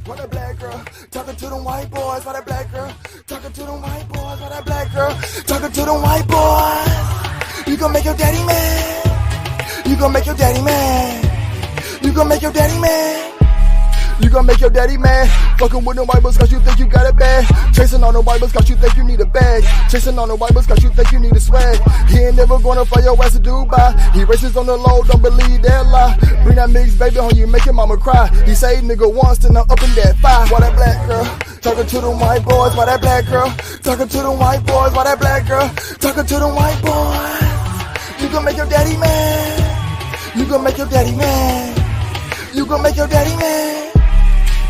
Why that black girl talking to them white boys? Why that black girl talking to them white boys? Why that black girl talking to them white boys? You gon' make your daddy mad. You gon' make your daddy mad. You gon' make your daddy mad. You gon' make your daddy mad. Fucking with them white boys cause you think you got it bad. Chasing on the white boys cause you think you need a bag. Chasing on the white boys cause you think you need a swag. He ain't never gonna fly your ass to Dubai. He races on the low, don't believe that lie. Bring that mix baby home, you make your mama cry. He say nigga once, then I'm up in that fire. Why that black girl talking to them white boys? Why that black girl talking to them white boys? Why that black girl talking to them white boys? You gon' make your daddy mad. You gon' make your daddy mad. You gon' make your daddy mad.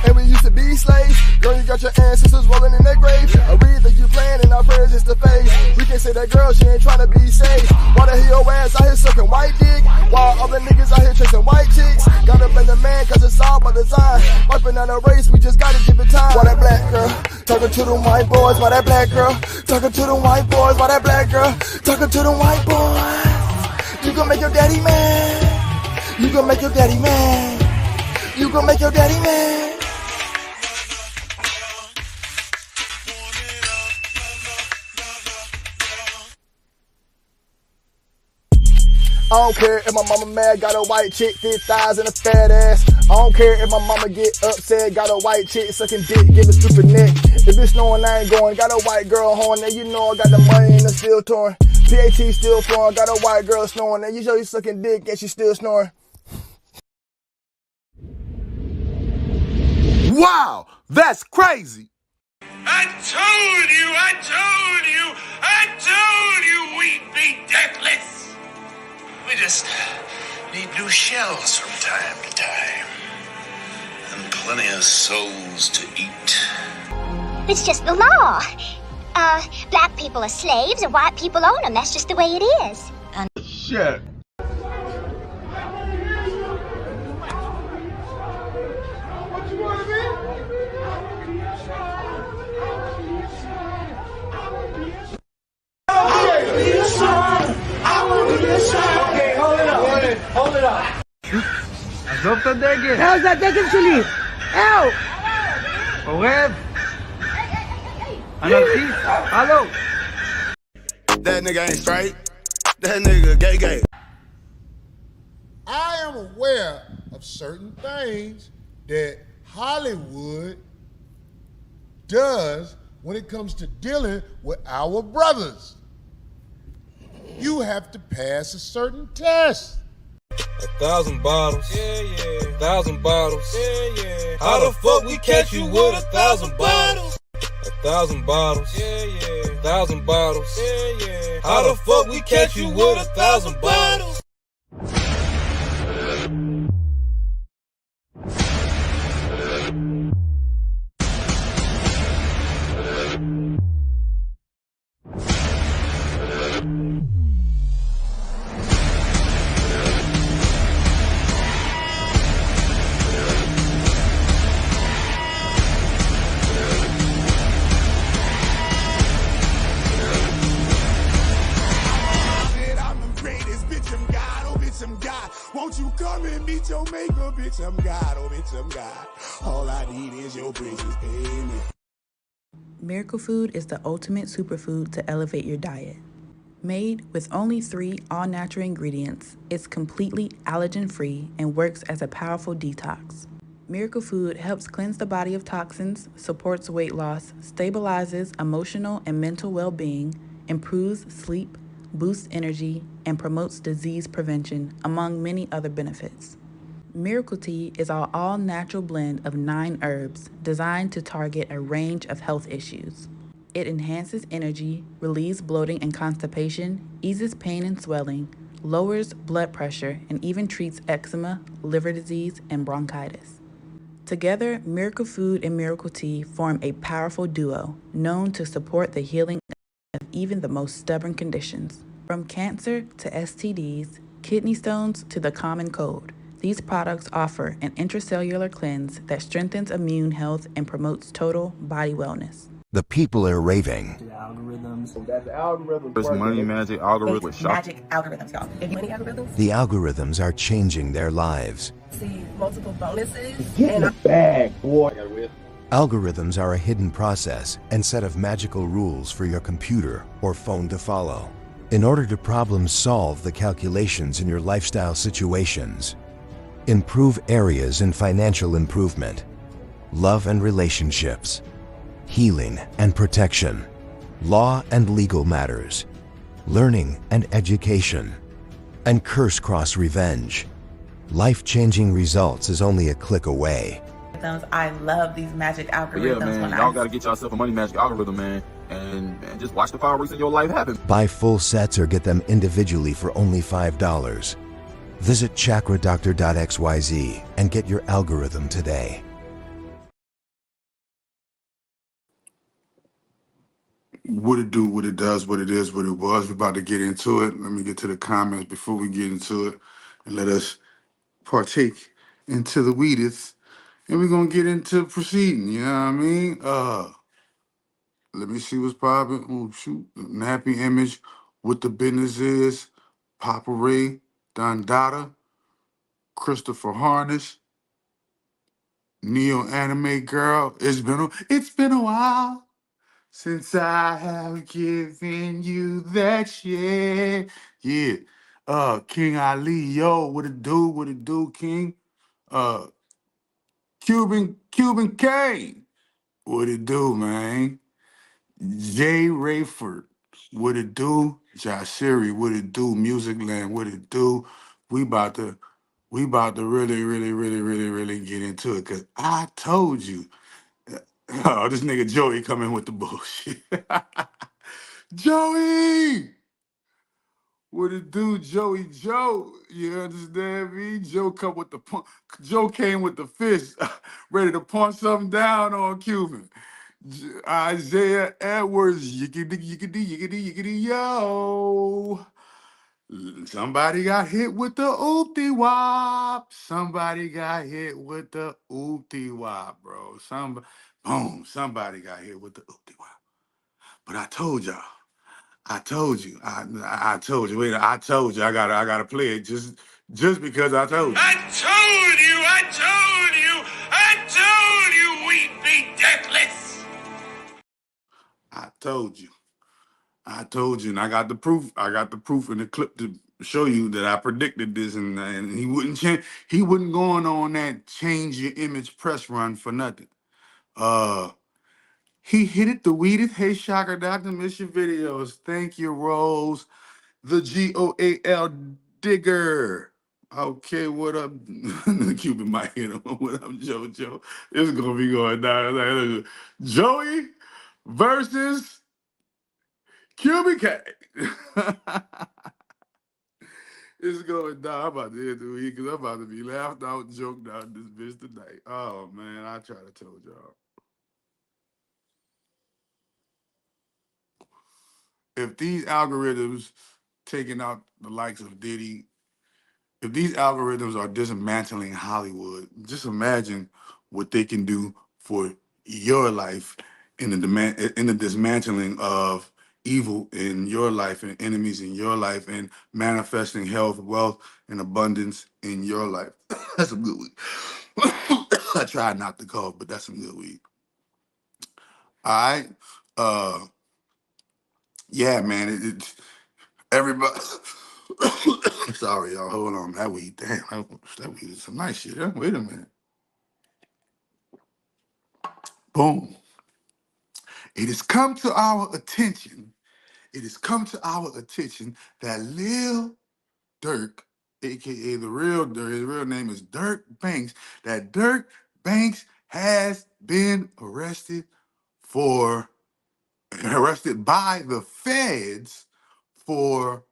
And we used to be slaves. Girl, you got your ancestors rolling in their grave. I really think you playing and our prayers is the face. We can say that girl, she ain't trying to be safe. Why the hell your ass out here sucking white dick? While other niggas out here chasing white chicks. Gotta blame the man cause it's all by design. Wiping out a race, we just gotta give it time. Why that black girl talking to them white boys? Why that black girl talking to them white boys? Why that black girl talking to them white boys? You gon' make your daddy mad. You gon' make your daddy mad. You gon' make your daddy mad. I don't care if my mama mad, got a white chick, thick thighs and a fat ass. I don't care if my mama get upset, got a white chick sucking dick, give a stupid neck. If it's snowing, I ain't going, got a white girl horn, then you know I got the money and it's still torn. PAT still flowing, got a white girl snoring, then you show you sucking dick and she still snoring. Wow, that's crazy. I told you we'd be deathless. We just need new shells from time to time. And plenty of souls to eat. It's just the law. Black people are slaves and white people own them. That's just the way it is. And Shit. Hold it up. עזוב את הדגל. זהו, זה הדגל שלי. אהו. עורב. אנרכיסט. הלו. That nigga ain't straight. That nigga gay. I am aware of certain things that Hollywood does when it comes to dealing with our brothers. You have to pass a certain test. 1,000 bottles, 1,000 bottles, How the fuck we catch you with 1,000 bottles? 1,000 bottles, 1,000 bottles, How the fuck we catch you with 1,000 bottles? Won't you come and meet your maker, bitch? I'm God, oh bitch, I'm God. All I need is your bridges, pay me. Miracle Food is the ultimate superfood to elevate your diet. Made with only 3 all-natural ingredients, it's completely allergen-free and works as a powerful detox. Miracle Food helps cleanse the body of toxins, supports weight loss, stabilizes emotional and mental well-being, improves sleep, boosts energy, and promotes disease prevention, among many other benefits. Miracle Tea is our all-natural blend of 9 herbs designed to target a range of health issues. It enhances energy, relieves bloating and constipation, eases pain and swelling, lowers blood pressure, and even treats eczema, liver disease, and bronchitis. Together, Miracle Food and Miracle Tea form a powerful duo known to support the healing of even the most stubborn conditions. From cancer to STDs, kidney stones to the common cold, these products offer an intracellular cleanse that strengthens immune health and promotes total body wellness. The people are raving. There's money magic algorithms. Magic algorithms, y'all. Money algorithms. The algorithms are changing their lives. See multiple bonuses. Get in the bag, boy. Algorithms are a hidden process and set of magical rules for your computer or phone to follow in order to problem solve the calculations in your lifestyle situations. Improve areas in financial improvement, love and relationships, healing and protection, law and legal matters, learning and education, and curse cross revenge. Life-changing results is only a click away. I love these magic algorithms. Yeah, man, y'all gotta get yourself a money magic algorithm, man, and just watch the fireworks in your life happen. Buy full sets or get them individually for only $5. Visit chakradoctor.xyz and get your algorithm today. What it do, what it does, what it is, what it was. We're about to get into it. Let me get to the comments before we get into it, and let us partake into the weedeth. And we're gonna get into proceeding, you know what I mean? Let me see what's popping. Oh shoot, nappy image, what the business is, Papa Ray, Don Dada, Christopher Harness, Neo Anime Girl. It's been a while since I have given you that shit. Yeah. King Ali, yo, what it do, King? Uh Cuban Kane. What it do, man? Jay Rayford. What it do? Jashiri, what it do? Music Land, what it do? We about to really get into it. Cause I told you. Oh, this nigga Joey coming with the bullshit. Joey! What it do, Joey Joe? You understand me? Joe came with the fist, ready to punch something down on Cuban. Isaiah Edwards, yickety, yo. Somebody got hit with the OOPTY wop. Somebody got hit with the OOPTY wop, bro. Somebody got hit with the OOPTY wop. But I told y'all. I told you. I told you. Wait, I told you. I gotta play it just because I told you. I told you we'd be deathless. I told you. And I got the proof. I got the proof in the clip to show you that I predicted this, and he wouldn't change. He wasn't going on that change your image press run for nothing. He hit it the weeded. Hey, Shocker Doctor, miss your videos. Thank you, Rose. The GOAL Digger. Okay, what up? The Cuban might hit him. What up, JoJo? It's gonna be going down. Joey versus Cuban Cat. It's going down. I'm about to end the week because I'm about to be laughed out, joked out this bitch tonight. Oh man, I try to tell y'all. If these algorithms taking out the likes of Diddy, if these algorithms are dismantling Hollywood, just imagine what they can do for your life in the dismantling of evil in your life and enemies in your life and manifesting health, wealth, and abundance in your life. That's some good weed. I tried not to cough, but that's some good weed. All right. Yeah, man. It's everybody. Sorry, y'all. Hold on. That weed, damn. That weed is some nice shit. Huh? Wait a minute. Boom. It has come to our attention. It has come to our attention that Lil Durk, aka the real Durk, his real name is Durk Banks, that Durk Banks has been arrested by the feds for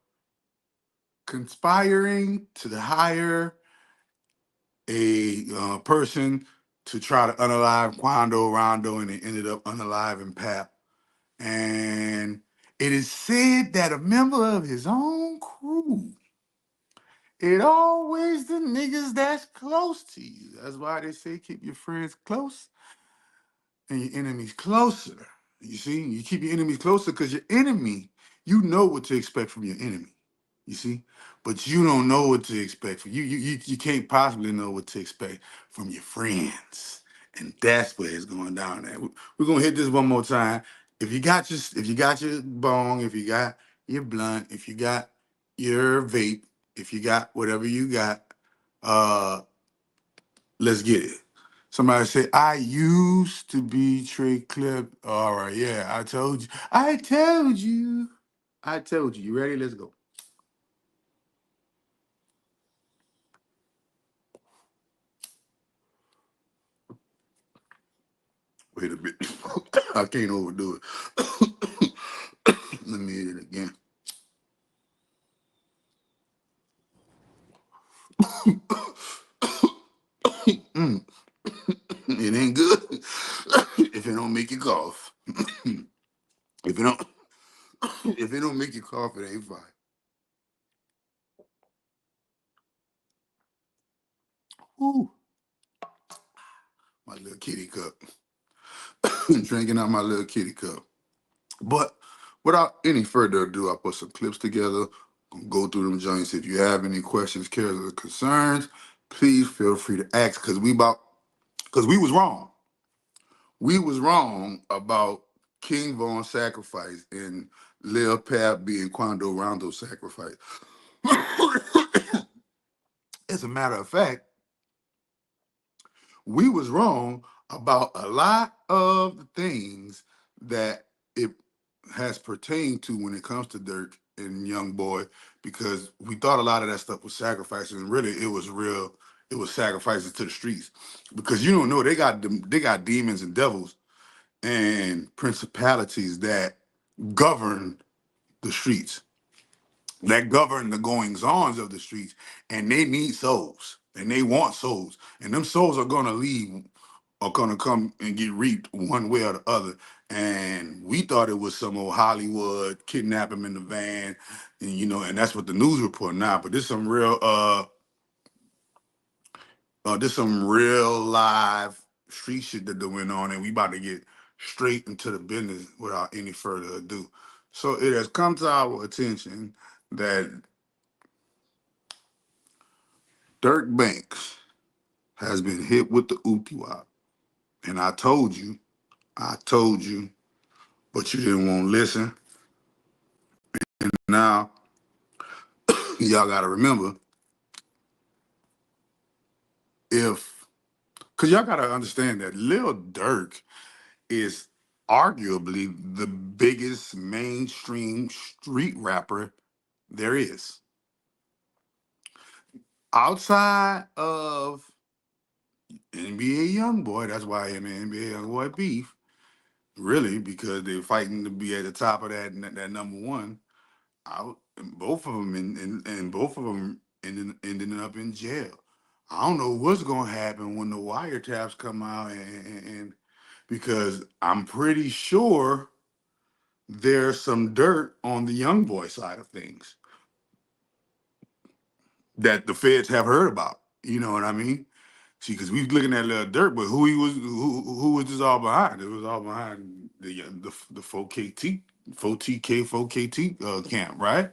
conspiring to hire a person to try to unalive Quando Rondo, and it ended up unaliving Pap. And it is said that a member of his own crew, it always the niggas that's close to you. That's why they say keep your friends close and your enemies closer. You see, you keep your enemies closer because your enemy, you know what to expect from your enemy. You see, but you don't know what to expect from you can't possibly know what to expect from your friends, and that's where it's going down. At we're gonna hit this one more time. If you got your bong, if you got your blunt, if you got your vape, if you got whatever you got, let's get it. Somebody say, I used to be Trey Clip. All right, yeah, I told you. I told you. I told you. You ready? Let's go. Wait a bit. I can't overdo it. Let me hit it again. It ain't good if it don't make you cough. if it don't if it don't make you cough, it ain't fine. Woo. My little kitty cup. Drinking out my little kitty cup. But without any further ado, I put some clips together. Go through them joints. If you have any questions, cares, or concerns, please feel free to ask. Because we was wrong. We was wrong about King Von's sacrifice and Lil Pap being Quando Rondo's sacrifice. As a matter of fact, we was wrong about a lot of the things that it has pertained to when it comes to Durk and Young Boy, because we thought a lot of that stuff was sacrifices, and really it was real. It was sacrifices to the streets, because you don't know they got demons and devils and principalities that govern the streets, that govern the goings-ons of the streets, and they need souls, and they want souls, and them souls are gonna leave, are gonna come and get reaped one way or the other. And we thought it was some old Hollywood kidnap him in the van, and and that's what the news report now. But there's some real there's some real live street shit that went on, and we about to get straight into the business without any further ado. So it has come to our attention that Dirk Banks has been hit with the OOPTY. And I told you, but you didn't want to listen. And now, y'all got to remember, because y'all got to understand that Lil Durk is arguably the biggest mainstream street rapper there is. Outside of NBA Youngboy, that's why him and NBA Youngboy beef, really, because they're fighting to be at the top of that number one. Both of them and both of them ending up in jail. I don't know what's gonna happen when the wiretaps come out, and because I'm pretty sure there's some dirt on the young boy side of things that the feds have heard about. You know what I mean? See, because we looking at Lil Durk, but who was this all behind? It was all behind the 4KT, 4TK, 4KT camp, right?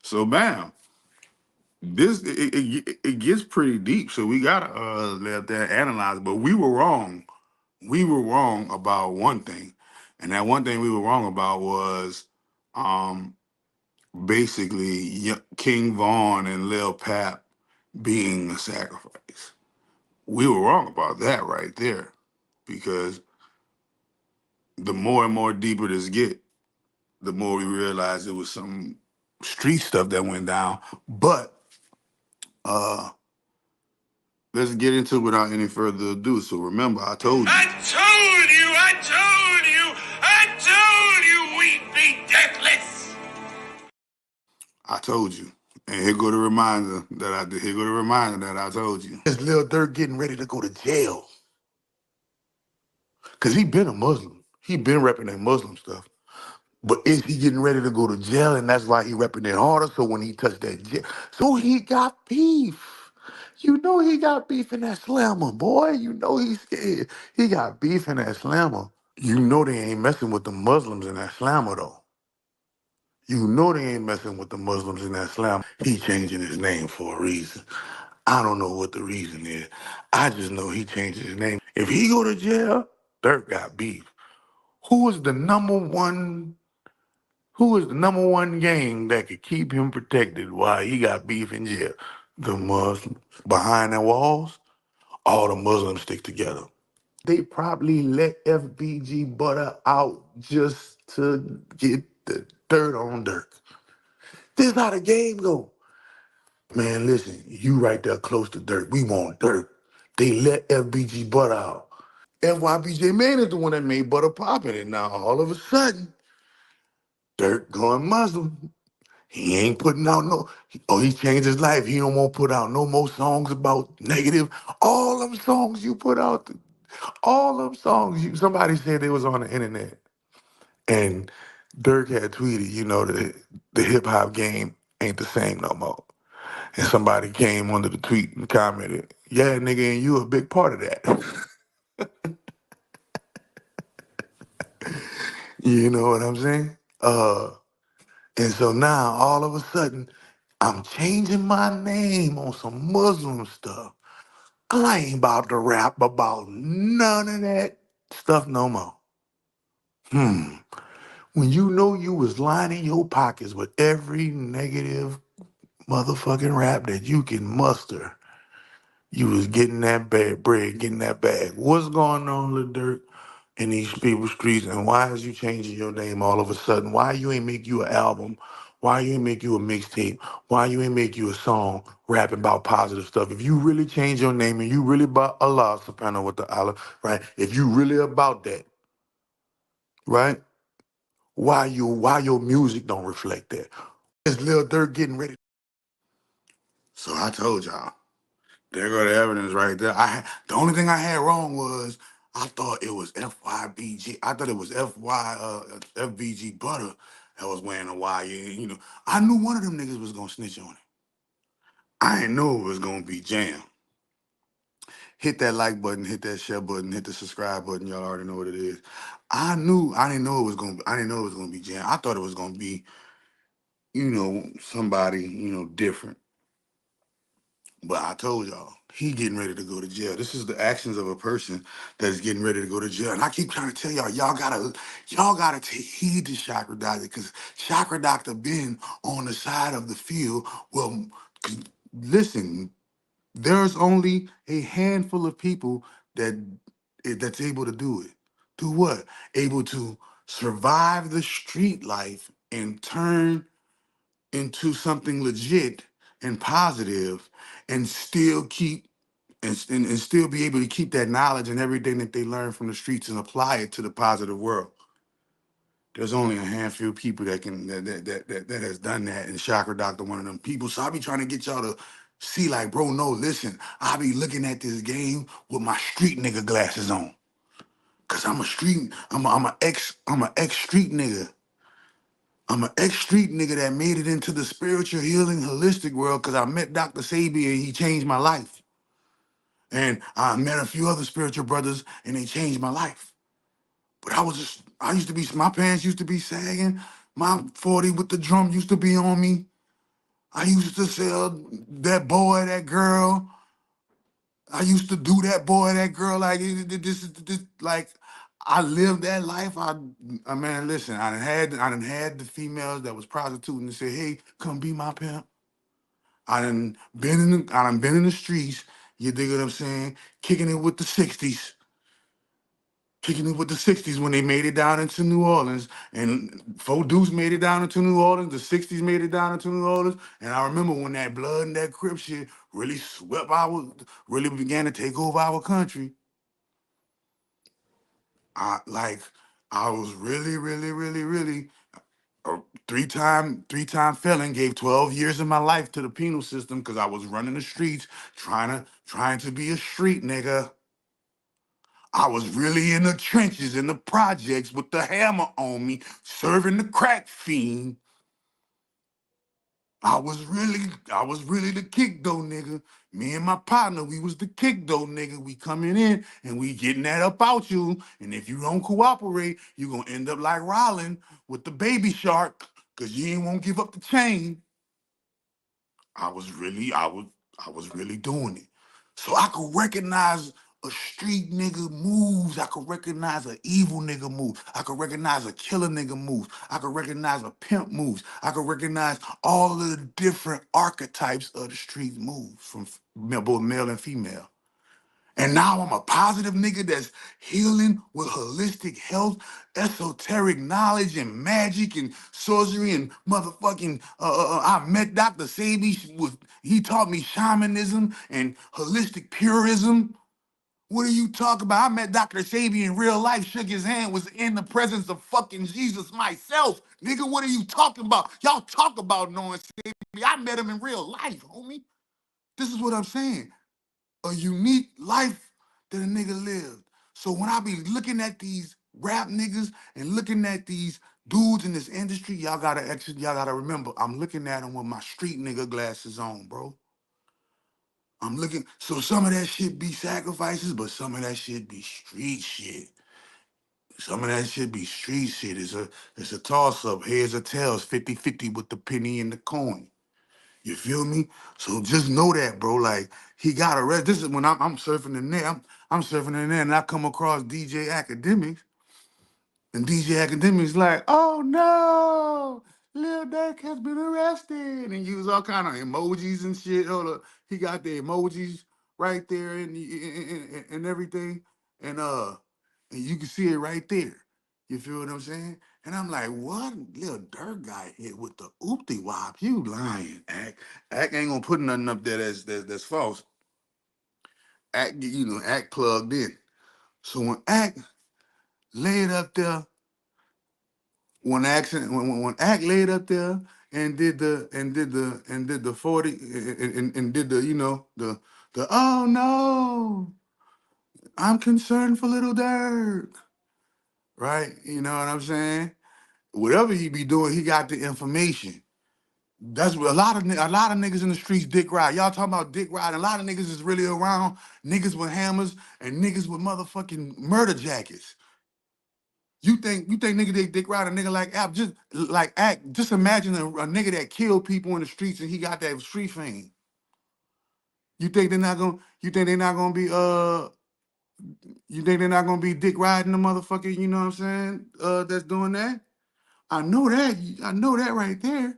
So bam, this it gets pretty deep. So we gotta let that analyze. But we were wrong. We were wrong about one thing, and that one thing we were wrong about was basically King Von and Lil Pap being a sacrifice. We were wrong about that right there, because the more and more deeper this get, the more we realize it was some street stuff that went down. But let's get into it without any further ado. So remember, I told you. I told you we'd be deathless. I told you. And here go the reminder that I told you. Is Lil Durk getting ready to go to jail? Because he been a Muslim. He been repping that Muslim stuff. But is he getting ready to go to jail? And that's why he repping it harder. So when he touched that jail, so he got beef. You know he got beef in that slammer, boy. You know he's scared. He got beef in that slammer. You know they ain't messing with the Muslims in that slammer though. You know they ain't messing with the Muslims in that slam. He changing his name for a reason. I don't know what the reason is. I just know he changed his name. If he go to jail, Durk got beef. Who is the number one? Who is the number one gang that could keep him protected while he got beef in jail? The Muslims. Behind the walls, all the Muslims stick together. They probably let FBG Butter out just to get the dirt on Durk. This is how the game go. Man, listen, you right there close to Durk. We want Durk. They let FBG Butter out. FYBJ Man is the one that made Butter poppin', and now all of a sudden, Durk going Muslim. He ain't putting out no. Oh, he changed his life. He don't want to put out no more songs about negative. All them songs you put out, all them songs. Somebody said they was on the internet, and Durk had tweeted, you know, the hip hop game ain't the same no more. And somebody came under the tweet and commented, "Yeah, nigga, and you a big part of that." You know what I'm saying? And so now all of a sudden, I'm changing my name on some Muslim stuff. I ain't about to rap about none of that stuff no more. When you know you was lining your pockets with every negative motherfucking rap that you can muster, you was getting that bad bread, getting that bag. What's going on, Lil Durk, in these people's streets, and why is you changing your name all of a sudden? Why you ain't make you an album? Why you ain't make you a mixtape? Why you ain't make you a song rapping about positive stuff? If you really change your name and you really about Allah subhanahu wa ta'ala, right? If you really about that, right? Why your music don't reflect that? Is Lil Durk getting ready? So I told y'all. There go the evidence right there. The only thing I had wrong was I thought it was FYBG. I thought it was FBG Butter that was wearing a Y. You know, I knew one of them niggas was gonna snitch on it. I didn't know it was gonna be Jam. Hit that like button, hit that share button, hit the subscribe button. Y'all already know what it is. I didn't know it was gonna be Jam. I thought it was gonna be, you know, somebody, you know, different. But I told y'all, he getting ready to go to jail. This is the actions of a person that's getting ready to go to jail. And I keep trying to tell y'all, y'all gotta take heed to Chakra Doctor, because Chakra Doctor been on the side of the field. Well, 'cause listen, there's only a handful of people that's able to do it. Do what? Able to survive the street life and turn into something legit and positive, and still keep and still be able to keep that knowledge and everything that they learn from the streets and apply it to the positive world. There's only a handful of people that has done that, and Chakra Doctor one of them people. So I be trying to get y'all to see, like, bro, no, listen, I be looking at this game with my street nigga glasses on. Cause I'm a ex street nigga. I'm an ex-street nigga that made it into the spiritual healing holistic world because I met Dr. Sabi and he changed my life. And I met a few other spiritual brothers and they changed my life. But I used to be, my pants used to be sagging. My 40 with the drum used to be on me. I used to sell that boy, that girl. I used to do that boy, that girl. Like, this like, I lived that life. I man, listen, I done had the females that was prostituting and said, "Hey, come be my pimp." I done been in the streets. You dig what I'm saying? Kicking it with the '60s, kicking it with the '60s when they made it down into New Orleans, and Four Deuce made it down into New Orleans. The '60s made it down into New Orleans, and I remember when that blood and that Crip shit really began to take over our country. I was really, really, really, really a three-time felon. Gave 12 years of my life to the penal system because I was running the streets, trying to be a street nigga. I was really in the trenches, in the projects with the hammer on me, serving the crack fiend. I was really the kick though, nigga. Me and my partner, we was the kick though, nigga. We coming in and we getting that up out you. And if you don't cooperate, you gonna end up like Rollin with the baby shark, cause you ain't won't give up the chain. I was really doing it. So I could recognize a street nigga moves. I could recognize an evil nigga move. I could recognize a killer nigga moves. I could recognize a pimp moves. I could recognize all of the different archetypes of the street moves from both male and female. And now I'm a positive nigga that's healing with holistic health, esoteric knowledge, and magic and sorcery and motherfucking. I met Dr. Sabi. He taught me shamanism and holistic purism. What are you talking about? I met Dr. Sabi in real life, shook his hand, was in the presence of fucking Jesus myself. Nigga, what are you talking about? Y'all talk about knowing Sabi. I met him in real life, homie. This is what I'm saying. A unique life that a nigga lived. So when I be looking at these rap niggas and looking at these dudes in this industry, y'all gotta remember, I'm looking at them with my street nigga glasses on, bro. I'm looking, so some of that shit be sacrifices, but some of that shit be street shit. Some of that shit be street shit. It's a toss-up, heads or tails, 50-50 with the penny and the coin. You feel me? So just know that, bro. Like he got arrested. This is when I'm surfing the net. I'm surfing the net, and I come across DJ Academics, and DJ Academics like, oh no, Lil Durk has been arrested, and use all kind of emojis and shit. Hold up, he got the emojis right there and everything, and you can see it right there. You feel what I'm saying? And I'm like, what? Lil Durk got hit with the OOPTY WOP. You lying, Act. Act ain't gonna put nothing up there that's false. Act, Act plugged in. So when Act laid up there, when Act laid up there and did the 40 and did the the oh no, I'm concerned for Little Durk, right? You know what I'm saying? Whatever he be doing, he got the information. That's what a lot of niggas in the streets dick ride. Y'all talking about dick ride. A lot of niggas is really around niggas with hammers and niggas with motherfucking murder jackets. You think nigga they dick ride a nigga like App? Just like Act. Just imagine a nigga that killed people in the streets and he got that street fame. You think they're not gonna? You think they're not gonna be? You think they're not gonna be dick riding the motherfucker? You know what I'm saying? That's doing that. I know that. I know that right there.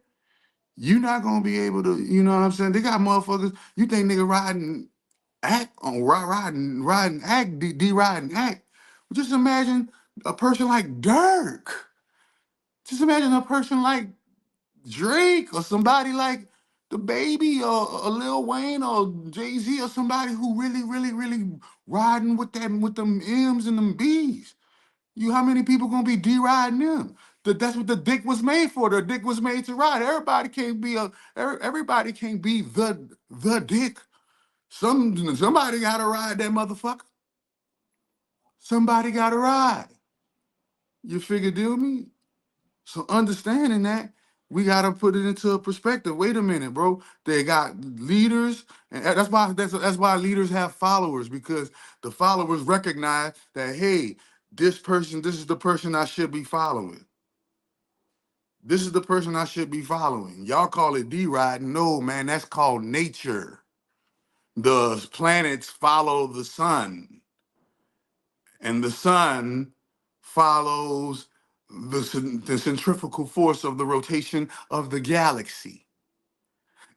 You not gonna be able to, you know what I'm saying? They got motherfuckers. You think nigga riding Act on riding Act, D riding Act. Just imagine a person like Dirk. Just imagine a person like Drake or somebody like the Baby or Lil Wayne or Jay-Z or somebody who really riding with them M's and them B's. How many people gonna be riding them? That's what the dick was made for. The dick was made to ride. Everybody can't be the dick. Somebody gotta ride that motherfucker. Somebody gotta ride. You figure, deal me? So understanding that, we gotta put it into a perspective. Wait a minute, bro. They got leaders, and that's why leaders have followers, because the followers recognize that, hey, this is the person I should be following. This is the person I should be following. Y'all call it D-Ride. No, man, that's called nature. The planets follow the sun, and the sun follows the centrifugal force of the rotation of the galaxy.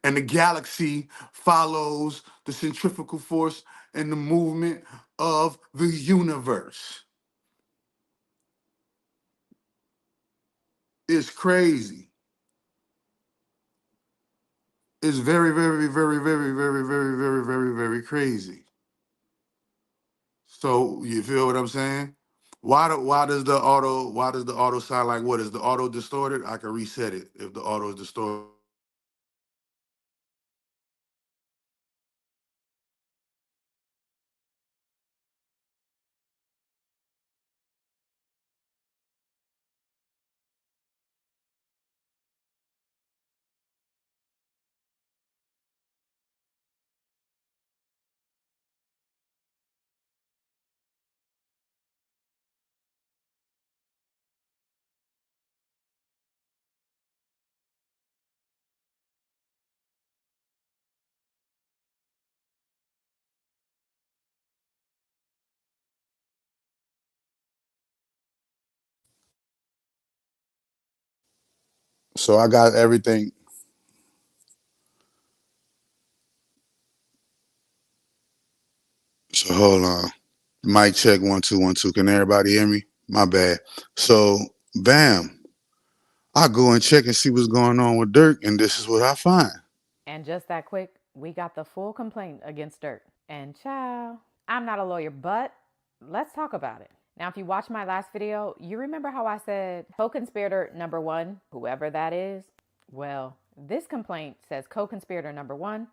And the galaxy follows the centrifugal force and the movement of the universe. It's crazy. It's very So you feel what I'm saying? Why does the auto sound like what? Is the auto distorted? I can reset it if the auto is distorted. So I got everything. So hold on. Mic check 1 2 1 2. Can everybody hear me? My bad. So bam. I go and check and see what's going on with Durk, and this is what I find. And just that quick, we got the full complaint against Durk. And ciao. I'm not a lawyer, but let's talk about it. Now, if you watched my last video, you remember how I said co-conspirator number 1, whoever that is? Well, this complaint says co-conspirator number 1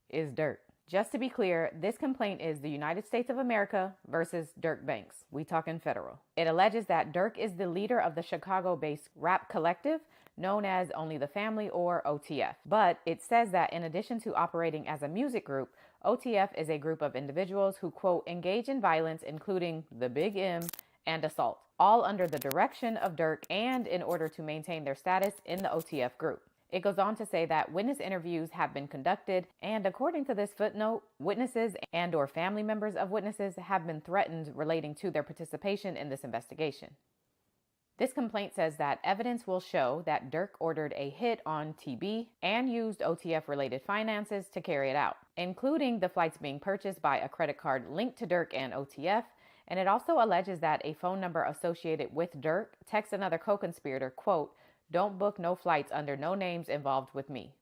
is Durk. Just to be clear, this complaint is the United States of America versus Durk Banks. We talking federal. It alleges that Durk is the leader of the Chicago-based rap collective known as Only the Family, or OTF. But it says that in addition to operating as a music group, OTF is a group of individuals who, quote, engage in violence, including the Big M and assault, all under the direction of Durk and in order to maintain their status in the OTF group. It goes on to say that witness interviews have been conducted, and according to this footnote, witnesses and or family members of witnesses have been threatened relating to their participation in this investigation. This complaint says that evidence will show that Durk ordered a hit on TB and used OTF-related finances to carry it out, including the flights being purchased by a credit card linked to Durk and OTF, and it also alleges that a phone number associated with Durk texts another co-conspirator, quote, "Don't book no flights under no names involved with me."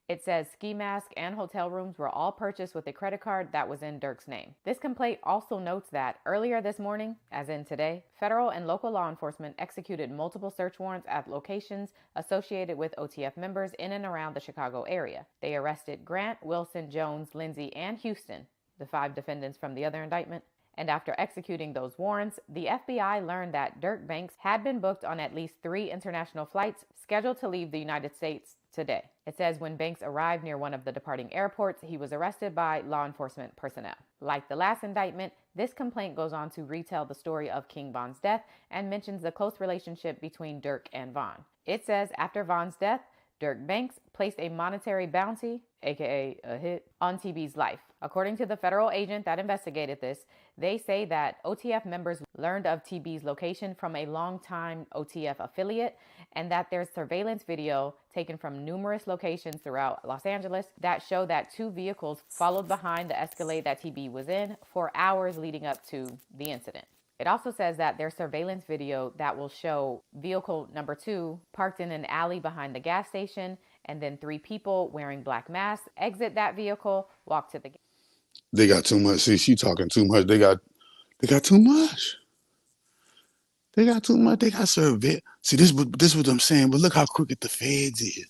It says ski mask and hotel rooms were all purchased with a credit card that was in Durk's name. This complaint also notes that earlier this morning, as in today, federal and local law enforcement executed multiple search warrants at locations associated with OTF members in and around the Chicago area. They arrested Grant, Wilson, Jones, Lindsay, and Houston, the 5 defendants from the other indictment. And after executing those warrants, the FBI learned that Durk Banks had been booked on at least 3 international flights scheduled to leave the United States today. It says when Banks arrived near one of the departing airports, he was arrested by law enforcement personnel. Like the last indictment, this complaint goes on to retell the story of King Von's death and mentions the close relationship between Durk and Von. It says after Von's death, Durk Banks placed a monetary bounty, aka a hit, on TB's life. According to the federal agent that investigated this, they say that OTF members learned of TB's location from a longtime OTF affiliate, and that there's surveillance video taken from numerous locations throughout Los Angeles that show that 2 vehicles followed behind the Escalade that TB was in for hours leading up to the incident. It also says that there's surveillance video that will show vehicle number 2 parked in an alley behind the gas station, and then 3 people wearing black masks exit that vehicle, walk to the gas. They got too much. See, she talking too much. They got too much. They got too much. They got surveillance. See, this what I'm saying. But look how crooked the feds is.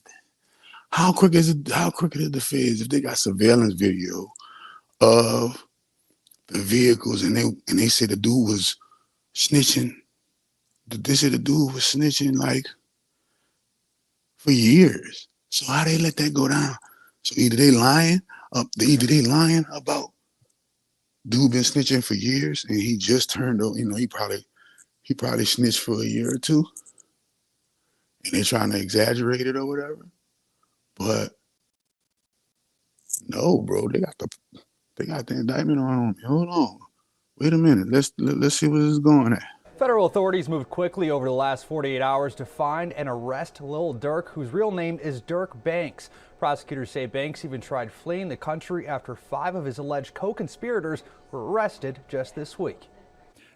How crooked is the feds if they got surveillance video of the vehicles and they say the dude was snitching. They said the dude was snitching like for years. So how they let that go down? So either they lying about dude been snitching for years and he just turned over, he probably snitched for a year or 2 and they trying to exaggerate it or whatever. But no, bro, they got the indictment on. Hold on. Wait a minute. Let's see where this is going at. Federal authorities moved quickly over the last 48 hours to find and arrest Lil Durk, whose real name is Durk Banks. Prosecutors say Banks even tried fleeing the country after 5 of his alleged co-conspirators were arrested just this week.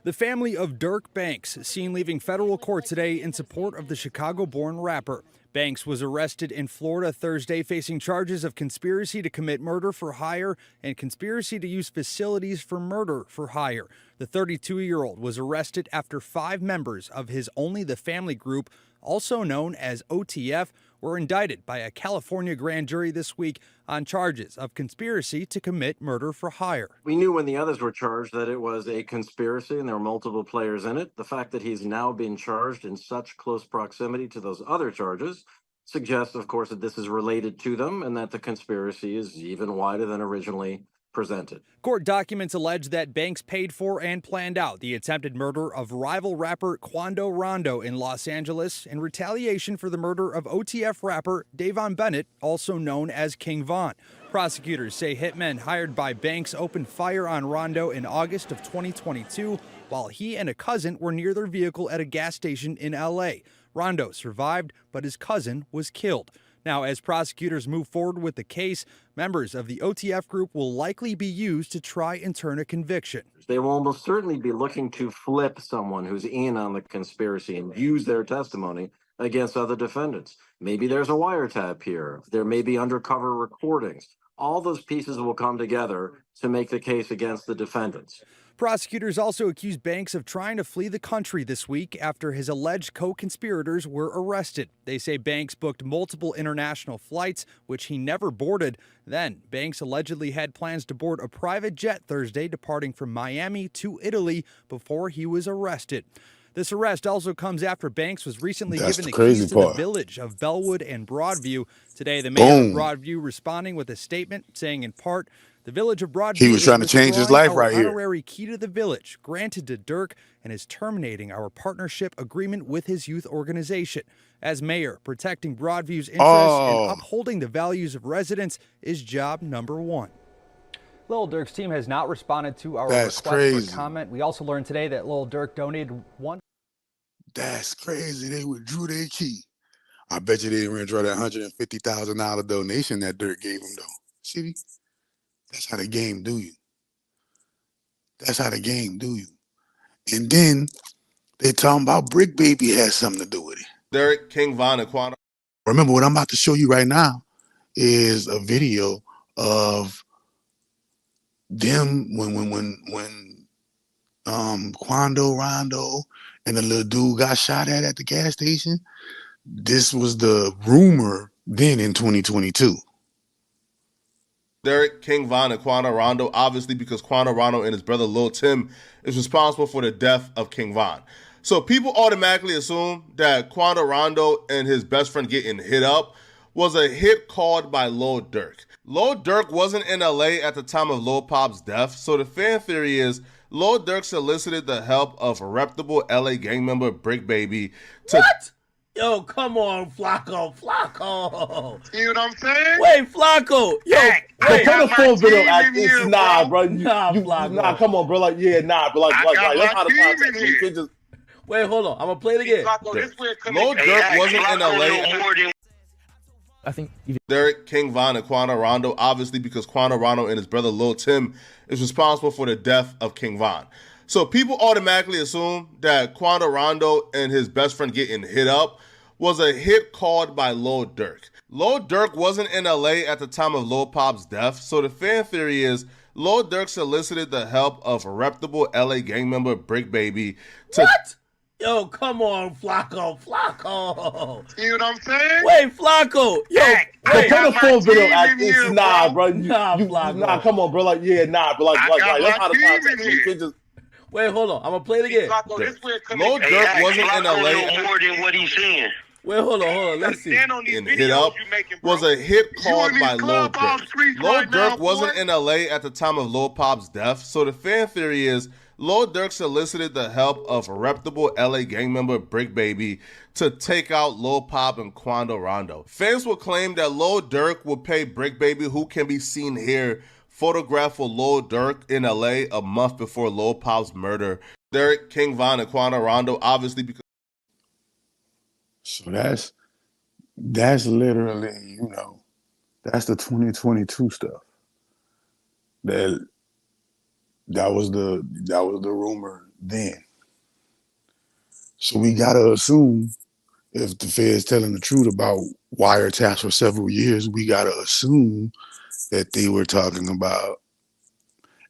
The family of Durk Banks seen leaving federal court today in support of the Chicago-born rapper. Banks was arrested in Florida Thursday, facing charges of conspiracy to commit murder for hire and conspiracy to use facilities for murder for hire. The 32-year-old was arrested after 5 members of his Only the Family group, also known as OTF, were indicted by a California grand jury this week on charges of conspiracy to commit murder for hire. We knew when the others were charged that it was a conspiracy and there were multiple players in it. The fact that he's now been charged in such close proximity to those other charges suggests, of course, that this is related to them and that the conspiracy is even wider than originally presented. Court documents allege that Banks paid for and planned out the attempted murder of rival rapper Quando Rondo in Los Angeles in retaliation for the murder of OTF rapper Davon Bennett, also known as King Von. Prosecutors say hitmen hired by Banks opened fire on Rondo in August of 2022 while he and a cousin were near their vehicle at a gas station in LA. Rondo survived, but his cousin was killed. Now, as prosecutors move forward with the case, members of the OTF group will likely be used to try and turn a conviction. They will almost certainly be looking to flip someone who's in on the conspiracy and use their testimony against other defendants. Maybe there's a wiretap here. There may be undercover recordings. All those pieces will come together to make the case against the defendants. Prosecutors also accused Banks of trying to flee the country this week after his alleged co-conspirators were arrested. They say Banks booked multiple international flights, which he never boarded. Then, Banks allegedly had plans to board a private jet Thursday, departing from Miami to Italy before he was arrested. This arrest also comes after Banks was recently given the keys to the village of Bellwood and Broadview. Today, the mayor of Broadview responding with a statement saying in part, the village of Broadview he was trying to change his life right here. Honorary key to the village granted to Durk and is terminating our partnership agreement with his youth organization. As mayor, protecting Broadview's interests and upholding the values of residents is job number one. Lil Durk's team has not responded to our That's request crazy. for comment. We also learned today that Lil Durk donated one. That's crazy. They withdrew their key. I bet you they didn't withdraw that $150,000 donation that Durk gave them, though. See? That's how the game do you. That's how the game do you. And then they talking about Brick Baby has something to do with it. Derek, King Von, and Quanah. Remember, what I'm about to show you right now is a video of them when Quando, Rondo, and the little dude got shot at the gas station. This was the rumor then in 2022. Derek, King Von, and Quanah Rondo, obviously because Quanah Rondo and his brother Lil Tim is responsible for the death of King Von. So people automatically assume that Quanah Rondo and his best friend getting hit up was a hit called by Lil Durk. Lil Durk wasn't in LA at the time of Lil Pop's death, so the fan theory is Lil Durk solicited the help of a reputable LA gang member, Brick Baby, to... What? Yo, come on, Flacco. You know what I'm saying? Wait, Flacco. Yo, wait, turn the full video. Nah, bro. Nah, come on, bro. Like, yeah, nah, but like that's how the context. You can just wait. Hold on. I'm gonna play it again. Lil Durk wasn't in LA. I think Derek, King Von, and Quanah Rondo, obviously because Quanah Rondo and his brother Lil Tim is responsible for the death of King Von. So people automatically assume that Quanah Rondo and his best friend getting hit up was a hit called by Lil Durk. Lil Durk wasn't in LA at the time of Lil Pop's death, so the fan theory is Lil Durk solicited the help of a reputable LA gang member, Brick Baby, to... What? Yo, come on, Flacco. You know what I'm saying? Wait, Flacco. Yo, turn the full video. Nah, bro. Nah, come on, bro. Like, yeah, nah, but like that's how the context. You can just wait. Hold on. I'm gonna play it again. Lil Durk wasn't in LA. More than what he's saying. Wait, hold on. Let's see. And hit up was a hit called by Lil Durk. Lil Durk wasn't in LA at the time of Lil Pop's death, so the fan theory is Lil Durk solicited the help of a reputable LA gang member, Brick Baby, to take out Lil Pop and Quando Rondo. Fans will claim that Lil Durk would pay Brick Baby, who can be seen here, photograph of Lil Durk in LA a month before Lil Pop's murder. Derek, King Von, and Quanah Rondo, obviously because... So that's literally, that's the 2022 stuff. That was the rumor then. So we gotta assume if the Fed's telling the truth about wiretaps for several years, we gotta assume that they were talking about.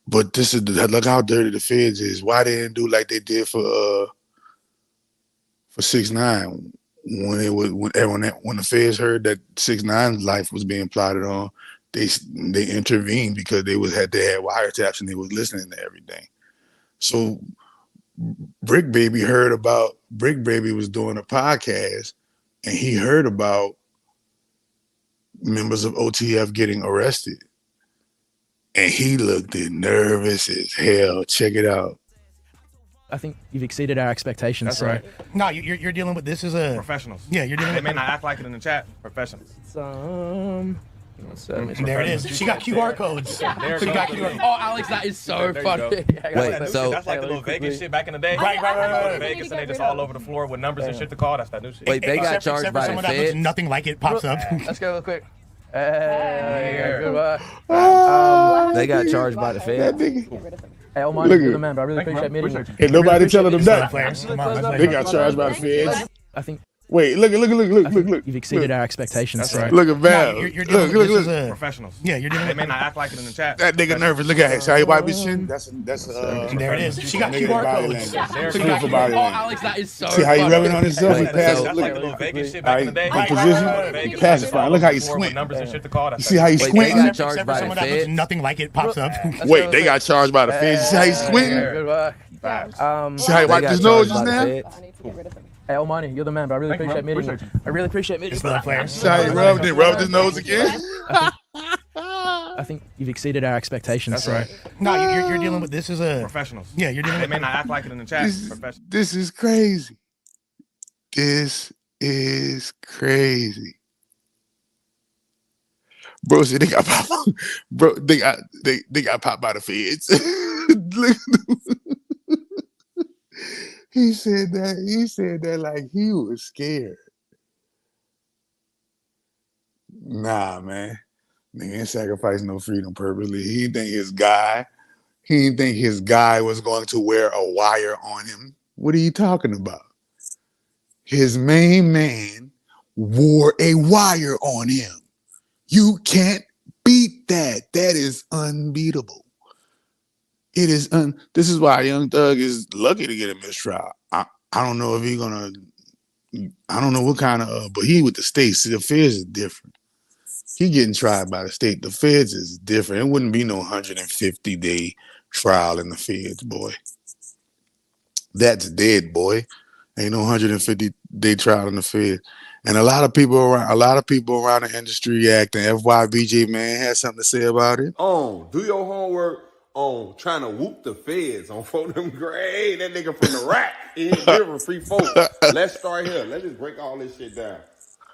But this is look how dirty the Feds is. Why they didn't do like they did for 6ix9ine when the Feds heard that 6ix9ine's life was being plotted on. They intervened because they had wiretaps and they was listening to everything. So Brick Baby was doing a podcast and he heard about members of OTF getting arrested. And he looked nervous as hell. Check it out. I think you've exceeded our expectations. That's right. No, you're dealing with this is a professionals. Yeah, you're dealing They with. may not act like it in the chat. Professionals. There it is. She got QR codes. She got QR. Oh, Alex, that is so funny. Wait, so that's like the little Vegas shit back in the day. Right. Vegas and they just all over the floor with numbers and shit to call. That's that new shit. wait, they got charged by the Fed. Nothing like it pops up. Let's go real quick. Good work. They got charged by the Fed. Hey, Omar, you're the man, but I really appreciate meeting you. Ain't nobody telling them that. They got charged by the feds. I think. Wait, look. You've exceeded our expectations. That's right. Look at Val. Look. Professionals. Yeah, you're doing They may not act like it in the chat. That nigga nervous. Look at him. See how he wipe his chin? That's there it is. She got QR codes. Oh, Alex, that is so See how he rubbing on himself? He That's passed. like Look. the little Vegas shit back in the day. Position. Pacifying. Look how he squint. Numbers and shit to call. You see how he They squinting? got charged by the Fed. Nothing like it pops up. Wait, they got charged by the feds. You see how he squinting? Good work. See how he wiped his nose just now? Hey, Omani, you're the man, but I really appreciate meeting you. I really appreciate meeting you. See how he rubbed his nose again? I think you've exceeded our expectations. That's right. No, you're dealing with this is a Professionals. Yeah, you're dealing They with. may not act like it in the chat. This is crazy. This is crazy. Bro said they got popped. Bro, they got popped by the feds. Look. He said that like he was scared. Nah, man. Nigga ain't sacrifice no freedom purposely. He didn't think his guy was going to wear a wire on him. What are you talking about? His main man wore a wire on him. You can't beat that. That is unbeatable. It is this is why Young Thug is lucky to get a mistrial. I don't know if he's gonna. I don't know what kind of. But he with the states. See, the feds is different. He getting tried by the state. The feds is different. It wouldn't be no 150-day trial in the feds, boy. That's dead, boy. Ain't no 150-day trial in the feds. And a lot of people around the industry acting. FYBJ man has something to say about it. Do your homework on trying to whoop the feds on for them grade. That nigga from the rack. He ain't different, free folks. Let's start here. Let's just break all this shit down.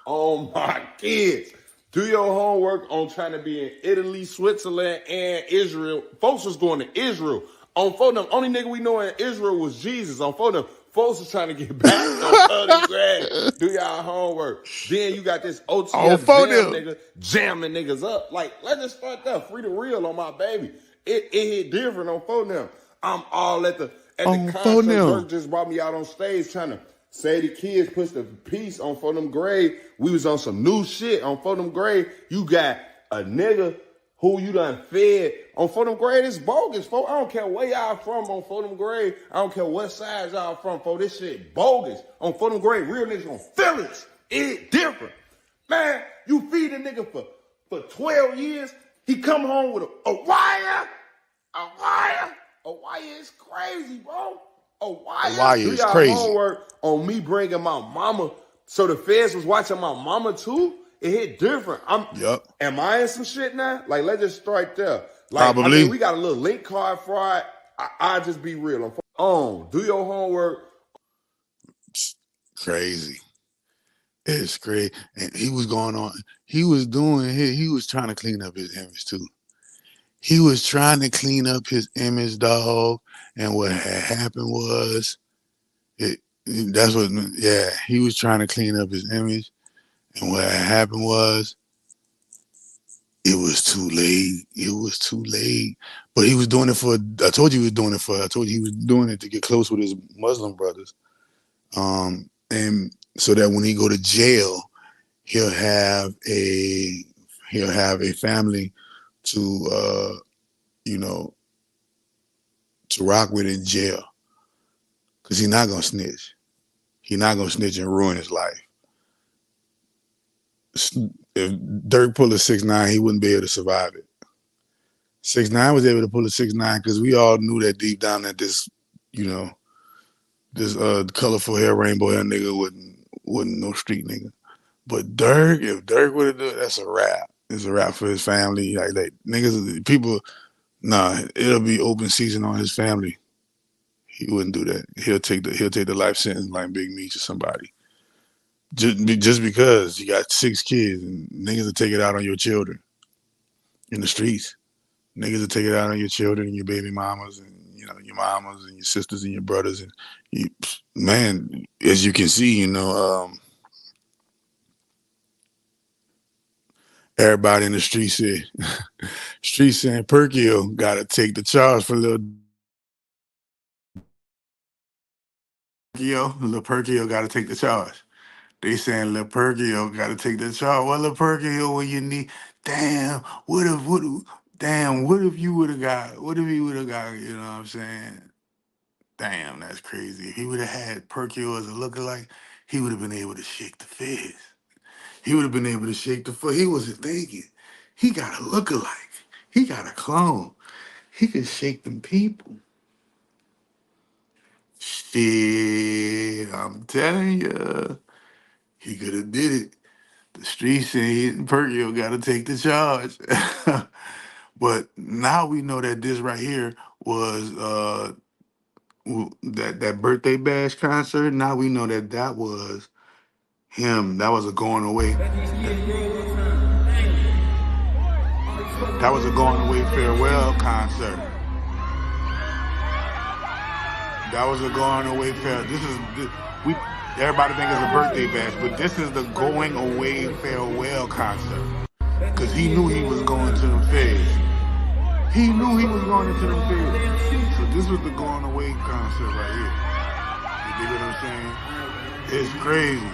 Oh my kids. Do your homework on trying to be in Italy, Switzerland, and Israel. Folks was going to Israel. On for them, only nigga we know in Israel was Jesus. On for them, folks was trying to get back on other grad. Do y'all homework. Then you got this OTF nigga jamming niggas up. Like, let's just start there. Free the real on my baby. It hit different on phone them. I'm all at the concert. Durk just brought me out on stage trying to say the kids push the piece on for them grade. We was on some new shit on for them grade. You got a nigga who you done fed on for them grade. It's bogus, folks. I don't care where y'all from on for them grade. I don't care what side y'all from, folks. This shit bogus on for them grade. Real niggas gonna feel it. It different. Man, you feed a nigga for 12 years. He come home with a wire. A wire is crazy, bro. A wire is crazy. Homework on me bringing my mama. So the feds was watching my mama too. It hit different. Am I in some shit now? Like, let's just start there. Like, Probably. I mean, we got a little link card fraud. I'll just be real. Do your homework. Crazy. It's crazy. And he was going on. He was trying to clean up his image too. He was trying to clean up his image, dog. And what had happened was, he was trying to clean up his image. And what had happened was, it was too late. It was too late. But he was doing it I told you he was doing it to get close with his Muslim brothers. And so that when he go to jail, he'll have a family to to rock with in jail. Cause he's not gonna snitch. He's not gonna snitch and ruin his life. If Durk pulled a 6'9", he wouldn't be able to survive it. 6'9" was able to pull a 6'9" because we all knew that deep down that this colorful hair, rainbow hair nigga wasn't no street nigga. But Durk, if Durk would have done it, that's a wrap. It's a wrap for his family. Like niggas, people, it'll be open season on his family. He wouldn't do that. He'll take the life sentence like Big Meech or somebody. Just because you got 6 kids and niggas will take it out on your children. in the streets. Niggas will take it out on your children and your baby mamas and, you know, your mamas and your sisters and your brothers. And you, man, as you can see, you know, everybody in the street said, saying Perkio got to take the charge for Lil Perkio got to take the charge. They saying Lil Perkio got to take the charge. Well, Lil Perkio, when you need, damn, what if you would have got, what if he would have got, you know what I'm saying? Damn, that's crazy. If he would have had Perkio as a lookalike, he would have been able to shake the feds. He would have been able to shake the foot. He wasn't thinking. He got a lookalike. He got a clone. He could shake them people. Shit, I'm telling you, he could have did it. The streets saying Perkio got to take the charge. But now we know that this right here was that birthday bash concert. Now we know that that was him. That was a going away. That was a going away farewell concert. That was a going away farewell. Everybody think it's a birthday bash, but this is the going away farewell concert. Cause he knew he was going to them feds. He knew he was going into them feds. So this was the going away concert right here. You dig what I'm saying? It's crazy.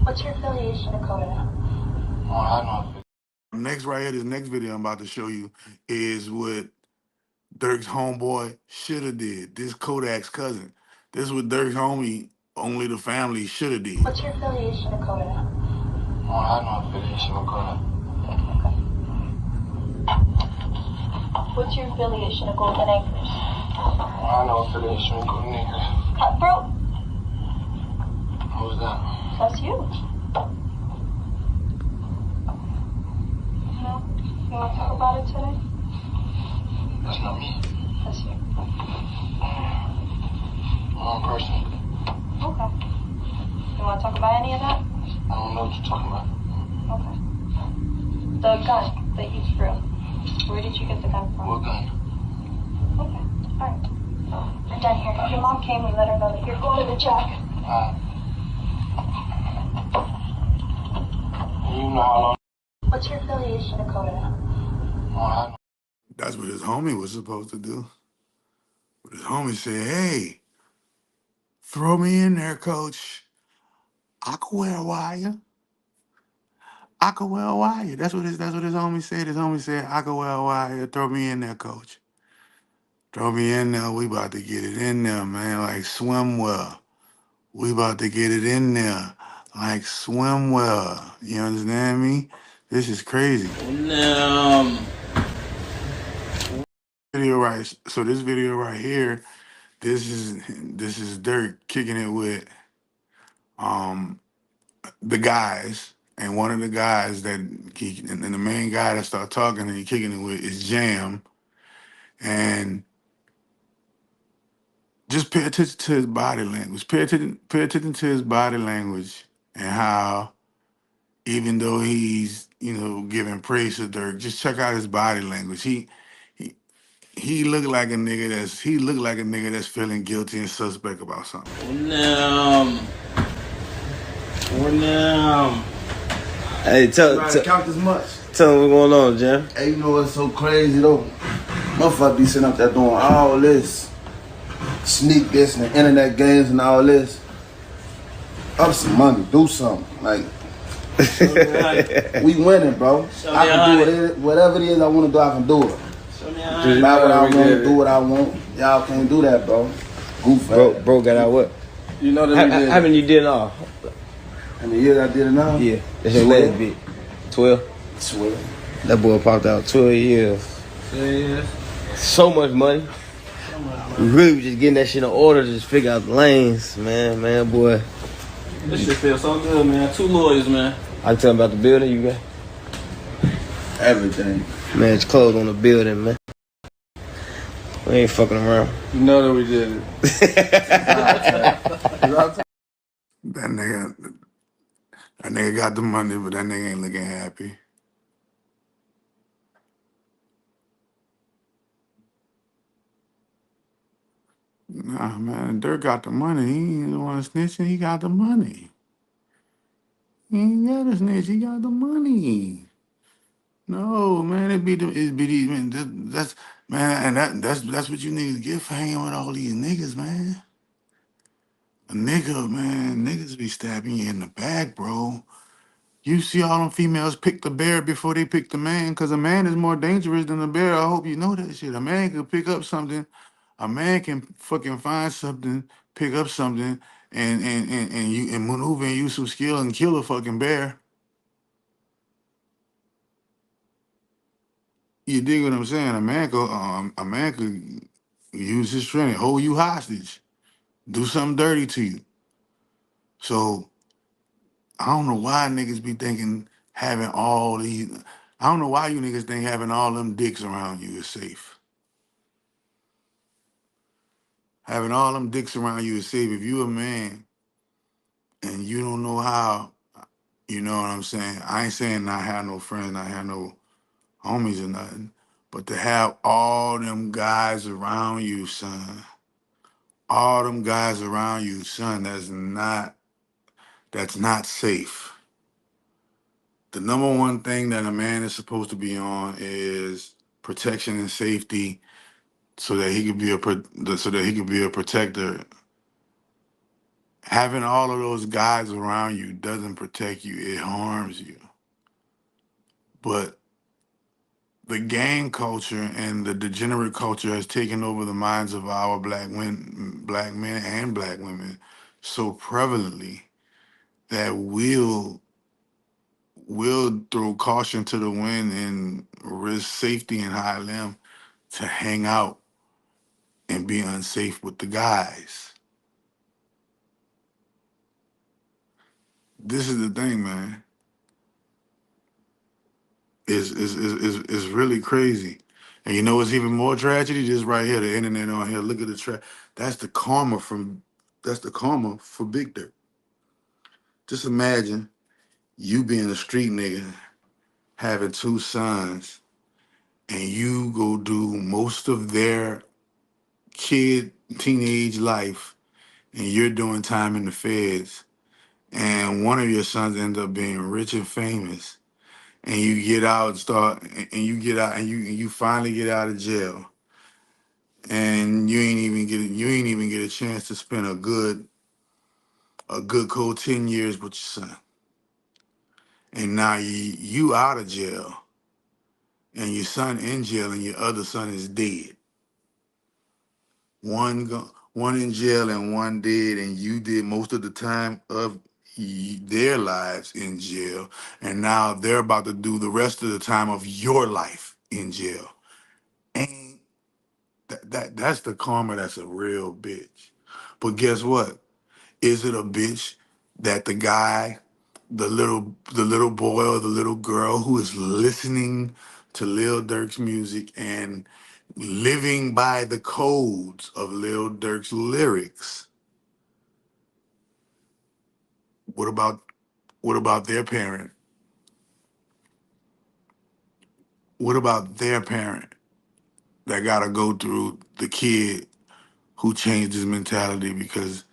What's your affiliation to Coda? Oh, I know. Next right here, this next video I'm about to show you is what Durk's homeboy should have did. This Kodak's cousin. This is what Durk's homie, only the family, should have did. What's your affiliation to Coda? Oh, I have no affiliation with Coda. What's your affiliation to Golden Acres? Oh, I have no affiliation with Golden Acres. Cutthroat? Who's that? That's you. No? You want to talk about it today? That's not me. That's you. Wrong person. Okay. You want to talk about any of that? I don't know what you're talking about. Okay. The gun that you threw. Where did you get the gun from? What gun? Okay. Alright. We're done here. Your mom came, we let her know that you're going to the jack. You know how long? What's your affiliation to Coda? Oh, That's what his homie was supposed to do. But his homie said, hey, throw me in there, coach. I can wear a wire. I can wear a wire. That's what his homie said. His homie said, I can wear a wire. Throw me in there, coach. Throw me in there. We about to get it in there, man, like swim well. We about to get it in there like swim well. You understand me? This is crazy. Video right. So this video right here, this is Durk kicking it with the guys, and one of the guys that and the main guy that start talking and he kicking it with is Jam, and just pay attention to his body language. Pay attention to his body language and how, even though he's, you know, giving praise to Durk, just check out his body language. He looked like a nigga that's feeling guilty and suspect about something. Hey, count this much. Tell them what's going on, Jam. Hey, you know what's so crazy though? Motherfucker be sitting up there doing all this, sneak this and the internet games and all this. Up some money, do something. Like, we winning, bro. I can do it. Whatever it is I want to do, I can do it. Just not what I want to do what I want. Y'all can't do that, bro. Goof. Bro got out what? You know that we did. How many you did all? And the years I did it now? Yeah, that's your last bit. 12? 12. That boy popped out 12 years. Yeah. So much money. We really was just getting that shit in order to just figure out the lanes, man, boy. This shit feels so good, man. 2 lawyers, man. I tell them about the building you got? Everything. Man, it's closed on the building, man. We ain't fucking around. You know that we did it. That nigga got the money, but that nigga ain't looking happy. Nah, man, Dirk got the money. He ain't the one snitching. He got the money. He ain't got to snitch. He got the money. No, man, it be these man. That's man, and that's what you niggas get for hanging with all these niggas, man. A nigga, man, niggas be stabbing you in the back, bro. You see all them females pick the bear before they pick the man, because a man is more dangerous than a bear. I hope you know that shit. A man can pick up something. A man can fucking find something, pick up something, and maneuver and use some skill and kill a fucking bear. You dig what I'm saying? A man could use his strength, hold you hostage, do something dirty to you. So I don't know why niggas be thinking having all these. I don't know why you niggas think having all them dicks around you is safe. Having all them dicks around you is safe. If you a man and you don't know how, you know what I'm saying? I ain't saying not have no friends, not have no homies or nothing, but to have all them guys around you, son. All them guys around you, son, that's not safe. The number one thing that a man is supposed to be on is protection and safety, so that he could be a protector. Having all of those guys around you doesn't protect you; it harms you. But the gang culture and the degenerate culture has taken over the minds of our black men and black women so prevalently that we'll throw caution to the wind and risk safety and high limb to hang out and be unsafe with the guys. This is the thing, man. It's really crazy. And you know what's even more tragedy? This right here, the internet on here. Look at the that's the karma for Big Dirt. Just imagine you being a street nigga, having two sons, and you go do most of their teenage life, and you're doing time in the feds, and one of your sons ends up being rich and famous, and you get out and you finally get out of jail, and you ain't even get a chance to spend a good cold 10 years with your son. And now you out of jail, and your son in jail, and your other son is dead. One in jail and one dead, and you did most of the time of their lives in jail, and now they're about to do the rest of the time of your life in jail. And that's the karma. That's a real bitch. But guess what? Is it a bitch that the guy, the little boy or the little girl who is listening to Lil Durk's music and living by the codes of Lil Durk's lyrics? What about their parent? What about their parent that gotta go through the kid who changed his mentality because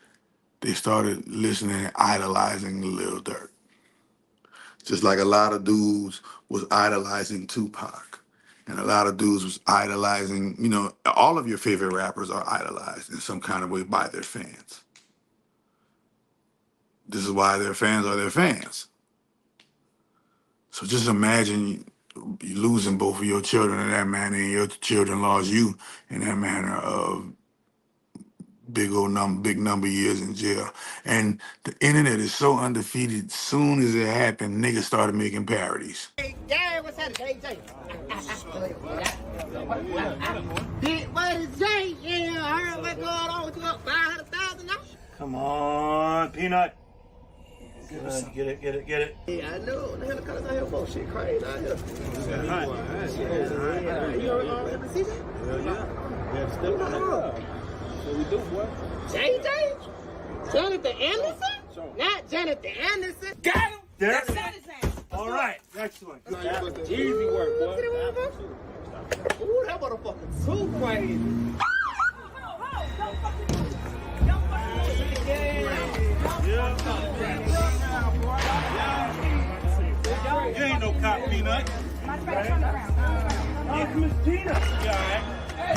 they started listening and idolizing Lil Durk? Just like a lot of dudes was idolizing Tupac, and a lot of dudes was idolizing, all of your favorite rappers are idolized in some kind of way by their fans. This is why their fans are their fans. So just imagine you losing both of your children in that manner, and your children lost you in that manner of big number of years in jail. And the internet is so undefeated. Soon as it happened, niggas started making parodies. Hey, Dad, what's happening? Jay. What is Jay? Yeah, I heard what's going on. What you got, 500,000 now? Come on, Peanut. Get it. Yeah, I know. What the hell the colors out here for? Shit crazy out here. You ever see that? Yeah, still what we do, boy. JJ? Jonathan Anderson? Not Jonathan Anderson. Got him! There. All right. Excellent. Easy work, boy. Ooh, that motherfucker too crazy. Peanut. Yes, Miss Peanut. You all right?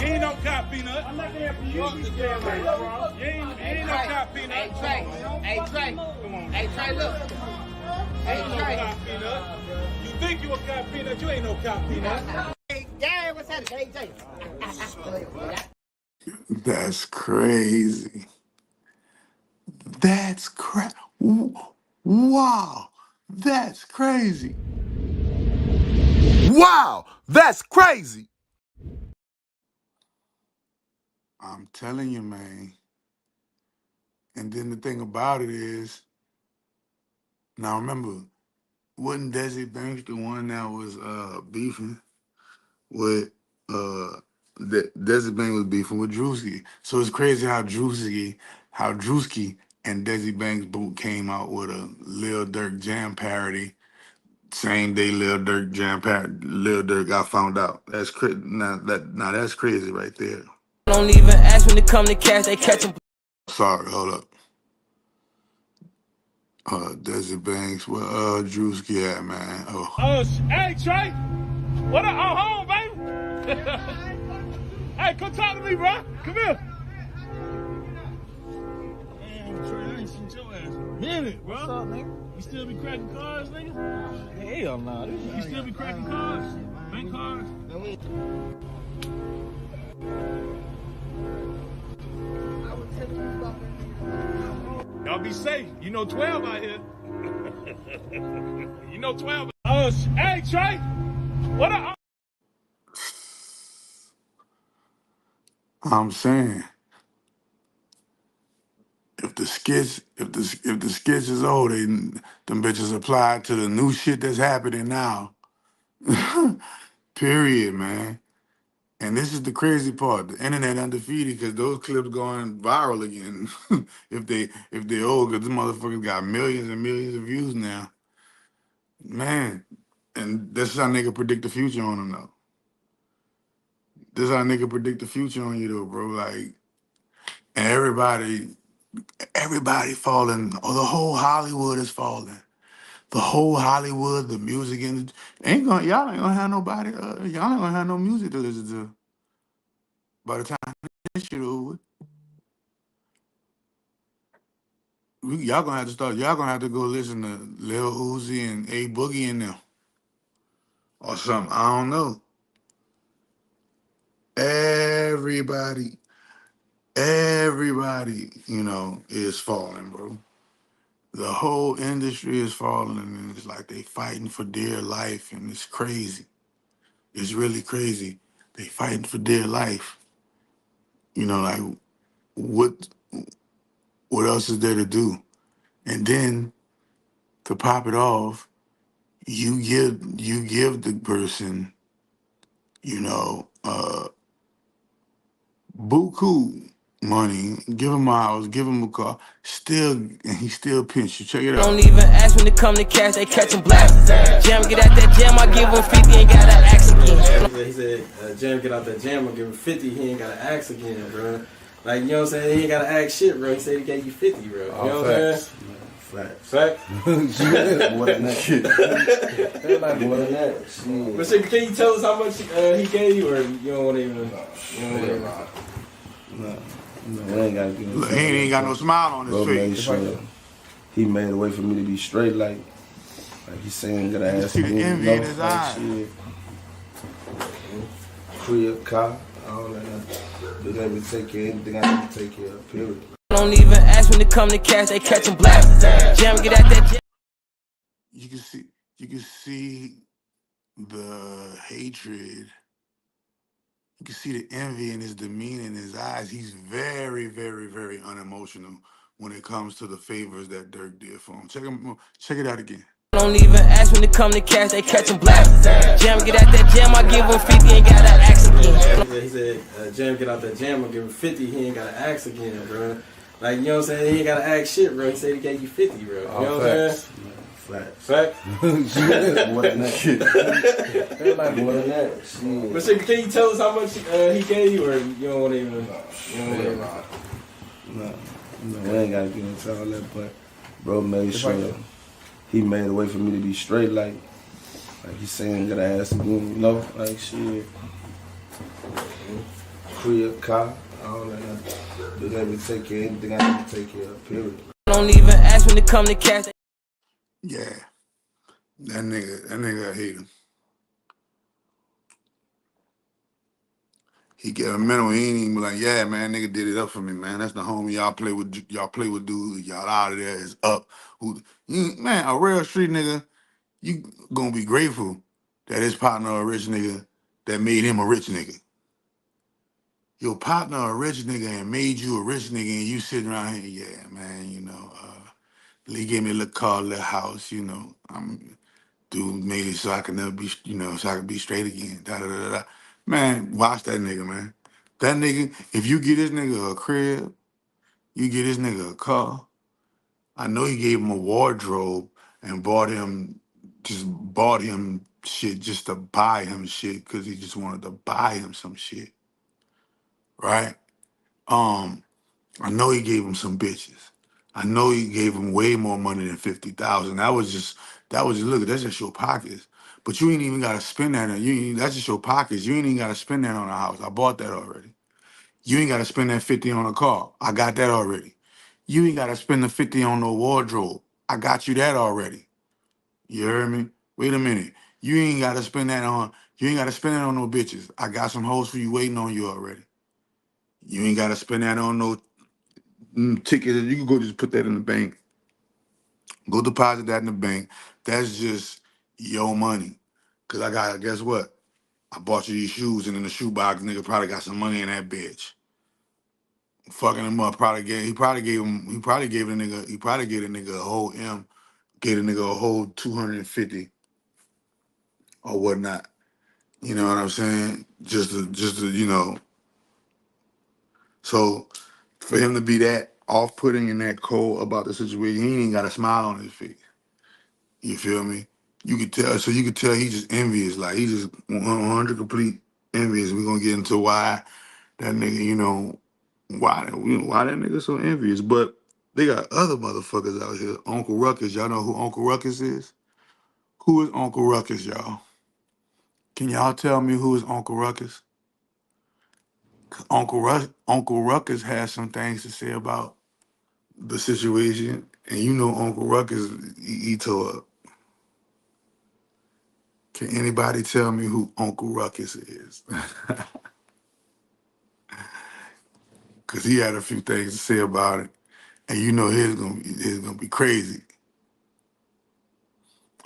You ain't no cop, Peanut. I'm not there for you. You ain't no cop, Peanut. Hey, Trey. Hey, Trey. Come on. Hey, Trey, look. Hey, You ain't no Trey. cop, Peanut. You think you a cop, Peanut? You ain't no cop, Peanut. Hey, Gary, what's happening? Hey, That's crazy. That's wow. That's crazy. Wow, that's crazy. I'm telling you, man. And then the thing about it is, now remember, wasn't Desi Banks the one that was beefing with Desi Banks was beefing with Drewski. So it's crazy how Drewski and Desi Banks both came out with a Lil Durk jam parody. Same day Lil Durk got found out. That's crazy. Now that's crazy right there. Don't even ask when they come to cash, they catch them. Sorry, hold up. Desi Banks, where Drewski at, man? Oh. Hey, Trey. What up? I'm home, baby. Hey, come talk to me, bro. Come here. Man, Trey, I ain't seen your ass in a minute, bro. What's up, nigga? You still be cracking cars, nigga? Hell no. You still be cracking cars? Bank cars? Y'all be safe. You know 12 out here. You know 12. Hey, Trey. What up? I'm saying, if the skits is old, them bitches apply to the new shit that's happening now. Period, man. And this is the crazy part. The internet undefeated because those clips going viral again. if they old, because the motherfuckers got millions and millions of views now. Man. And that's how nigga predict the future on them though. This how nigga predict the future on you though, bro. Like, and everybody falling. Oh, the whole Hollywood is falling. The whole Hollywood, the music industry, y'all ain't gonna have nobody. Y'all ain't gonna have no music to listen to by the time this shit over. Y'all gonna have to start. Y'all gonna have to go listen to Lil Uzi and A Boogie and them, or something. I don't know. Everybody, you know, is falling, bro. The whole industry is falling, and it's like they fighting for dear life, and it's crazy. It's really crazy. They fighting for dear life. You know, like what else is there to do? And then to pop it off, you give the person, you know, buku money, give him a house, give him a car, and he still pinch you. Check it out. Don't even ask when they come to cash, they catch them black. Jam, get out that jam, I give him 50, ain't gotta ask again. He said, Jam, get out that jam, I give him 50, he ain't gotta ask again, bro. Like, you know what I'm saying? He ain't gotta ask shit, bro. He said he gave you 50, bro. You know what I'm saying? Facts. Facts? More than that. More than that. But so, can you tell us how much he gave you, or you don't want to even? No, we ain't gotta give him. Look, he ain't got no smile on his Bro face. made sure he made a way for me to be straight, like he's saying, gotta ask see the me, envy in his eyes. Crib, car, all that. They let me take care of anything I need to take care of, period. Don't even ask when they come to cash, they catch them black. Jam, get out that jam. You can see the hatred. You can see the envy in his demeanor, in his eyes. He's very, very, very unemotional when it comes to the favors that Durk did for him. Check it out again. Don't even ask when they come to cash, they catch them black. Jam, get out that jam, I give him 50, ain't gotta ask again. He said, Jam, get out that jam, I give him 50, he ain't gotta ask again, bro. Like, you know what I'm saying? He ain't gotta ask shit, bro. He said he gave you 50, bro. You know what I'm saying? Facts. Facts? More than that. More than that. But so, can you tell us how much he gave you, or you don't want to even? No, we ain't gotta get into all that, but bro made sure he made a way for me to be straight, like Like he's saying that ass again, you know, like shit. Crib, car, all that. Being able to take care of anything I need to take care of, period. Don't even ask when it come to cash. Yeah, that nigga, I hate him. He get a mental, he ain't even be like, yeah, man, nigga did it up for me, man. That's the homie y'all play with dude, y'all out of there is up. Man, a real street nigga, you gonna be grateful that his partner a rich nigga that made him a rich nigga. Your partner a rich nigga and made you a rich nigga and you sitting around here, yeah, man, you know, he gave me a little car, a little house, you know. Dude made it so I could never be, you know, so I could be straight again. Da, da, da, da. Man, watch that nigga, man. That nigga, if you get this nigga a crib, you get this nigga a car. I know he gave him a wardrobe and bought him shit just to buy him shit because he just wanted to buy him some shit. Right? I know he gave him some bitches. I know he gave him way more money than 50,000. Look, that's just your pockets. But you ain't even gotta spend that. That's just your pockets. You ain't even gotta spend that on a house. I bought that already. You ain't gotta spend that 50 on a car. I got that already. You ain't gotta spend the 50 on no wardrobe. I got you that already. You heard me? Wait a minute. You ain't gotta spend that on no bitches. I got some hoes for you waiting on you already. You ain't gotta spend that on no tickets. You can go just put that in the bank. Go deposit that in the bank. That's just your money. Cause guess what? I bought you these shoes and in the shoebox, nigga probably got some money in that bitch. Fucking him up, he probably gave the nigga a whole gave the nigga a whole 250 or whatnot. You know what I'm saying? Just to, you know. So for him to be that off-putting and that cold about the situation, he ain't even got a smile on his face. You feel me? You could tell he just envious. Like he just 100 complete envious. We're gonna get into why that nigga, you know, why that nigga so envious. But they got other motherfuckers out here. Uncle Ruckus, y'all know who Uncle Ruckus is? Who is Uncle Ruckus, y'all? Can y'all tell me who is Uncle Ruckus? Uncle Ruckus has some things to say about the situation, and you know Uncle Ruckus, he tore up. Can anybody tell me who Uncle Ruckus is? Cause he had a few things to say about it, and you know his gonna be crazy.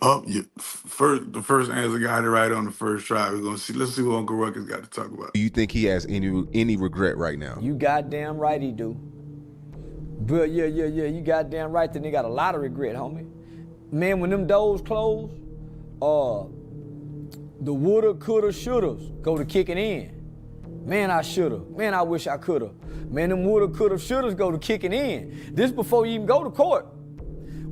The first answer got it right on the first try. We're gonna see. Let's see what Uncle Ruckus got to talk about. Do you think he has any regret right now? You goddamn right he do. But yeah, you goddamn right that they got a lot of regret, homie. Man, when them doors closed, the woulda, coulda, shouldas go to kicking in. Man, I shoulda. Man, I wish I coulda. Man, them woulda, coulda, shouldas go to kicking in. This before you even go to court.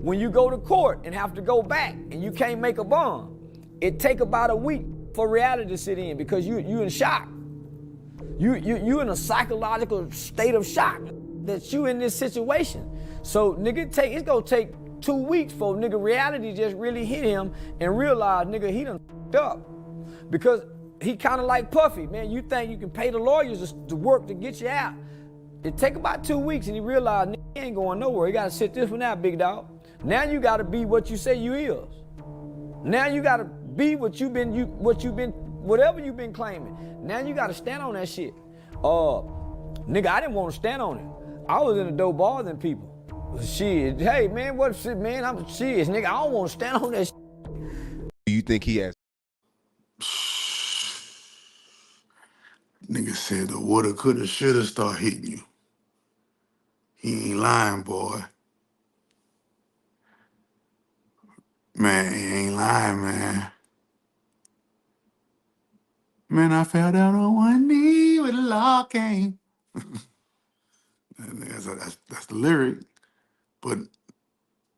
When you go to court and have to go back and you can't make a bond, it take about a week for reality to sit in because you in shock. You in a psychological state of shock that you in this situation. So nigga, it's gonna take 2 weeks for nigga reality just really hit him and realize nigga he done f***ed up. Because he kind of like Puffy, man. You think you can pay the lawyers to work to get you out. It take about 2 weeks and he realized nigga he ain't going nowhere. He gotta sit this one out, big dog. Now you gotta be what you say you is. Now you gotta be whatever you've been claiming. Now you gotta stand on that shit. Nigga, I didn't want to stand on it. I was in a dope bar than people. Shit, hey man, what shit, man? I'm serious, nigga. I don't want to stand on that shit. Do you think he has? Nigga said the woulda, coulda, shoulda start hitting you. He ain't lying, boy. Man, he ain't lying, man. Man, I fell down on one knee when the law came. That's the lyric. But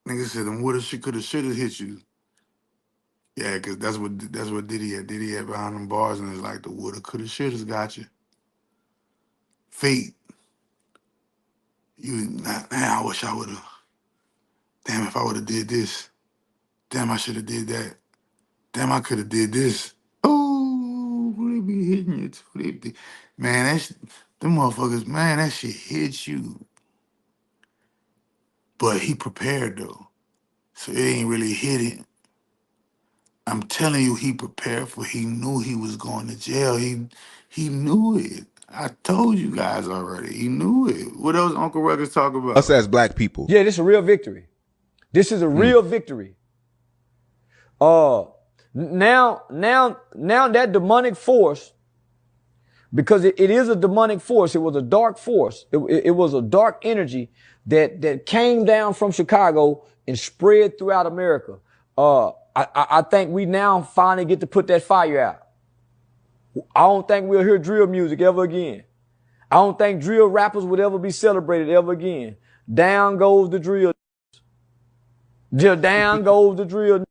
nigga said them woulda, coulda, shoulda hit you. Yeah, cause that's what Diddy had. Diddy had behind them bars, and it's like the woulda, coulda, shoulda's got you. Fate. Man, I wish I would've. Damn, if I would've did this. Damn, I should've did that. damn, I could have did this. Oh, they be hitting you too. Man, them motherfuckers, man, that shit hits you. But he prepared though, so it ain't really hit him. I'm telling you, he prepared for. He knew he was going to jail. He knew it. I told you guys already. He knew it. What else Uncle Ruckus talk about? Us as black people. Yeah, this is a real victory. This is a real victory. Now that demonic force, because it is a demonic force, it was a dark force. It was a dark energy that came down from Chicago and spread throughout America. I think we now finally get to put that fire out. I don't think we'll hear drill music ever again. I don't think drill rappers would ever be celebrated ever again. Down goes the drill. Down goes the drill.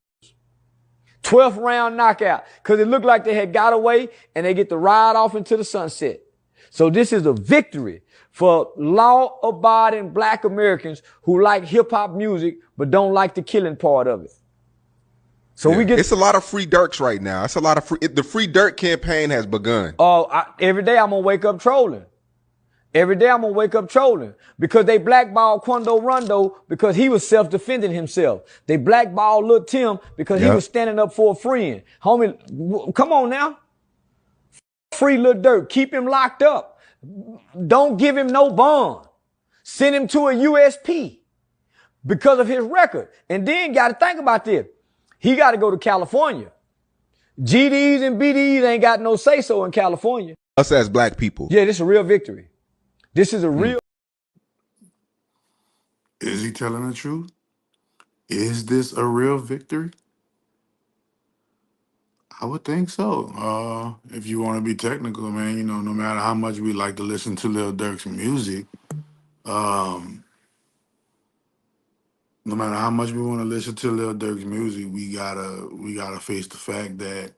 12th round knockout. Because it looked like they had got away and they get to ride off into the sunset. So this is a victory for law-abiding black Americans who like hip-hop music but don't like the killing part of it. So it's a lot of free Durks right now. It's a lot of the free Durk campaign has begun. Every day I'm gonna wake up trolling. Every day I'm gonna wake up trolling because they blackballed Quando Rondo because he was self-defending himself. They blackballed Lil Tim because he was standing up for a friend. Homie, come on now. Free Lil Durk. Keep him locked up. Don't give him no bond. Send him to a USP because of his record. And then got to think about this. He got to go to California. GDs and BDs ain't got no say-so in California. Us as black people. Yeah, this is a real victory. This is a real... Is he telling the truth? Is this a real victory? I would think so. If you want to be technical, man, you know, no matter how much we like to listen to Lil Durk's music, no matter how much we want to listen to Lil Durk's music, we gotta face the fact that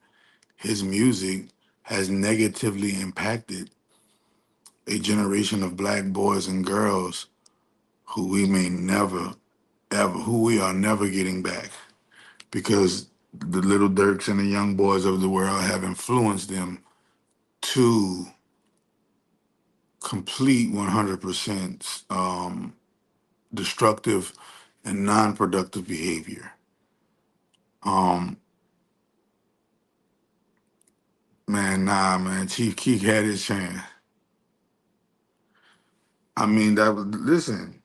his music has negatively impacted a generation of black boys and girls who we may never, ever, who we are never getting back, because the Little Durks and the young boys of the world have influenced them to complete 100% destructive and non-productive behavior. Man, Chief Keef had his chance. I mean, listen,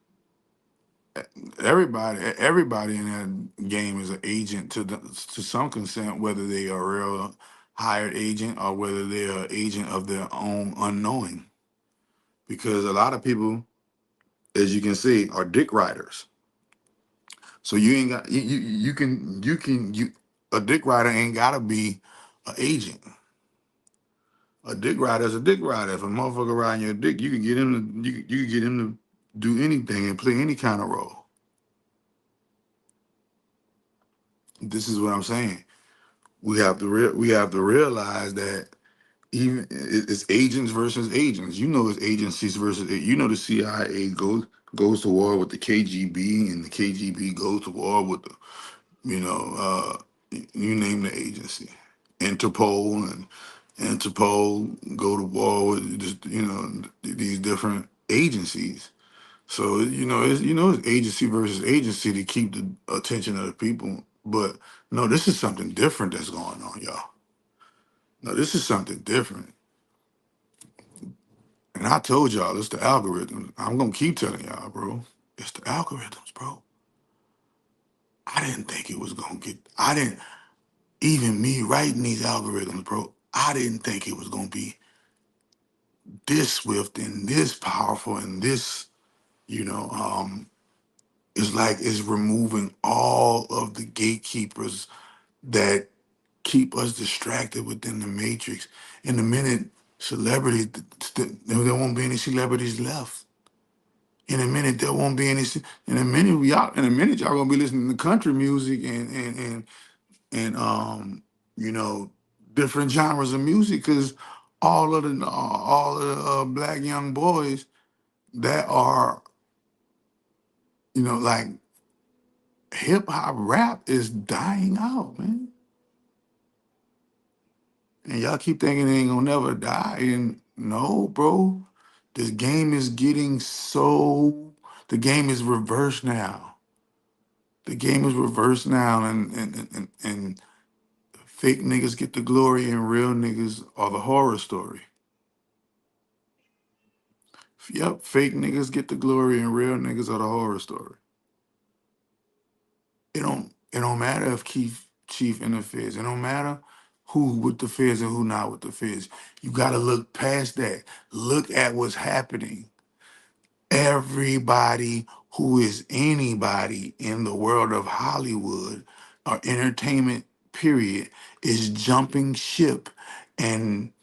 everybody in that game is an agent to some consent, whether they are a real hired agent or whether they are an agent of their own unknowing. Because a lot of people, as you can see, are dick riders. So you ain't got a dick rider ain't gotta be an agent. A dick rider is a dick rider. If a motherfucker riding your dick, you can get him to do anything and play any kind of role. This is what I'm saying. We have to realize that even it's agents versus agents. You know, it's agencies versus, you know, the CIA goes to war with the KGB, and the KGB goes to war with the, you name the agency. Interpol go to war with just, these different agencies. So it's agency versus agency to keep the attention of the people. But no, this is something different that's going on, y'all. No, this is something different. And I told y'all, it's the algorithms. I'm gonna keep telling y'all, bro. It's the algorithms, bro. I didn't think it was gonna even me writing these algorithms, bro, I didn't think it was gonna be this swift and this powerful and this, it's like it's removing all of the gatekeepers that keep us distracted within the matrix. In a minute, celebrities, there won't be any celebrities left. In a minute, there won't be any. In a minute, y'all gonna be listening to country music and different genres of music, because all of the black young boys that are, like hip hop rap is dying out, man. And y'all keep thinking they ain't gonna never die. And no, bro. This game is getting so, the game is reversed now. The game is reversed now, and fake niggas get the glory and real niggas are the horror story. Yep, fake niggas get the glory and real niggas are the horror story. It don't matter if Chief interferes. It don't matter who with the feds and who not with the feds. You gotta look past that. Look at what's happening. Everybody who is anybody in the world of Hollywood or entertainment, period, is jumping ship. And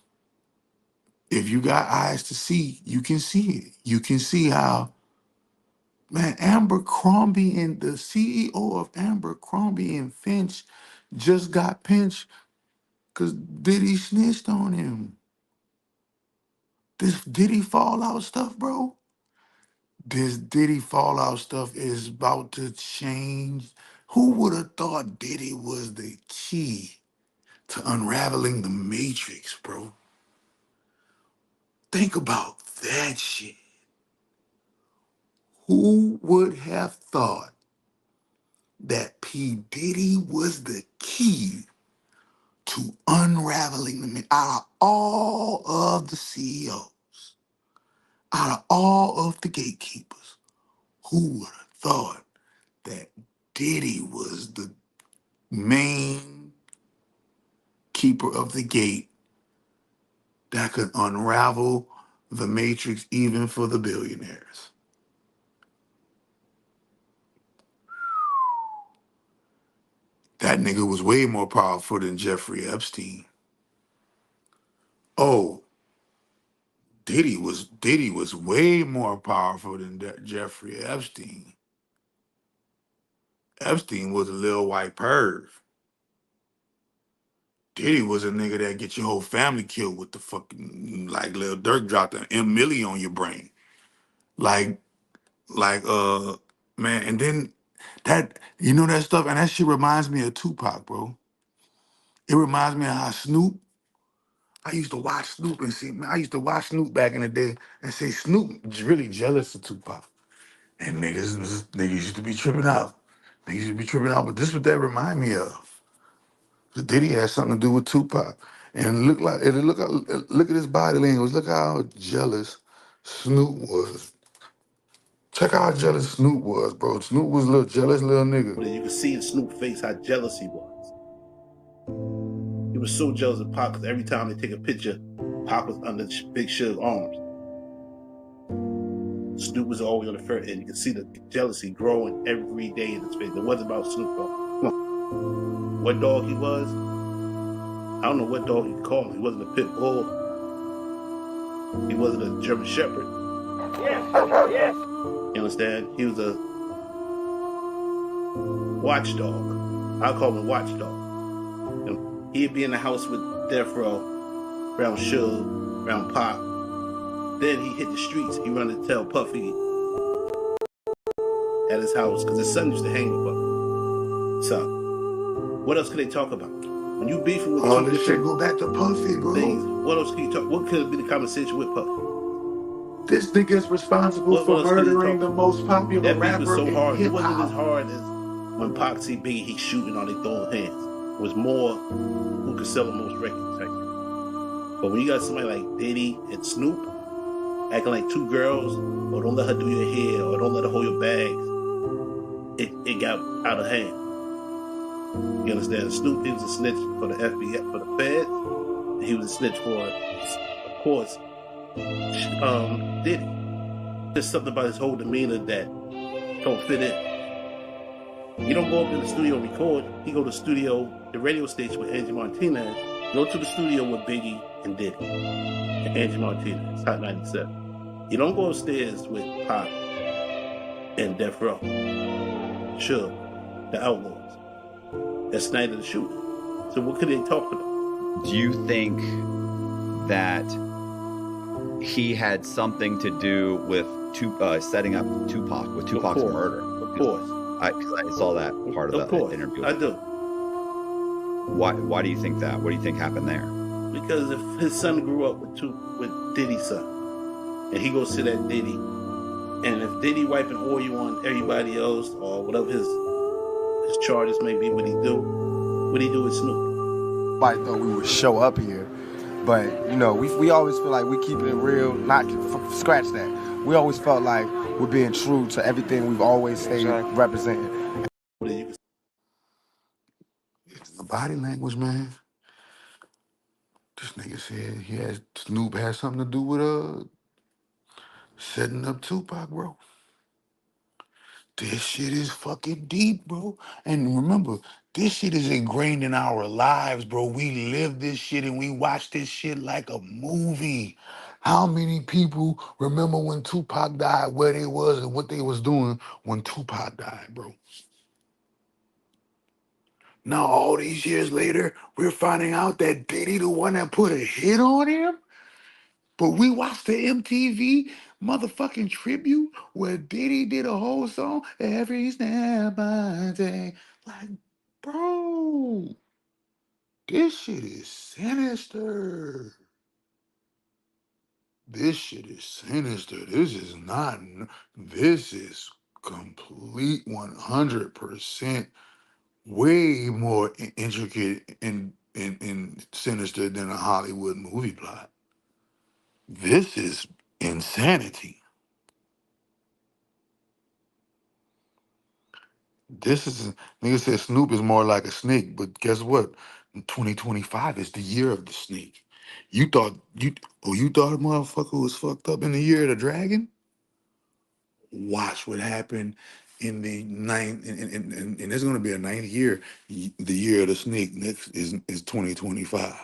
if you got eyes to see, you can see it. You can see how, man, Abercrombie and the CEO of Abercrombie and Finch just got pinched because Diddy snitched on him. This Diddy fallout stuff, bro. This Diddy fallout stuff is about to change. Who would have thought Diddy was the key to unraveling the matrix, bro? Think about that shit. Who would have thought that P. Diddy was the key to unraveling the matrix? Out of all of the CEOs, out of all of the gatekeepers, who would have thought that Diddy was the main keeper of the gate that could unravel the matrix even for the billionaires? That nigga was way more powerful than Jeffrey Epstein. Oh, Diddy was way more powerful than Jeffrey Epstein. Epstein was a little white perv. Diddy was a nigga that get your whole family killed with the fucking, like Lil Durk dropped an M milli on your brain. Like, man, and then that, you know that stuff, and that shit reminds me of Tupac, bro. It reminds me of how Snoop, I used to watch Snoop and see, man, I used to watch Snoop back in the day and say Snoop was really jealous of Tupac. And niggas used to be tripping out. Niggas used to be tripping out, but this is what that remind me of. The Diddy had something to do with Tupac. And look at his body language. Look how jealous Snoop was. Check out how jealous Snoop was, bro. Snoop was a little jealous little nigga. You could see in Snoop's face how jealous he was. He was so jealous of Pac because every time they take a picture, Pac was under Big Suge's arms. Snoop was always on the front end. You could see the jealousy growing every day in his face. It wasn't about Snoop Dogg. Come on. What dog he was, I don't know what dog you call him. He wasn't a pit bull. He wasn't a German Shepherd. Yes. You understand? He was a watchdog. I call him a watchdog. He'd be in the house with Death Row, around Suge, around Pop. Then he hit the streets. He run to tell Puffy at his house, because his son used to hang with Puffy. So, what else could they talk about? When you beefing with all this shit go back to Puffy, bro. Things, what else can you talk? What could be the conversation with Puffy? This nigga's responsible for murdering the most popular rapper so in hard. It hip-hop. wasn't as hard as when Pac see Biggie, he's shooting or they throwing hands. It was more who could sell the most records type thing. But when you got somebody like Diddy and Snoop acting like two girls, or don't let her do your hair, or don't let her hold your bags, it got out of hand. You understand? Snoop, he was a snitch for the FBI, for the feds, and he was a snitch for, of course, Diddy. There's something about his whole demeanor that don't fit in. You don't go up to the studio and record. You go to the studio, the radio station with Angie Martinez. Go to the studio with Biggie and Diddy and Angie Martinez, Hot 97. You don't go upstairs with Pop and Death Row, Suge, the Outlaws. That's night of the shooting. So what could they talk about? Do you think that he had something to do with setting up Tupac, with Tupac's murder? Of course. I saw that part of the interview. I do. Why do you think that? What do you think happened there? Because if his son grew up with Diddy's son, and he goes to that Diddy, and if Diddy wiping oil on everybody else or whatever his charges may be, what he do with Snoop? I thought we would show up here, but you know, we always feel like we keeping it real. Not scratch that. We always felt like we're being true to everything we've always stayed representing. The body language, man. This nigga said Snoop had something to do with setting up Tupac, bro. This shit is fucking deep, bro. And remember, this shit is ingrained in our lives, bro. We live this shit and we watch this shit like a movie. How many people remember when Tupac died, where they was and what they was doing when Tupac died, bro? Now, all these years later, we're finding out that Diddy the one that put a hit on him? But we watched the MTV motherfucking tribute where Diddy did a whole song, every step I take. Like, bro, this shit is sinister. This shit is sinister. This is complete 100% way more intricate and sinister than a Hollywood movie plot. This is insanity. This is nigga said Snoop is more like a snake, but guess what? 2025 is the year of the snake. You thought a motherfucker was fucked up in the year of the dragon? Watch what happened in the ninth, and there's gonna be a ninth year. The year of the snake next is 2025.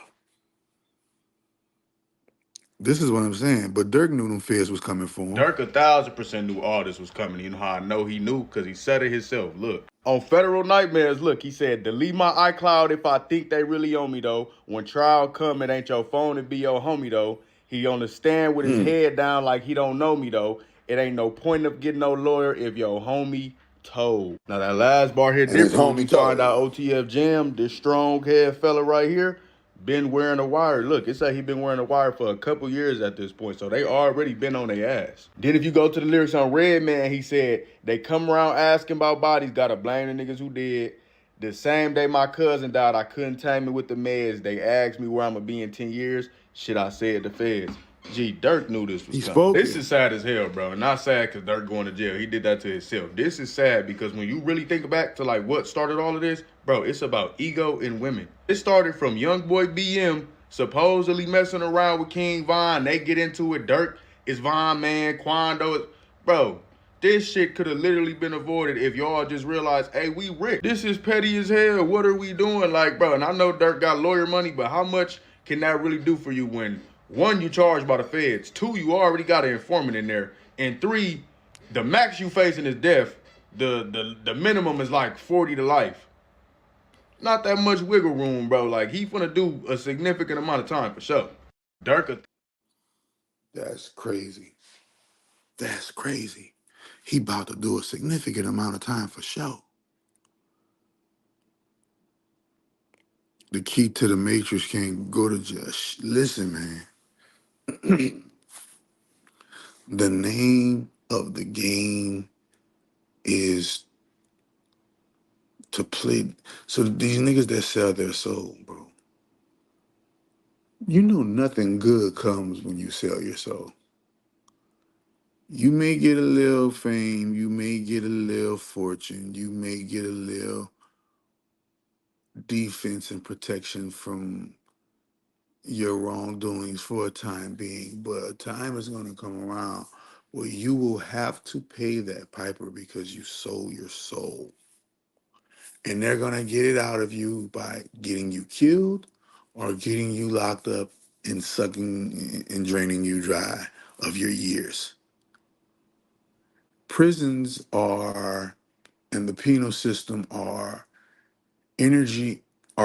This is what I'm saying. But Dirk knew them fears was coming for him. Dirk 1,000% knew all this was coming. You know how I know he knew? Because he said it himself. Look, on Federal Nightmares, look, he said, delete my iCloud if I think they really own me, though. When trial come, it ain't your phone, it be your homie, though. He on the stand with his head down like he don't know me, though. It ain't no point of getting no lawyer if your homie told. Now, that last bar here different. When you find out OTF Jam, this strong head fella right here, been wearing a wire. Look, it said he been wearing a wire for a couple years at this point, so they already been on their ass. Then if you go to the lyrics on Redman, he said, they come around asking about bodies, gotta blame the niggas who did. The same day my cousin died, I couldn't tame it with the meds. They asked me where I'ma be in 10 years. Shit, I said the feds. Gee, Dirk knew this was coming. This is sad as hell, bro. Not sad because Dirk going to jail. He did that to himself. This is sad because when you really think back to like what started all of this, bro, it's about ego in women. It started from young boy BM supposedly messing around with King Von. They get into it. Dirk is Von man. Quando is, bro. This shit could have literally been avoided if y'all just realized, hey, we rich. This is petty as hell. What are we doing? Like, bro, and I know Dirk got lawyer money, but how much can that really do for you when, one, you charged by the feds, two, you already got an informant in there, and three, the max you facing is death. The minimum is like 40 to life. Not that much wiggle room, bro. Like, he finna do a significant amount of time for sure. Dirk. That's crazy. That's crazy. He about to do a significant amount of time for sure. The key to the matrix can't go to just listen, man. The name of the game is to play. So these niggas that sell their soul, bro. You know nothing good comes when you sell your soul. You may get a little fame, you may get a little fortune, you may get a little defense and protection from your wrongdoings for a time being, but a time is going to come around where you will have to pay that piper because you sold your soul. And they're going to get it out of you by getting you killed or getting you locked up and sucking and draining you dry of your years. Prisons are, and the penal system are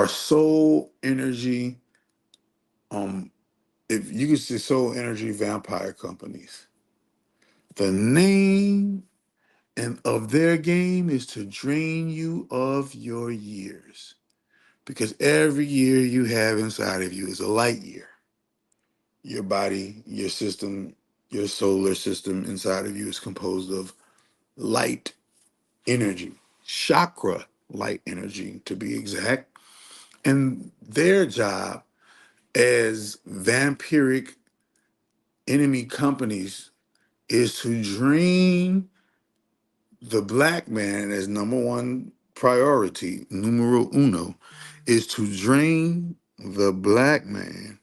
soul energy, if you could say soul energy vampire companies. The name and of their game is to drain you of your years. Because every year you have inside of you is a light year. Your body, your system, your solar system inside of you is composed of light energy, chakra light energy to be exact. And their job as vampiric enemy companies is to drain the black man as number one priority, numero uno, is to drain the black man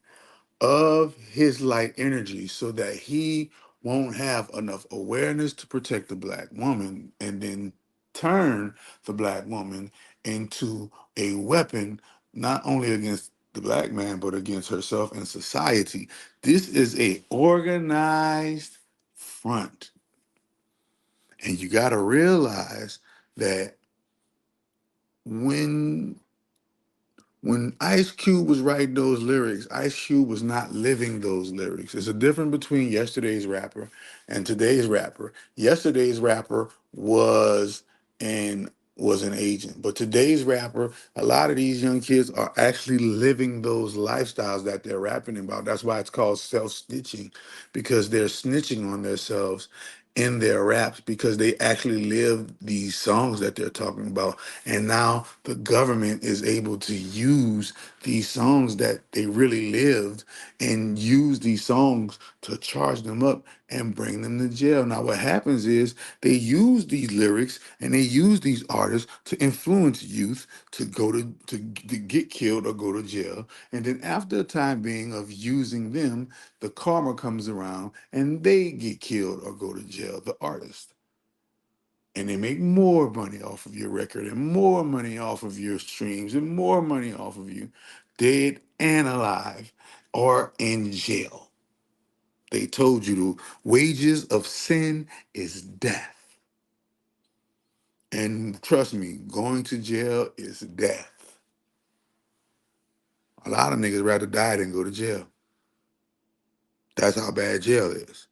of his light energy so that he won't have enough awareness to protect the black woman and then turn the black woman into a weapon not only against the black man but against herself and society. This is a organized front, and you got to realize that when Ice Cube was writing those lyrics, Ice Cube was not living those lyrics. There's a difference between yesterday's rapper and today's rapper. Yesterday's rapper was an agent, but today's rapper, a lot of these young kids are actually living those lifestyles that they're rapping about. That's why it's called self-snitching, because they're snitching on themselves in their raps because they actually live these songs that they're talking about. And now the government is able to use these songs that they really lived and use these songs to charge them up and bring them to jail. Now what happens is they use these lyrics and they use these artists to influence youth to go to get killed or go to jail. And then after a time being of using them, the karma comes around and they get killed or go to jail, the artist. And they make more money off of your record and more money off of your streams and more money off of you, dead and alive or in jail. They told you the wages of sin is death. And trust me, going to jail is death. A lot of niggas rather die than go to jail. That's how bad jail is.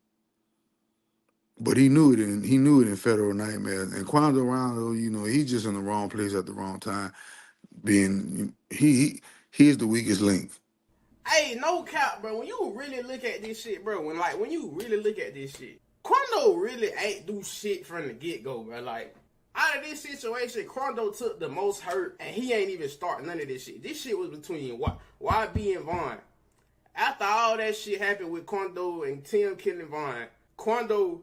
But he knew it in Federal Nightmare. And Quando Rondo, he's just in the wrong place at the wrong time. He is the weakest link. Hey, no cap, bro. When you really look at this shit, bro, when you really look at this shit, Quando really ain't do shit from the get-go, bro. Like, out of this situation, Quando took the most hurt, and he ain't even start none of this shit. This shit was between YB and Vaughn. After all that shit happened with Quando and Tim killing Vaughn, Quando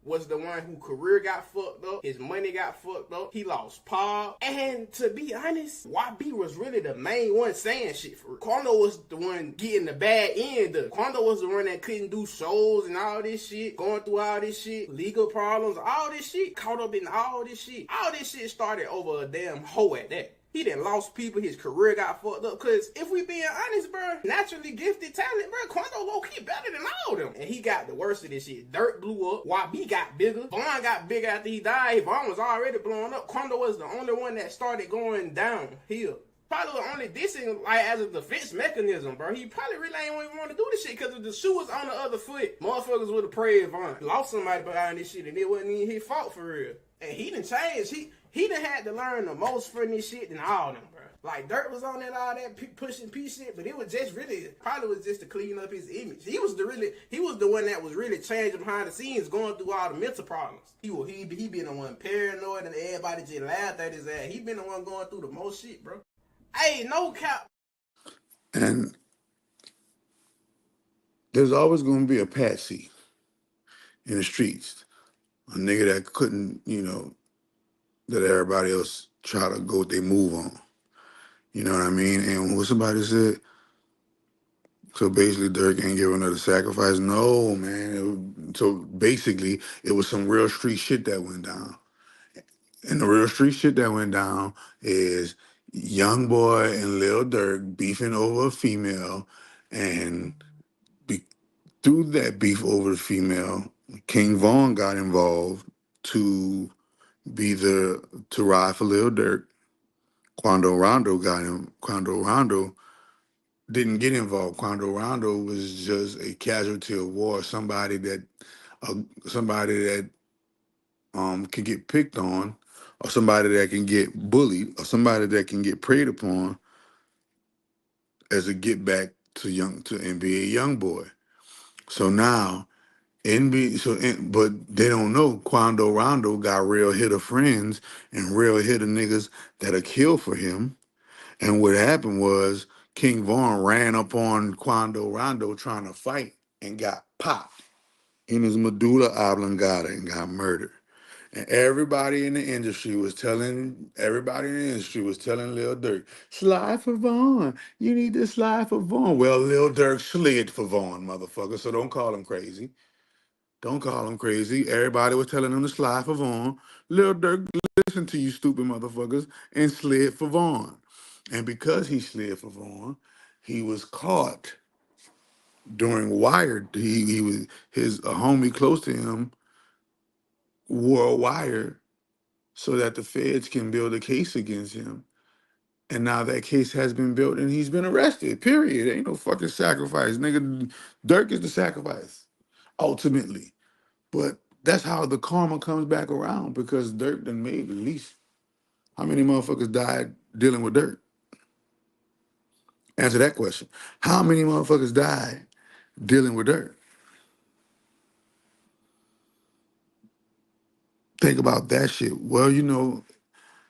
was the one who career got fucked up, his money got fucked up, he lost Paul, and to be honest, YB was really the main one saying shit for real. Quando was the one getting the bad end of it. Quando was the one that couldn't do shows and all this shit, going through all this shit, legal problems, all this shit, caught up in all this shit. All this shit started over a damn hoe at that. He done lost people, his career got fucked up. Cause if we being honest, bro, naturally gifted talent, bro, Quando low-key better than all of them. And he got the worst of this shit. Durk blew up, YB got bigger, Vaughn got bigger after he died. Vaughn was already blowing up. Quando was the only one that started going downhill. Probably only dissing like as a defense mechanism, bro. He probably really ain't even want to do this shit because if the shoe was on the other foot, motherfuckers would have prayed Vaughn. Lost somebody behind this shit and it wasn't even his fault for real. And he done changed. He done had to learn the most from this shit than all of them, bro. Like, Durk was on that, all that pushing peace shit, but it was just really, probably was just to clean up his image. He was the one that was really changing behind the scenes, going through all the mental problems. He been the one paranoid and everybody just laughed at his ass. He been the one going through the most shit, bro. Hey, no cap. And there's always going to be a patsy in the streets. A nigga that couldn't, that everybody else try to go what they move on. You know what I mean? And what somebody said, so basically Durk ain't giving her the sacrifice. No, man. So basically, it was some real street shit that went down. And the real street shit that went down is Young Boy and Lil Durk beefing over a female, and through that beef over the female, King Von got involved to ride for Lil Durk. Quando Rondo didn't get involved. Quando Rondo was just a casualty of war, somebody that can get picked on, or somebody that can get bullied, or somebody that can get preyed upon as a get back to NBA YoungBoy. So now but they don't know Quando Rondo got real hitter friends and real hitter niggas that'll kill for him. And what happened was King Vaughn ran up on Quando Rondo trying to fight and got popped in his medulla oblongata and got murdered. And everybody in the industry was telling Lil Durk, slide for Vaughn. You need to slide for Vaughn. Well, Lil Durk slid for Vaughn, motherfucker. So don't call him crazy. Don't call him crazy. Everybody was telling him to slide for Vaughn. Lil Durk listened to you stupid motherfuckers and slid for Vaughn. And because he slid for Vaughn, he was caught during Wired. He was a homie close to him wore a wire so that the feds can build a case against him. And now that case has been built and he's been arrested. Period. Ain't no fucking sacrifice. Nigga, Durk is the sacrifice, ultimately. But that's how the karma comes back around because Durk done made at least how many motherfuckers died dealing with Durk? Answer that question. How many motherfuckers died dealing with Durk? Think about that shit. Well,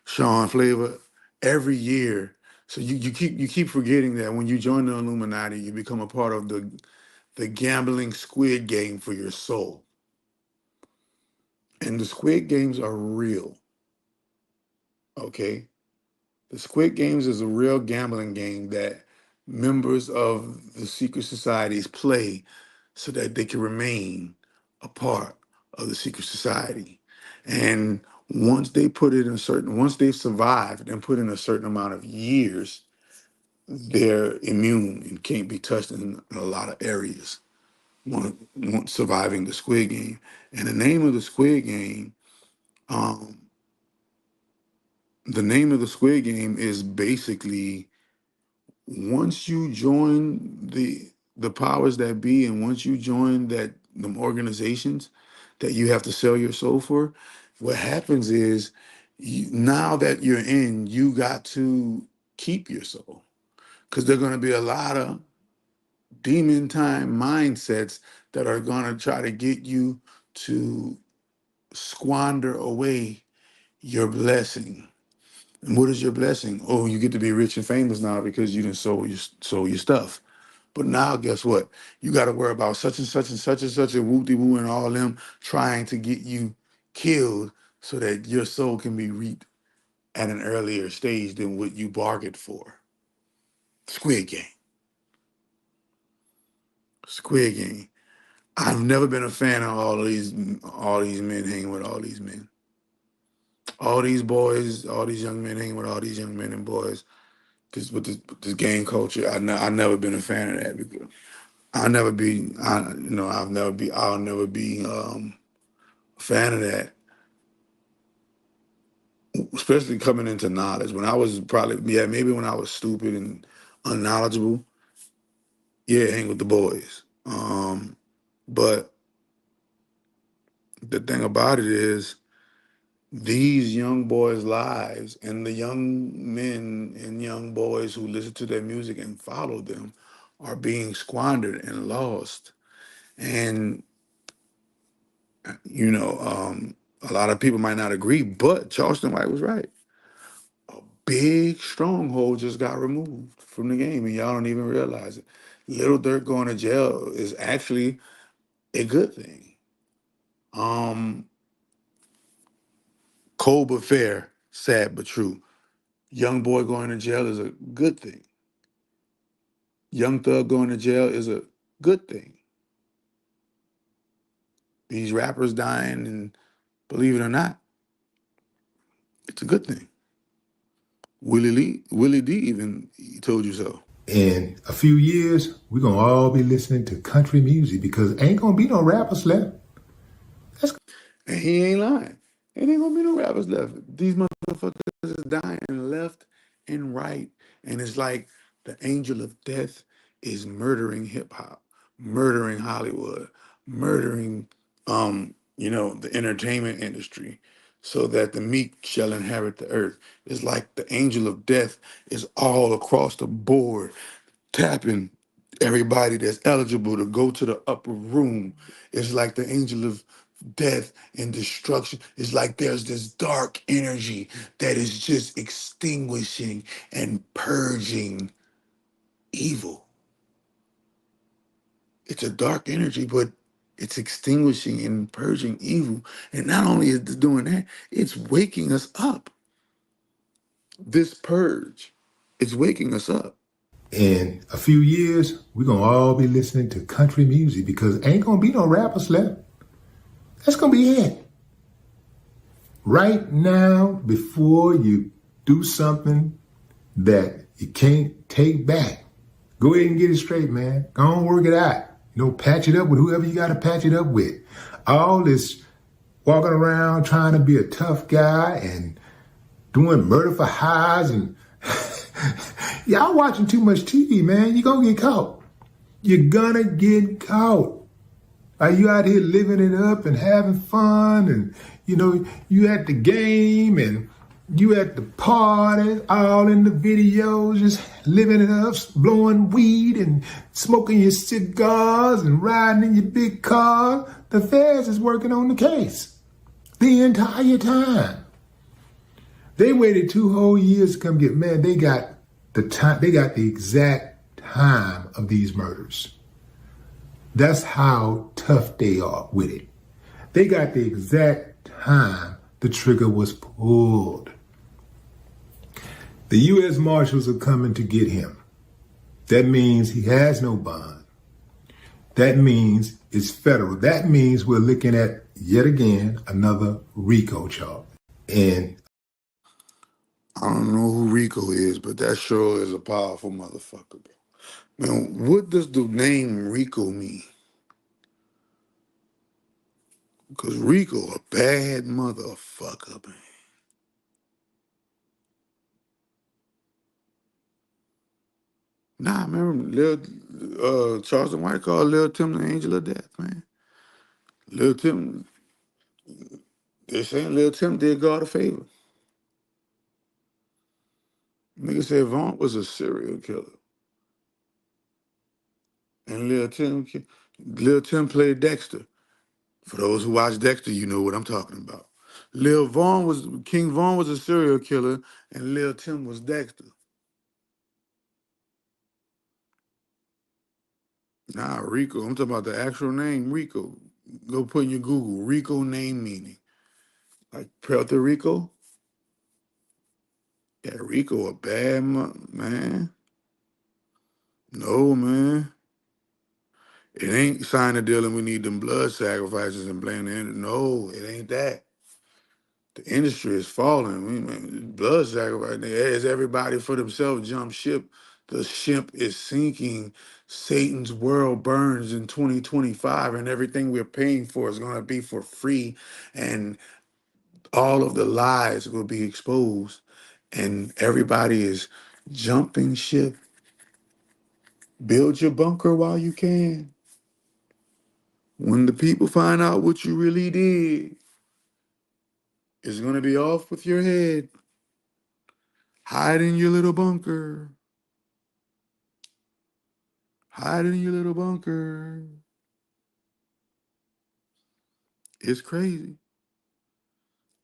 Sean Flavor, every year. So you keep forgetting that when you join the Illuminati, you become a part of the gambling squid game for your soul. And the squid games are real. Okay? The Squid Games is a real gambling game that members of the secret societies play so that they can remain a part of the secret society. And once they've survived and put in a certain amount of years, they're immune and can't be touched in a lot of areas once surviving the Squid Game. And the name of the Squid Game, is basically once you join the powers that be, and once you join them organizations that you have to sell your soul for, what happens is now that you're in, you got to keep your soul because there are going to be a lot of demon time mindsets that are going to try to get you to squander away your blessing. And what is your blessing? Oh, you get to be rich and famous now because you didn't sold your stuff. But now, guess what? You got to worry about such and such and such and such and whoopty woo and all them trying to get you killed so that your soul can be reaped at an earlier stage than what you bargained for. Squid Game. Squid Game. I've never been a fan of all these men hanging with all these men. All these boys, all these young men hanging with all these young men and boys. This gang culture, I've never been a fan of that because I'll never be a fan of that, especially coming into knowledge. When I was maybe when I was stupid and unknowledgeable, hang with the boys. But the thing about it is these young boys' lives and the young men and young boys who listen to their music and follow them are being squandered and lost. And a lot of people might not agree, but Charleston White was right. A big stronghold just got removed from the game, and y'all don't even realize it. Lil Durk going to jail is actually a good thing. Cold but fair, sad but true. Young boy going to jail is a good thing. Young Thug going to jail is a good thing. These rappers dying, and believe it or not, it's a good thing. Willie D even told you so. In a few years, we're going to all be listening to country music because ain't going to be no rappers left. And he ain't lying. It ain't going to be no rappers left. These motherfuckers is dying left and right. And it's like the angel of death is murdering hip hop, murdering Hollywood, murdering, the entertainment industry so that the meek shall inherit the earth. It's like the angel of death is all across the board tapping everybody that's eligible to go to the upper room. It's like the angel of death and destruction. It's like there's this dark energy that is just extinguishing and purging evil. It's a dark energy, but it's extinguishing and purging evil. And not only is it doing that, it's waking us up. This purge is waking us up. In a few years, we're going to all be listening to country music because ain't going to be no rappers left. That's going to be it. Right now, before you do something that you can't take back, go ahead and get it straight, man. Go on, work it out. Patch it up with whoever you got to patch it up with. All this walking around trying to be a tough guy and doing murder for hires and y'all watching too much TV, man. You're going to get caught. You're going to get caught. Are you out here living it up and having fun and, you at the game and you at the party, all in the videos, just living it up, blowing weed and smoking your cigars and riding in your big car. The feds is working on the case the entire time. They waited 2 whole years to come get, man, they got the time, they got the exact time of these murders. That's how tough they are with it. They got the exact time the trigger was pulled. The U.S. Marshals are coming to get him. That means he has no bond. That means it's federal. That means we're looking at, yet again, another RICO charge. And I don't know who Rico is, but that sure is a powerful motherfucker, bro. Man, what does the name Rico mean? Because Rico a bad motherfucker, man. Nah, remember Charleston White called Lil Tim the angel of death, man. Lil Tim, they're saying Lil Tim did God a favor. Nigga said Vaughn was a serial killer. And Lil Tim played Dexter. For those who watch Dexter, you know what I'm talking about. King Vaughn was a serial killer, and Lil Tim was Dexter. Nah, Rico. I'm talking about the actual name, Rico. Go put in your Google, Rico name meaning. Like Puerto Rico? Yeah, Rico a bad man. No, man. It ain't sign a deal and we need them blood sacrifices and blame the end. No, it ain't that. The industry is falling. Blood sacrifice. As everybody for themselves jump ship, the ship is sinking. Satan's world burns in 2025, and everything we're paying for is going to be for free. And all of the lies will be exposed. And everybody is jumping ship. Build your bunker while you can. When the people find out what you really did, it's going to be off with your head. Hide in your little bunker. Hide in your little bunker. It's crazy.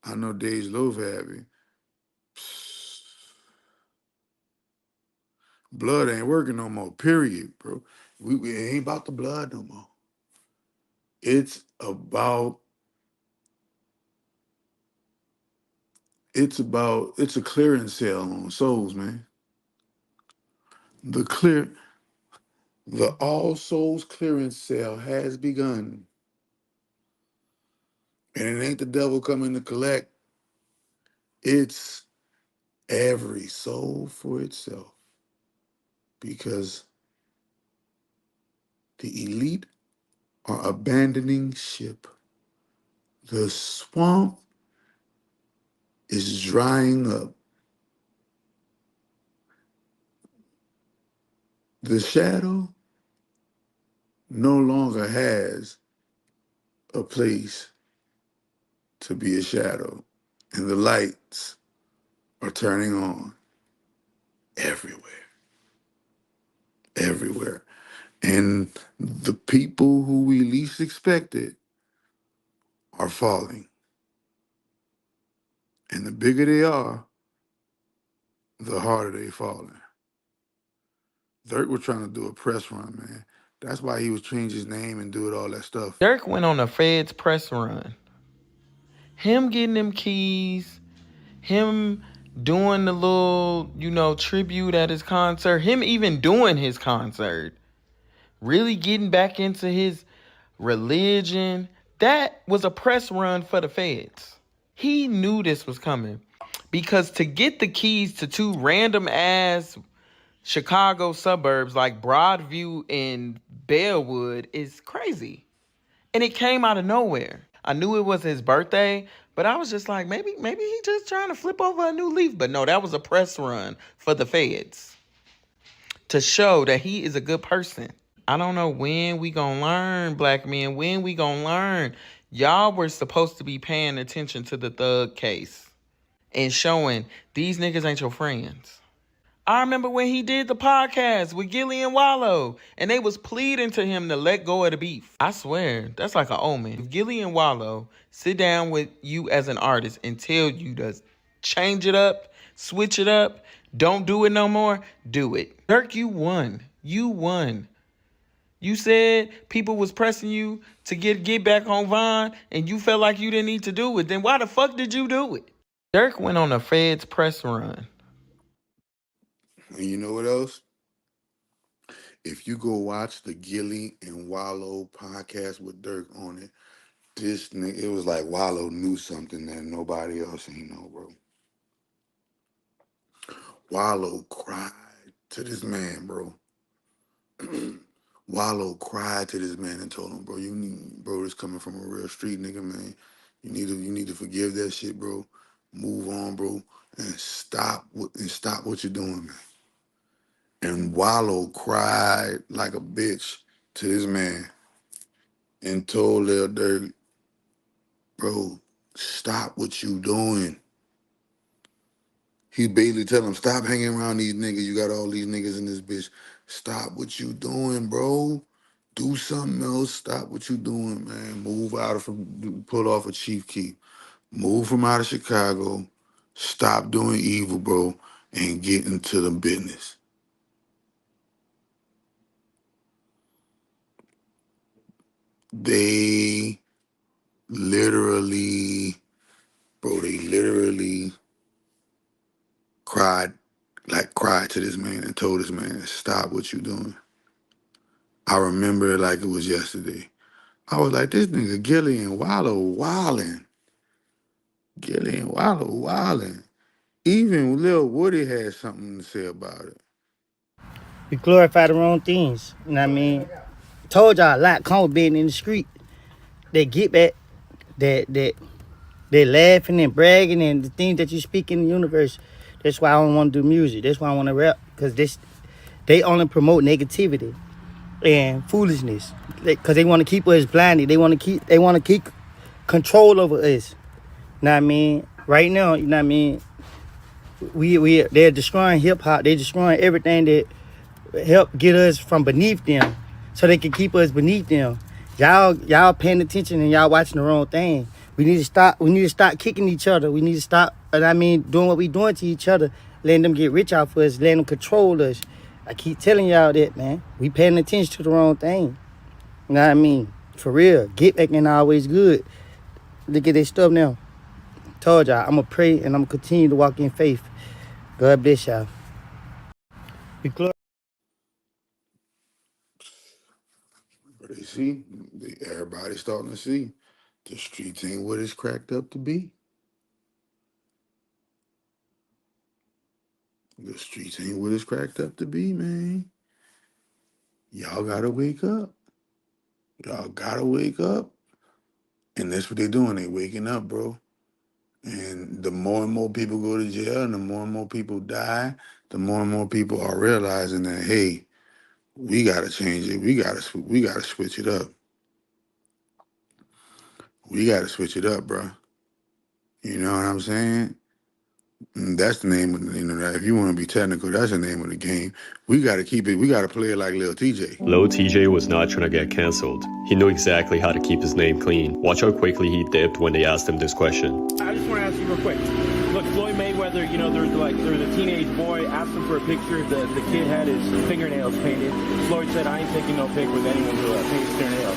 I know Dej Loaf happy. Blood ain't working no more, period, bro. We ain't about the blood no more. It's a clearance sale on souls, man. The All Souls clearance sale has begun. And it ain't the devil coming to collect. It's every soul for itself. Because the elite are abandoning ship. The swamp is drying up. The shadow no longer has a place to be a shadow. And the lights are turning on everywhere. everywhere. And the people who we least expected are falling. And the bigger they are, the harder they falling. Dirk was trying to do a press run, man. That's why he was change his name and doing all that stuff. Dirk went on a Fed's press run. Him getting them keys, him doing the little, tribute at his concert, him even doing his concert, really getting back into his religion, that was a press run for the Feds. He knew this was coming because to get the keys to two random ass Chicago suburbs like Broadview and Bellwood is crazy. And it came out of nowhere. I knew it was his birthday, but I was just like, maybe he just trying to flip over a new leaf. But no, that was a press run for the Feds to show that he is a good person. I don't know when we gonna learn, black men, when we gonna learn. Y'all were supposed to be paying attention to the Thug case and showing these niggas ain't your friends. I remember when he did the podcast with Gilly and Wallow, and they was pleading to him to let go of the beef. I swear, that's like an omen. If Gilly and Wallow sit down with you as an artist and tell you to change it up, switch it up, don't do it no more, do it. Dirk, you won. You won. You said people was pressing you to get back on Vine, and you felt like you didn't need to do it. Then why the fuck did you do it? Dirk went on a Fed's press run. And you know what else? If you go watch the Gilly and Wallow podcast with Dirk on it, this nigga, it was like Wallow knew something that nobody else ain't know, bro. Wallow cried to this man, bro. Wallow cried to this man and told him, bro, this coming from a real street nigga, man. You need to forgive that shit, bro. Move on, bro, and stop what you're doing, man. And Wallow cried like a bitch to this man and told Lil Durk, bro, stop what you doing. He basically tell him, stop hanging around these niggas. You got all these niggas in this bitch. Stop what you doing, bro. Do something else. Stop what you doing, man. Pull off a Chief Keef. Move from out of Chicago. Stop doing evil, bro, and get into the business. They literally cried to this man and told this man, stop what you doing. I remember it like it was yesterday. I was like, this nigga Gilly and Wallow wildin'. Gilly and Wallow wildin'. Even Lil Woody had something to say about it. We glorify the wrong things. You know what I mean? Told y'all a lot come with being in the street. They get back, they laughing and bragging and the things that you speak in the universe. That's why I don't want to do music. That's why I want to rap. Because they only promote negativity and foolishness. Because they want to keep us blinded. They want to keep control over us. You know what I mean? Right now, you know what I mean? They're destroying hip hop. They're destroying everything that help get us from beneath them, so they can keep us beneath them. Y'all paying attention and y'all watching the wrong thing. We need to stop. We need to stop kicking each other. We need to stop. Doing what we doing to each other, letting them get rich off of us, letting them control us. I keep telling y'all that, man. We paying attention to the wrong thing. You know what I mean? For real. Get back ain't always good. Look at this stuff now. Told y'all, I'm going to pray and I'm going to continue to walk in faith. God bless y'all. But they see, everybody's starting to see the streets ain't what it's cracked up to be. The streets ain't what it's cracked up to be, man. Y'all gotta wake up. Y'all gotta wake up. And that's what they doing. They waking up, bro. And the more and more people go to jail and the more people die, the more people are realizing that, hey, we gotta change it. We gotta switch it up. We gotta switch it up, bro. You know what I'm saying? That's the name of the, if you want to be technical, that's the name of the game. We got to keep it. We got to play it like Lil TJ. Lil TJ was not trying to get cancelled. He knew exactly how to keep his name clean. Watch how quickly he dipped when they asked him this question. I just want to ask you real quick. Look, Floyd Mayweather, there was a teenage boy, asked him for a picture. The kid had his fingernails painted. Floyd said, I ain't taking no pic with anyone who paints their nails.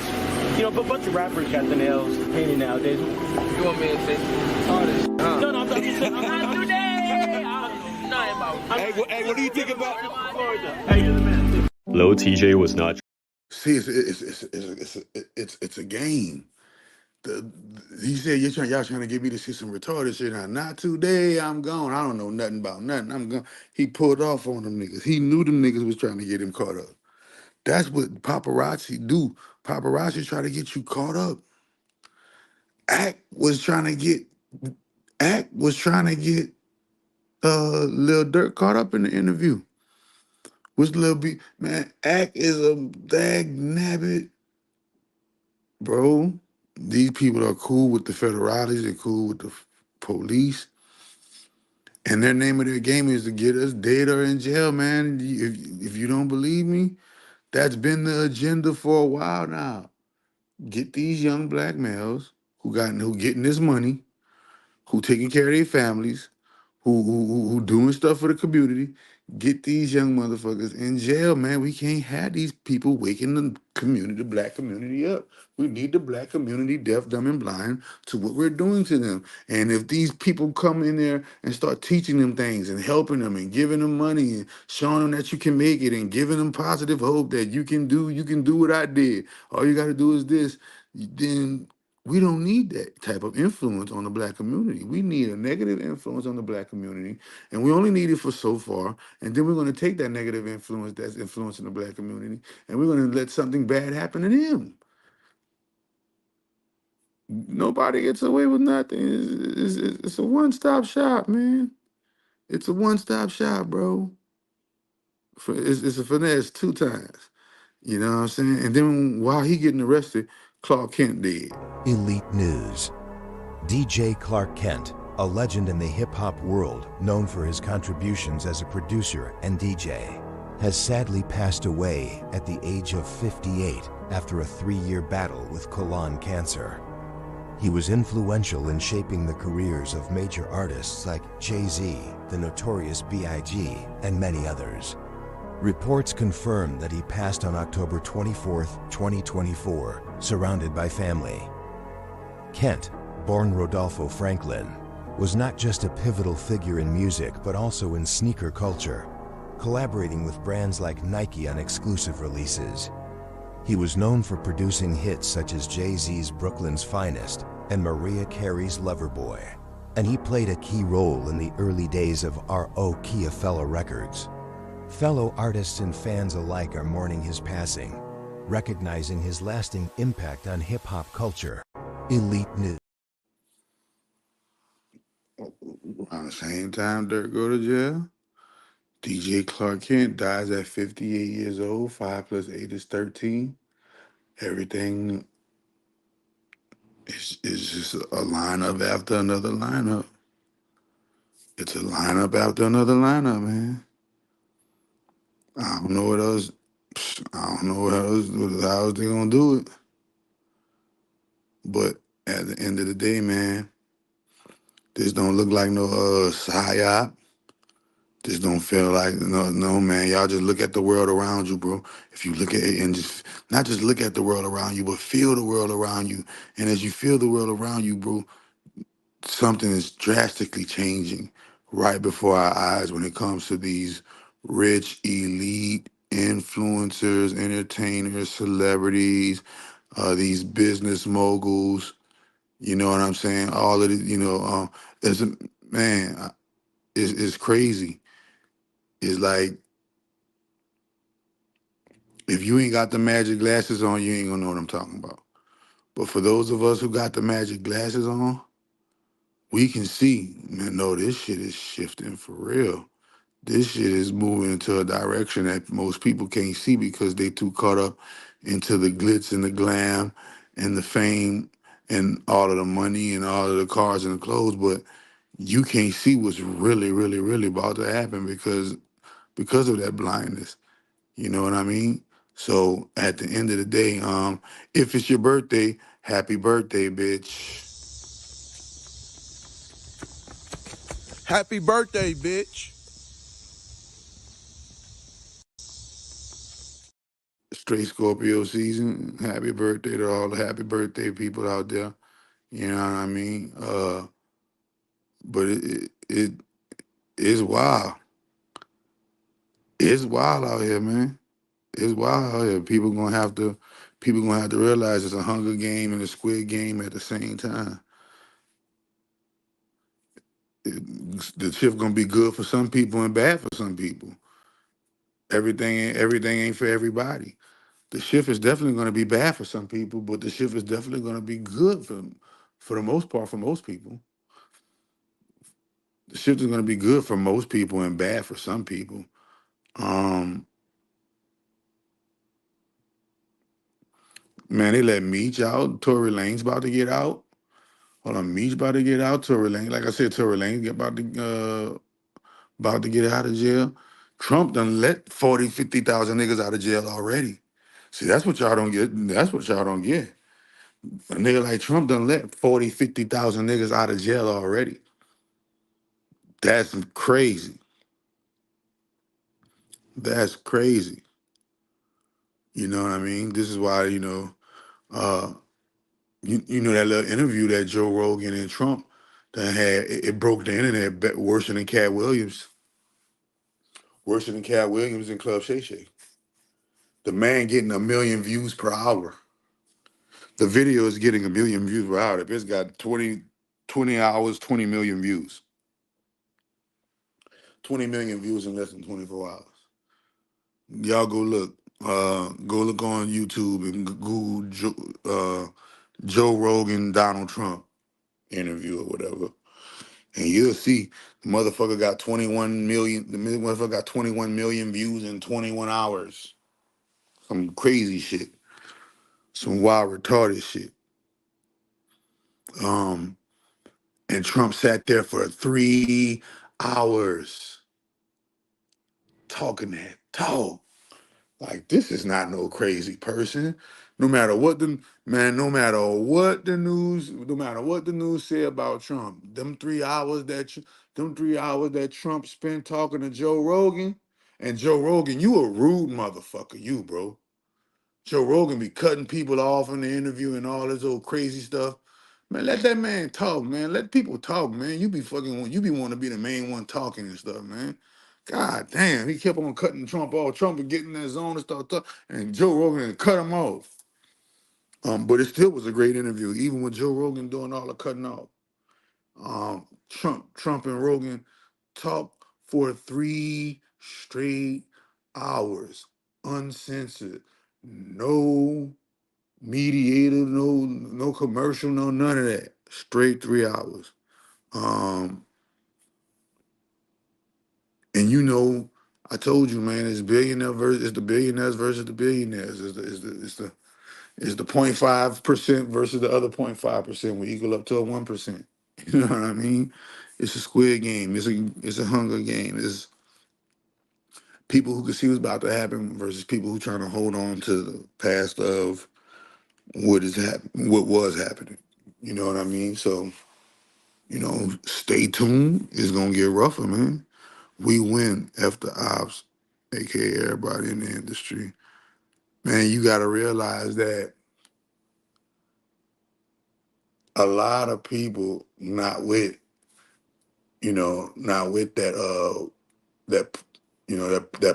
But a bunch of rappers got the nails painted nowadays. You want me to say all this? No, I'm just saying. I'm not today. Hey, what do you think about? Hey, you're the man. Lil TJ was not. See, it's a game. He said y'all trying to get me to see some retarded shit. Now, not today. I'm gone. I don't know nothing about nothing. I'm gone. He pulled off on them niggas. He knew them niggas was trying to get him caught up. That's what paparazzi do. Paparazzi try to get you caught up. Act was trying to get Lil Durk caught up in the interview. Which Lil B, man, Act is a dag nabbit, bro. These people are cool with the federales, they're cool with the police. And their name of their game is to get us dead or in jail, man. If you don't believe me, that's been the agenda for a while now. Get these young black males who getting this money, who taking care of their families, who doing stuff for the community. Get these young motherfuckers in jail, man. We can't have these people waking the black community up. We need the black community deaf, dumb, and blind to what we're doing to them. And if these people come in there and start teaching them things and helping them and giving them money and showing them that you can make it and giving them positive hope that you can do what I did. All you got to do is this. Then we don't need that type of influence on the black community. We need a negative influence on the black community, and we only need it for so far. And then we're going to take that negative influence that's influencing the black community, and we're going to let something bad happen to them. Nobody gets away with nothing. It's a one-stop shop, man. It's a one-stop shop, bro. It's a finesse 2 times. You know what I'm saying? And then while he getting arrested, Clark Kent dead. Elite News. DJ Clark Kent, a legend in the hip-hop world, known for his contributions as a producer and DJ, has sadly passed away at the age of 58 after a 3-year battle with colon cancer. He was influential in shaping the careers of major artists like Jay-Z, the Notorious B.I.G., and many others. Reports confirm that he passed on October 24, 2024, surrounded by family. Kent, born Rodolfo Franklin, was not just a pivotal figure in music but also in sneaker culture, collaborating with brands like Nike on exclusive releases. He was known for producing hits such as Jay-Z's Brooklyn's Finest and Mariah Carey's Loverboy, and he played a key role in the early days of R.O.Keefe Records. Fellow artists and fans alike are mourning his passing, recognizing his lasting impact on hip-hop culture. Elite News. Around the same time Durk go to jail, DJ Clark Kent dies at 58 years old. 5 + 8 is 13. Everything is just a lineup after another lineup. It's a lineup after another lineup, man. I don't know what else. I don't know how else they gonna do it. But at the end of the day, man, this don't look like no psyop. This don't feel like no man. Y'all just look at the world around you, bro. If you look at it and just not just look at the world around you, but feel the world around you. And as you feel the world around you, bro, something is drastically changing right before our eyes when it comes to these rich, elite influencers, entertainers, celebrities, these business moguls. You know what I'm saying? All of it, as a man, it's crazy. It's like if you ain't got the magic glasses on, you ain't gonna know what I'm talking about. But for those of us who got the magic glasses on, we can see, man, no, this shit is shifting for real. This shit is moving into a direction that most people can't see because they too caught up into the glitz and the glam and the fame and all of the money and all of the cars and the clothes. But you can't see what's really, really, really about to happen because of that blindness. You know what I mean? So at the end of the day, if it's your birthday, happy birthday, bitch. Happy birthday, bitch. Straight Scorpio season. Happy birthday to all the happy birthday people out there. You know what I mean? But it is wild. It's wild out here, man. It's wild out here. People gonna have to realize it's a Hunger Game and a Squid Game at the same time. The shift gonna be good for some people and bad for some people. Everything ain't for everybody. The shift is definitely gonna be bad for some people, but the shift is definitely gonna be good for the most part for most people. The shift is gonna be good for most people and bad for some people. Man, they let Meech out. Tory Lane's about to get out. Hold on, Meech about to get out. Tory Lane, like I said, Tory Lane about to get out of jail. Trump done let 40, 50,000 niggas out of jail already. See, that's what y'all don't get. That's what y'all don't get. A nigga like Trump done let 40, 50,000 niggas out of jail already. That's crazy. That's crazy. You know what I mean? This is why, uh, you know that little interview that Joe Rogan and Trump done had, it broke the internet worse than Cat Williams. Worse than Cat Williams and Club Shay Shay. The man getting 1 million views per hour. The video is getting 1 million views per hour. If it's got 20 hours, 20 million views. 20 million views in less than 24 hours. Y'all go look. Go look on YouTube and Google Joe Rogan, Donald Trump interview or whatever. And you'll see the motherfucker got 21 million. The motherfucker got 21 million views in 21 hours. Some crazy shit. Some wild retarded shit. And Trump sat there for 3 hours talking that talk. Like, this is not no crazy person. No matter what the news say about Trump, them 3 hours that Trump spent talking to Joe Rogan, and Joe Rogan, you a rude motherfucker, you, bro. Joe Rogan be cutting people off in the interview and all this old crazy stuff. Man, let that man talk, man. Let people talk, man. You be wanting to be the main one talking and stuff, man. God damn, he kept on cutting Trump off. Trump would get in that zone and start talking, and Joe Rogan would cut him off. But it still was a great interview, even with Joe Rogan doing all the cutting off. Trump and Rogan talked for 3 straight hours, uncensored, no mediator, no commercial, no none of that. Straight 3 hours. And I told you, man, it's the billionaires versus the billionaires. It's the 0.5% versus the other 0.5%. We equal up to a 1%. You know what I mean? It's a Squid Game. It's a Hunger Game. It's people who can see what's about to happen versus people who trying to hold on to the past of what was happening. You know what I mean? So, stay tuned. It's gonna get rougher, man. We win after ops, aka everybody in the industry. Man, you gotta realize that a lot of people not with that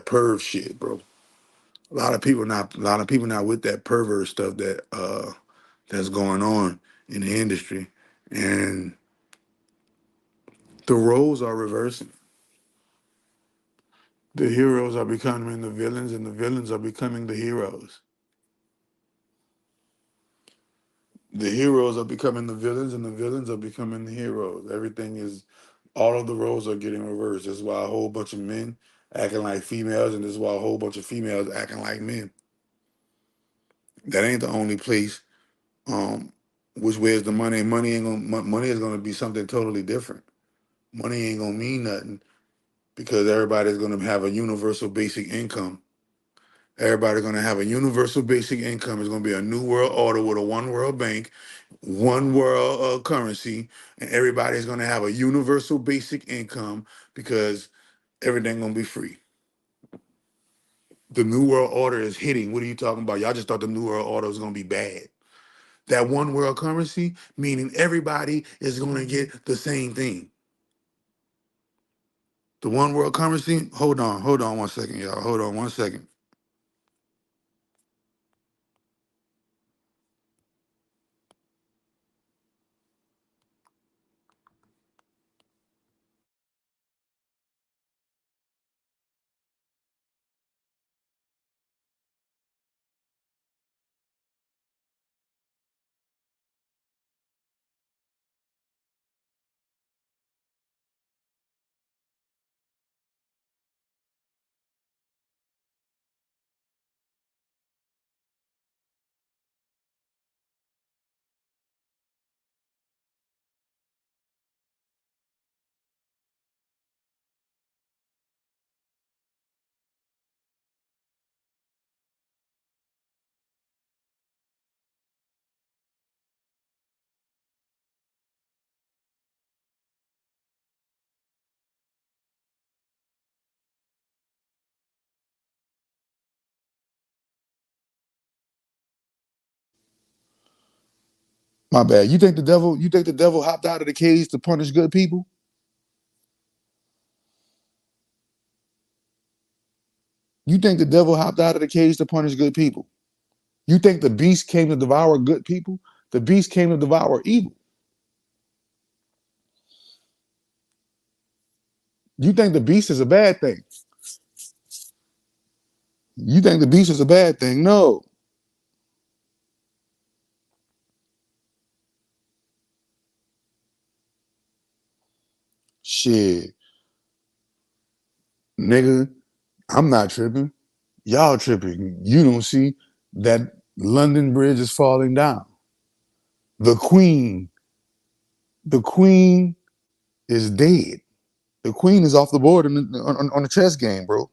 perv shit, bro. A lot of people not with that pervert stuff that's going on in the industry. And the roles are reversing. The heroes are becoming the villains, and the villains are becoming the heroes. The heroes are becoming the villains, and the villains are becoming the heroes. All of the roles are getting reversed. This is why a whole bunch of men acting like females, and this is why a whole bunch of females acting like men. That ain't the only place. Which way is the money? Money is gonna be something totally different. money ain't gonna mean nothing because everybody's gonna have a universal basic income. Everybody's gonna have a universal basic income. It's gonna be a new world order with a one world bank, one world currency, and everybody's gonna have a universal basic income because everything gonna be free. The new world order is hitting. What are you talking about? Y'all just thought the new world order was gonna be bad. That one world currency, meaning everybody is gonna get the same thing. The one world currency, hold on 1 second, y'all. Hold on 1 second. My bad. You think the devil hopped out of the cage to punish good people? You think the devil hopped out of the cage to punish good people? You think the beast came to devour good people? The beast came to devour evil. You think the beast is a bad thing? You think the beast is a bad thing? No. Shit. Nigga, I'm not tripping. Y'all tripping. You don't see that London Bridge is falling down. The queen is dead. The queen is off the board on the chess game, bro.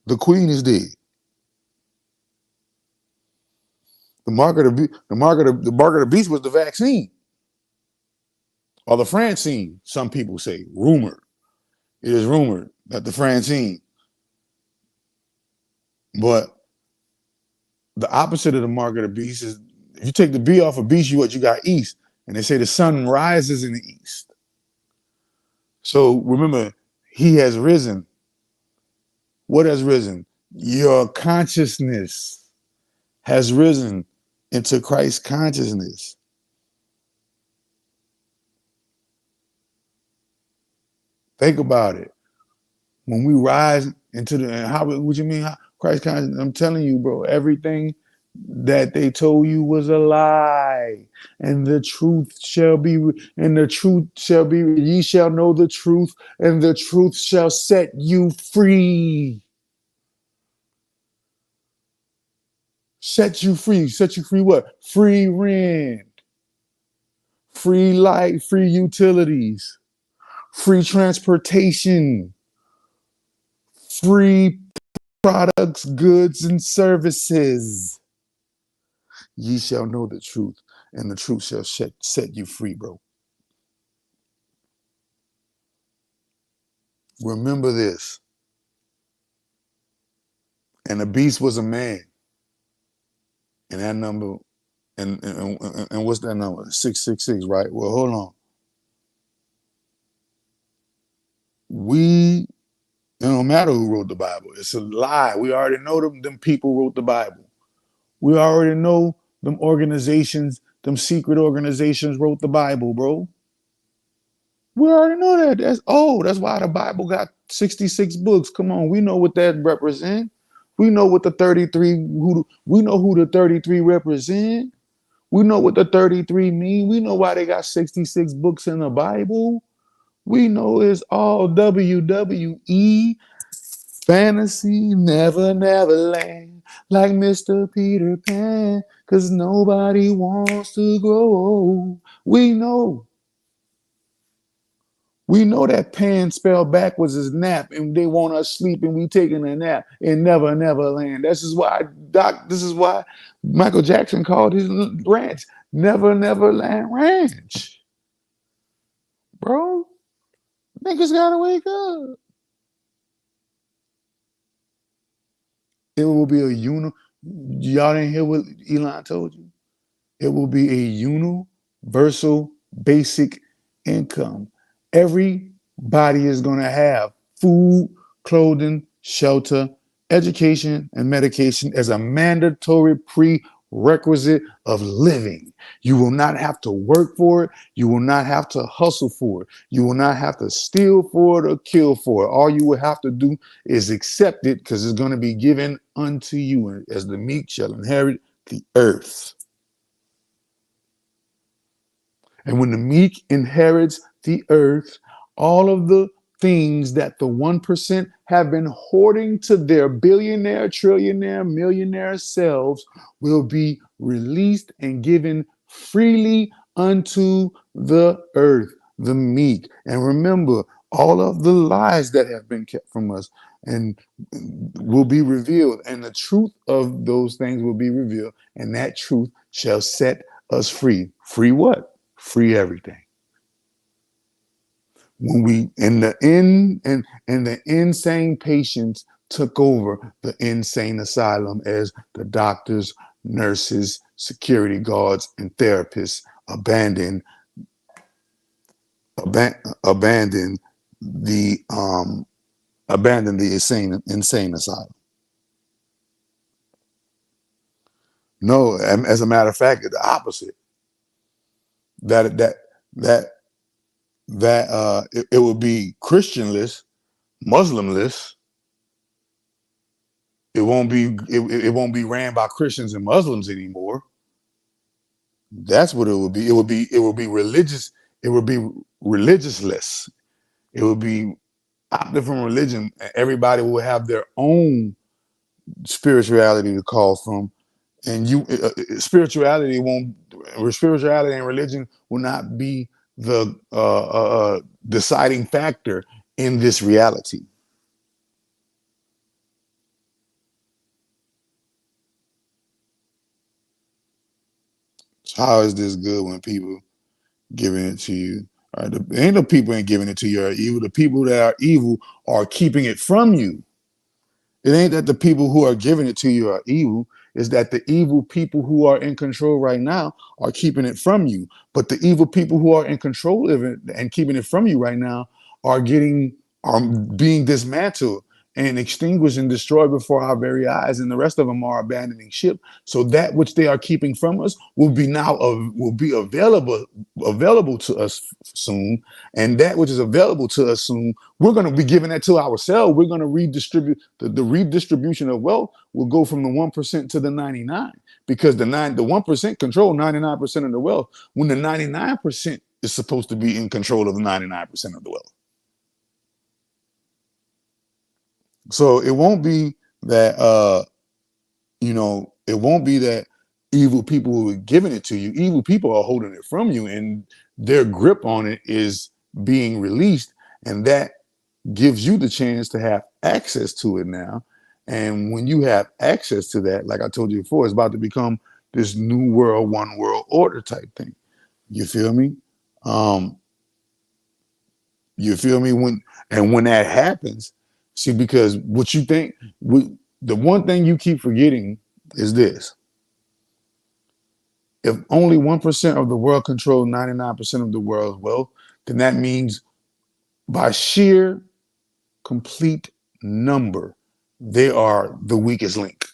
The queen is dead. The mark of the beast was the vaccine. Or the Francine, some people say. Rumored. It is rumored that the Francine. But the opposite of the mark of the beast is, if you take the B off of beast, you got east. And they say the sun rises in the east. So remember, he has risen. What has risen? Your consciousness has risen into Christ's consciousness. Think about it. When we rise into what you mean? Christ consciousness? I'm telling you, bro, everything that they told you was a lie. And the truth shall be, ye shall know the truth, and the truth shall set you free. Set you free. Set you free what? Free rent. Free light, free utilities, free transportation, free products, goods, and services. Ye shall know the truth, and the truth shall set you free, bro. Remember this. And the beast was a man. And that number, and what's that number? 666, right? Well, hold on. It don't matter who wrote the Bible. It's a lie. We already know them people wrote the Bible. We already know them organizations, them secret organizations wrote the Bible, bro. We already know that. That's why the Bible got 66 books. Come on, we know what that represent. We know what the 33, we know who the 33 represent. We know what the 33 mean. We know why they got 66 books in the Bible. We know it's all WWE, fantasy, never land, like Mr. Peter Pan, because nobody wants to grow old. We know. We know that pan spelled backwards is nap, and they want us sleep, and we taking a nap in Never Never Land. This is why Michael Jackson called his ranch Never Never Land Ranch. Bro, niggas gotta wake up. It will be y'all didn't hear what Elon told you? It will be a universal basic income. Everybody is going to have food, clothing, shelter, education, and medication as a mandatory prerequisite of living. You will not have to work for it. You will not have to hustle for it. You will not have to steal for it or kill for it. All you will have to do is accept it because it's going to be given unto you as the meek shall inherit the earth. And when the meek inherits the earth, all of the things that the 1% have been hoarding to their billionaire, trillionaire, millionaire selves will be released and given freely unto the earth, the meek. And remember, all of the lies that have been kept from us and will be revealed, and the truth of those things will be revealed, and that truth shall set us free. Free what? Free everything. When we the insane patients took over the insane asylum as the doctors, nurses, security guards, and therapists abandoned the insane asylum. No, as a matter of fact, the opposite. It would be Christianless, Muslimless. It won't be ran by Christians and Muslims anymore. That's what it would be. It would be religious. It would be religiousless. It would be opted from religion. Everybody will have their own spirituality to call from, and spirituality and religion will not be the deciding factor in this reality. How is this good when people giving it to you? Right? Ain't no people ain't giving it to you are evil. The people that are evil are keeping it from you. It ain't that the people who are giving it to you are evil. It's that the evil people who are in control right now are keeping it from you. But the evil people who are in control of it and keeping it from you right now are being dismantled and extinguished and destroyed before our very eyes, and the rest of them are abandoning ship. So that which they are keeping from us will be available to us soon, and that which is available to us soon, we're going to be giving that to ourselves. We're going to redistribute. The redistribution of wealth will go from the 1% to the 99, because the 1% control 99% of the wealth, when the 99% is supposed to be in control of the 99% of the wealth. So it won't be that it won't be that evil people are giving it to you. Evil people are holding it from you, and their grip on it is being released, and that gives you the chance to have access to it now. And when you have access to that, like I told you before, it's about to become this new world, one world order type thing. You feel me? You feel me? When that happens, see, because what you think, the one thing you keep forgetting is this. If only 1% of the world controls 99% of the world's wealth, then that means by sheer complete number, they are the weakest link.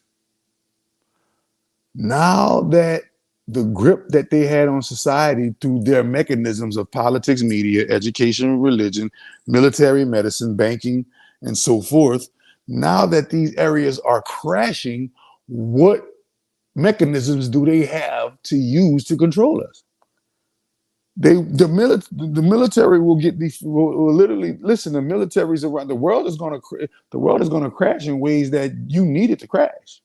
Now that the grip that they had on society through their mechanisms of politics, media, education, religion, military, medicine, banking, and so forth, now that these areas are crashing, what mechanisms do they have to use to control us? The military will get these. Will literally listen. The militaries around the world is going to crash in ways that you need it to crash.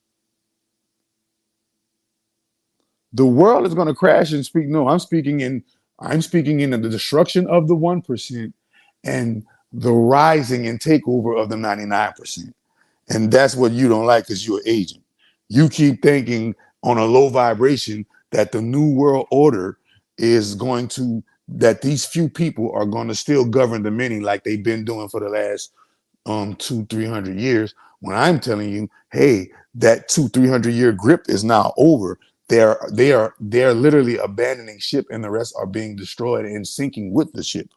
The world is going to crash and speak. No, I'm speaking in the destruction of the 1% and the rising and takeover of the 99%. And that's what you don't like because you're an agent. You keep thinking on a low vibration that the new world order is going to, that these few people are going to still govern the many like they've been doing for the last 200-300 years, when I'm telling you, hey, that 200-300 year grip is now over. They're literally abandoning ship, and the rest are being destroyed and sinking with the ship.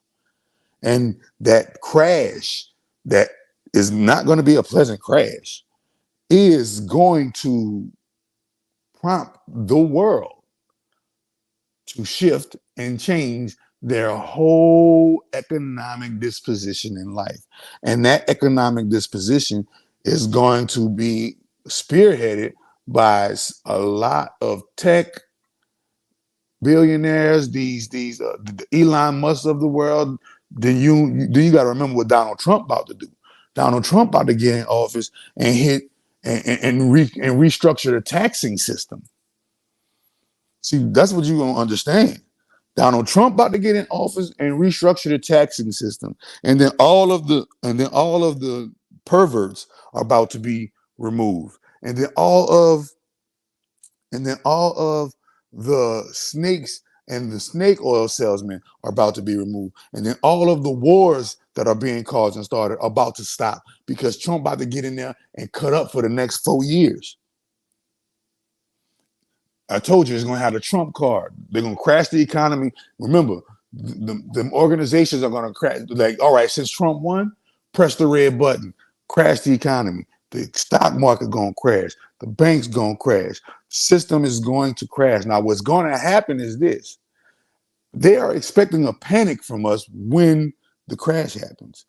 And that crash, that is not going to be a pleasant crash, is going to prompt the world to shift and change their whole economic disposition in life. And that economic disposition is going to be spearheaded by a lot of tech billionaires, the Elon Musk of the world. Then you got to remember what Donald Trump about to do. Donald Trump about to get in office and hit and restructure the taxing system. See, that's what you're gonna understand. Donald Trump about to get in office and restructure the taxing system, and then all of the perverts are about to be removed, and then all of the snakes and the snake oil salesmen are about to be removed, and then all of the wars that are being caused and started are about to stop because Trump about to get in there and cut up for the next 4 years. I told you it's going to have the Trump card. They're going to crash the economy. Remember, the organizations are going to crash. Like, all right, since Trump won, press the red button, crash the economy. The stock market going to crash. The bank's going to crash. The system is going to crash. Now, what's going to happen is this. They are expecting a panic from us when the crash happens.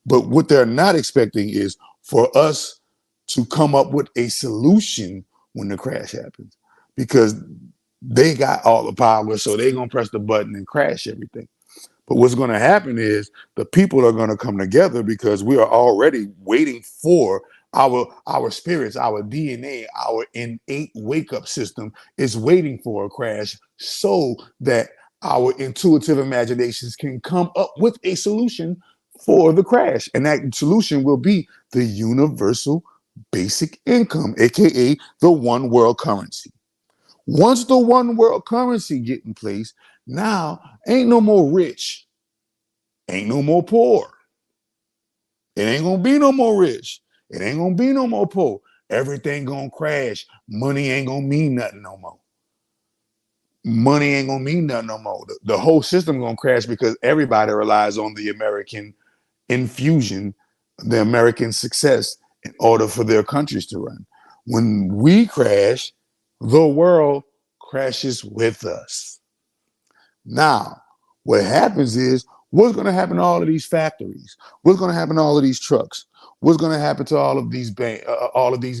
But what they're not expecting is for us to come up with a solution when the crash happens, because they got all the power, so they're going to press the button and crash everything. But what's going to happen is the people are going to come together because we are already waiting for our spirits, our DNA, our innate wake-up system is waiting for a crash so that our intuitive imaginations can come up with a solution for the crash. And that solution will be the universal basic income, aka the one world currency. Once the one world currency get in place, now ain't no more rich, ain't no more poor. It ain't gonna be no more rich. It ain't gonna be no more poor. Everything gonna crash. Money ain't gonna mean nothing no more. Money ain't gonna mean nothing no more. The whole system gonna crash because everybody relies on the American infusion, the American success in order for their countries to run. When we crash, the world crashes with us. Now, what happens is, what's going to happen to all of these factories? What's going to happen to all of these trucks? What's going to happen to all of these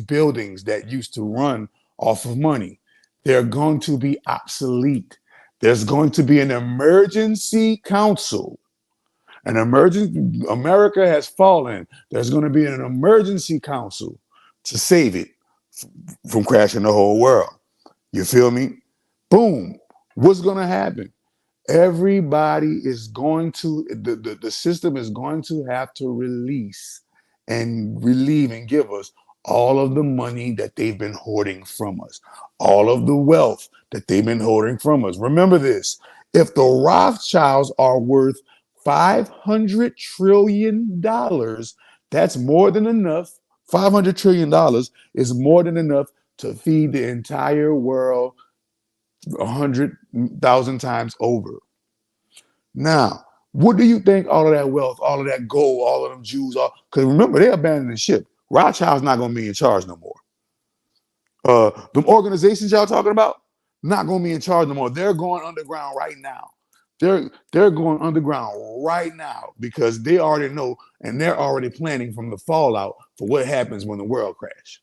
buildings that used to run off of money? They're going to be obsolete. There's going to be an emergency council. America has fallen. There's going to be an emergency council to save it from crashing the whole world. You feel me? Boom. What's going to happen? Everybody is going to, the system is going to have to release and relieve and give us all of the money that they've been hoarding from us, all of the wealth that they've been hoarding from us. Remember this, if the Rothschilds are worth $500 trillion, that's more than enough. $500 trillion is more than enough to feed the entire world 100,000 times over. Now, what do you think all of that wealth, all of that gold, all of them Jews are? Because remember, they abandoned the ship. Rothschild's not going to be in charge no more. Them organizations y'all talking about, not going to be in charge no more. They're going underground right now. They're going underground right now because they already know and they're already planning from the fallout for what happens when the world crashes.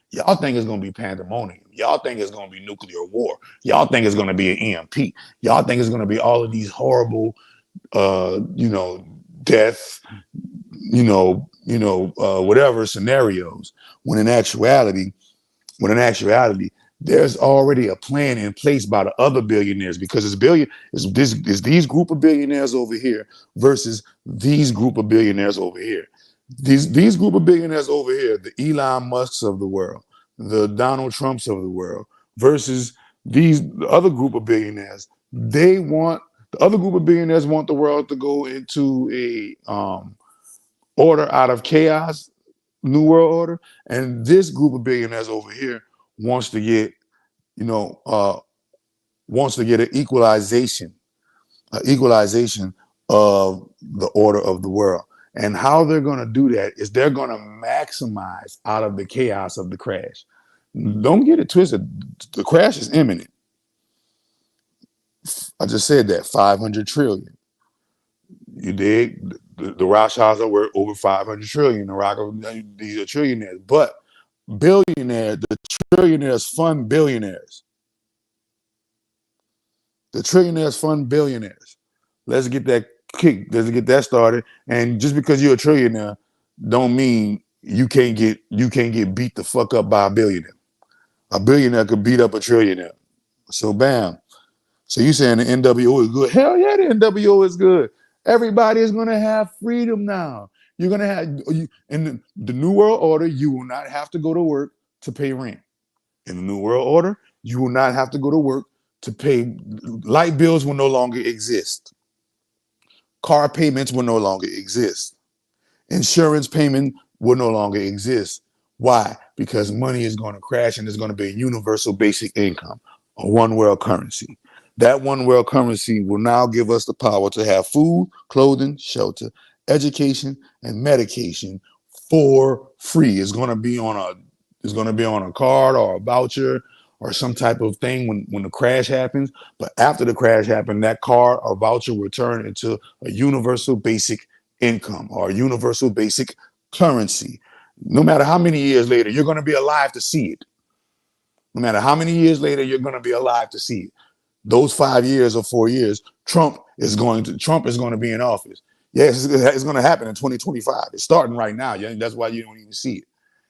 Y'all think it's going to be pandemonium. Y'all think it's going to be nuclear war. Y'all think it's going to be an EMP. Y'all think it's going to be all of these horrible, death, whatever scenarios. When in actuality, there's already a plan in place by the other billionaires, because it's these group of billionaires over here versus these group of billionaires over here. These group of billionaires over here, the Elon Musks of the world, the Donald Trumps of the world, versus the other group of billionaires. The other group of billionaires want the world to go into a order out of chaos, new world order, and this group of billionaires over here wants to get an equalization of the order of the world. And how they're going to do that is they're going to maximize out of the chaos of the crash. Don't get it twisted. The crash is imminent. I just said that, 500 trillion. You dig? The Rothschilds are worth over 500 trillion. These are trillionaires. But the trillionaires fund billionaires. The trillionaires fund billionaires. Let's get that kick. Let's get that started. And just because you're a trillionaire, don't mean you can't get beat the fuck up by a billionaire. A billionaire could beat up a trillionaire. So bam. So you saying the NWO is good? Hell yeah, the NWO is good. Everybody is gonna have freedom now. You're gonna have in the New World Order. You will not have to go to work to pay rent. In the New World Order, you will not have to go to work to pay. Light bills will no longer exist. Car payments will no longer exist. Insurance payment will no longer exist. Why? Because money is going to crash and there's going to be a universal basic income, a one world currency. That one world currency will now give us the power to have food, clothing, shelter, education, and medication for free. It's going to be on a card or a voucher or some type of thing when the crash happens. But after the crash happened, that card or voucher will turn into a universal basic income or a universal basic currency. No matter how many years later, you're going to be alive to see it. No matter how many years later, you're going to be alive to see it. Those 5 years or 4 years, Trump is going to be in office. Yes, it's going to happen in 2025. It's starting right now. Yeah, that's why you don't even see it.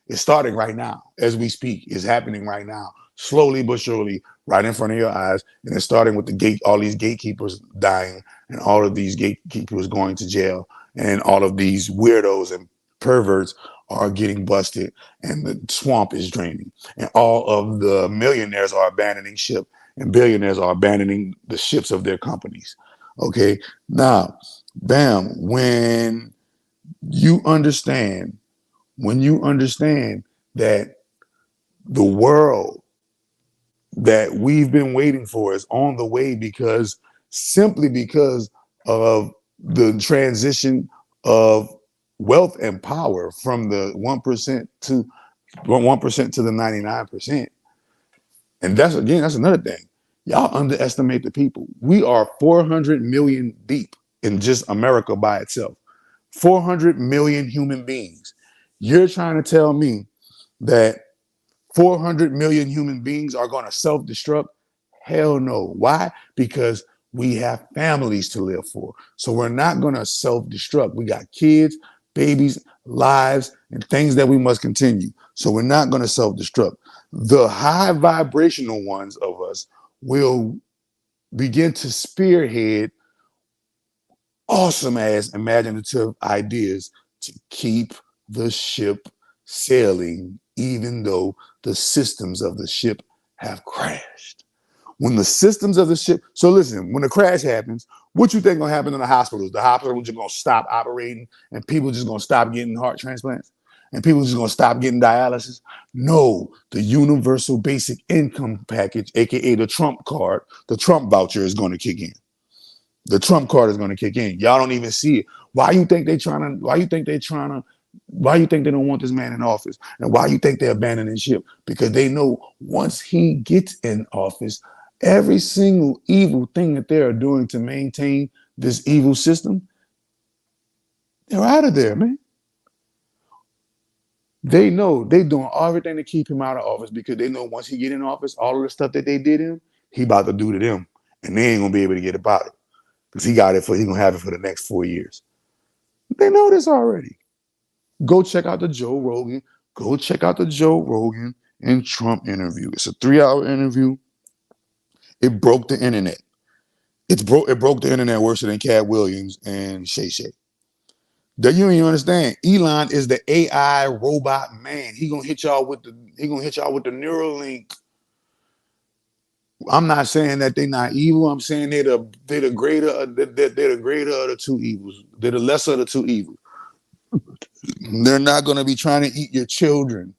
It's starting right now as we speak. It's happening right now, slowly but surely, right in front of your eyes. And it's starting with all these gatekeepers dying, and all of these gatekeepers going to jail, and all of these weirdos and perverts are getting busted, and the swamp is draining, and all of the millionaires are abandoning ship, and billionaires are abandoning the ships of their companies. Okay, now, bam, when you understand that the world that we've been waiting for is on the way, simply because of the transition of wealth and power from the 1% to the 99%. And that's another thing. Y'all underestimate the people. We are 400 million deep in just America by itself. 400 million human beings. You're trying to tell me that 400 million human beings are going to self-destruct? Hell no. Why? Because we have families to live for. So we're not going to self-destruct. We got kids, babies, lives, and things that we must continue. So we're not going to self-destruct. The high vibrational ones of us will begin to spearhead awesome ass imaginative ideas to keep the ship sailing, even though the systems of the ship have crashed. When the systems of the ship, so listen, when the crash happens, what you think gonna happen in the hospitals? The hospitals just gonna stop operating and people just gonna stop getting heart transplants and people just gonna stop getting dialysis? No, the universal basic income package, aka the Trump card, the Trump voucher is gonna kick in. The Trump card is going to kick in. Y'all don't even see it. Why you think they don't want this man in office? And why you think they're abandoning ship? Because they know once he gets in office, every single evil thing that they are doing to maintain this evil system, they're out of there, man. They know they're doing everything to keep him out of office because they know once he get in office, all of the stuff that they did him, he about to do to them. And they ain't going to be able to get about it. Because he gonna have it for the next 4 years. They know this already. Go check out the Joe Rogan. Go check out the Joe Rogan in Trump interview. It's a 3-hour interview. It broke the internet. It broke the internet worse than Cat Williams and Shay Shay. Do you even understand? Elon is the AI robot man. He gonna hit y'all with the Neuralink. I'm not saying that they're not evil. I'm saying they're the greater they're the greater of the two evils. They're the lesser of the two evils. They're not gonna be trying to eat your children.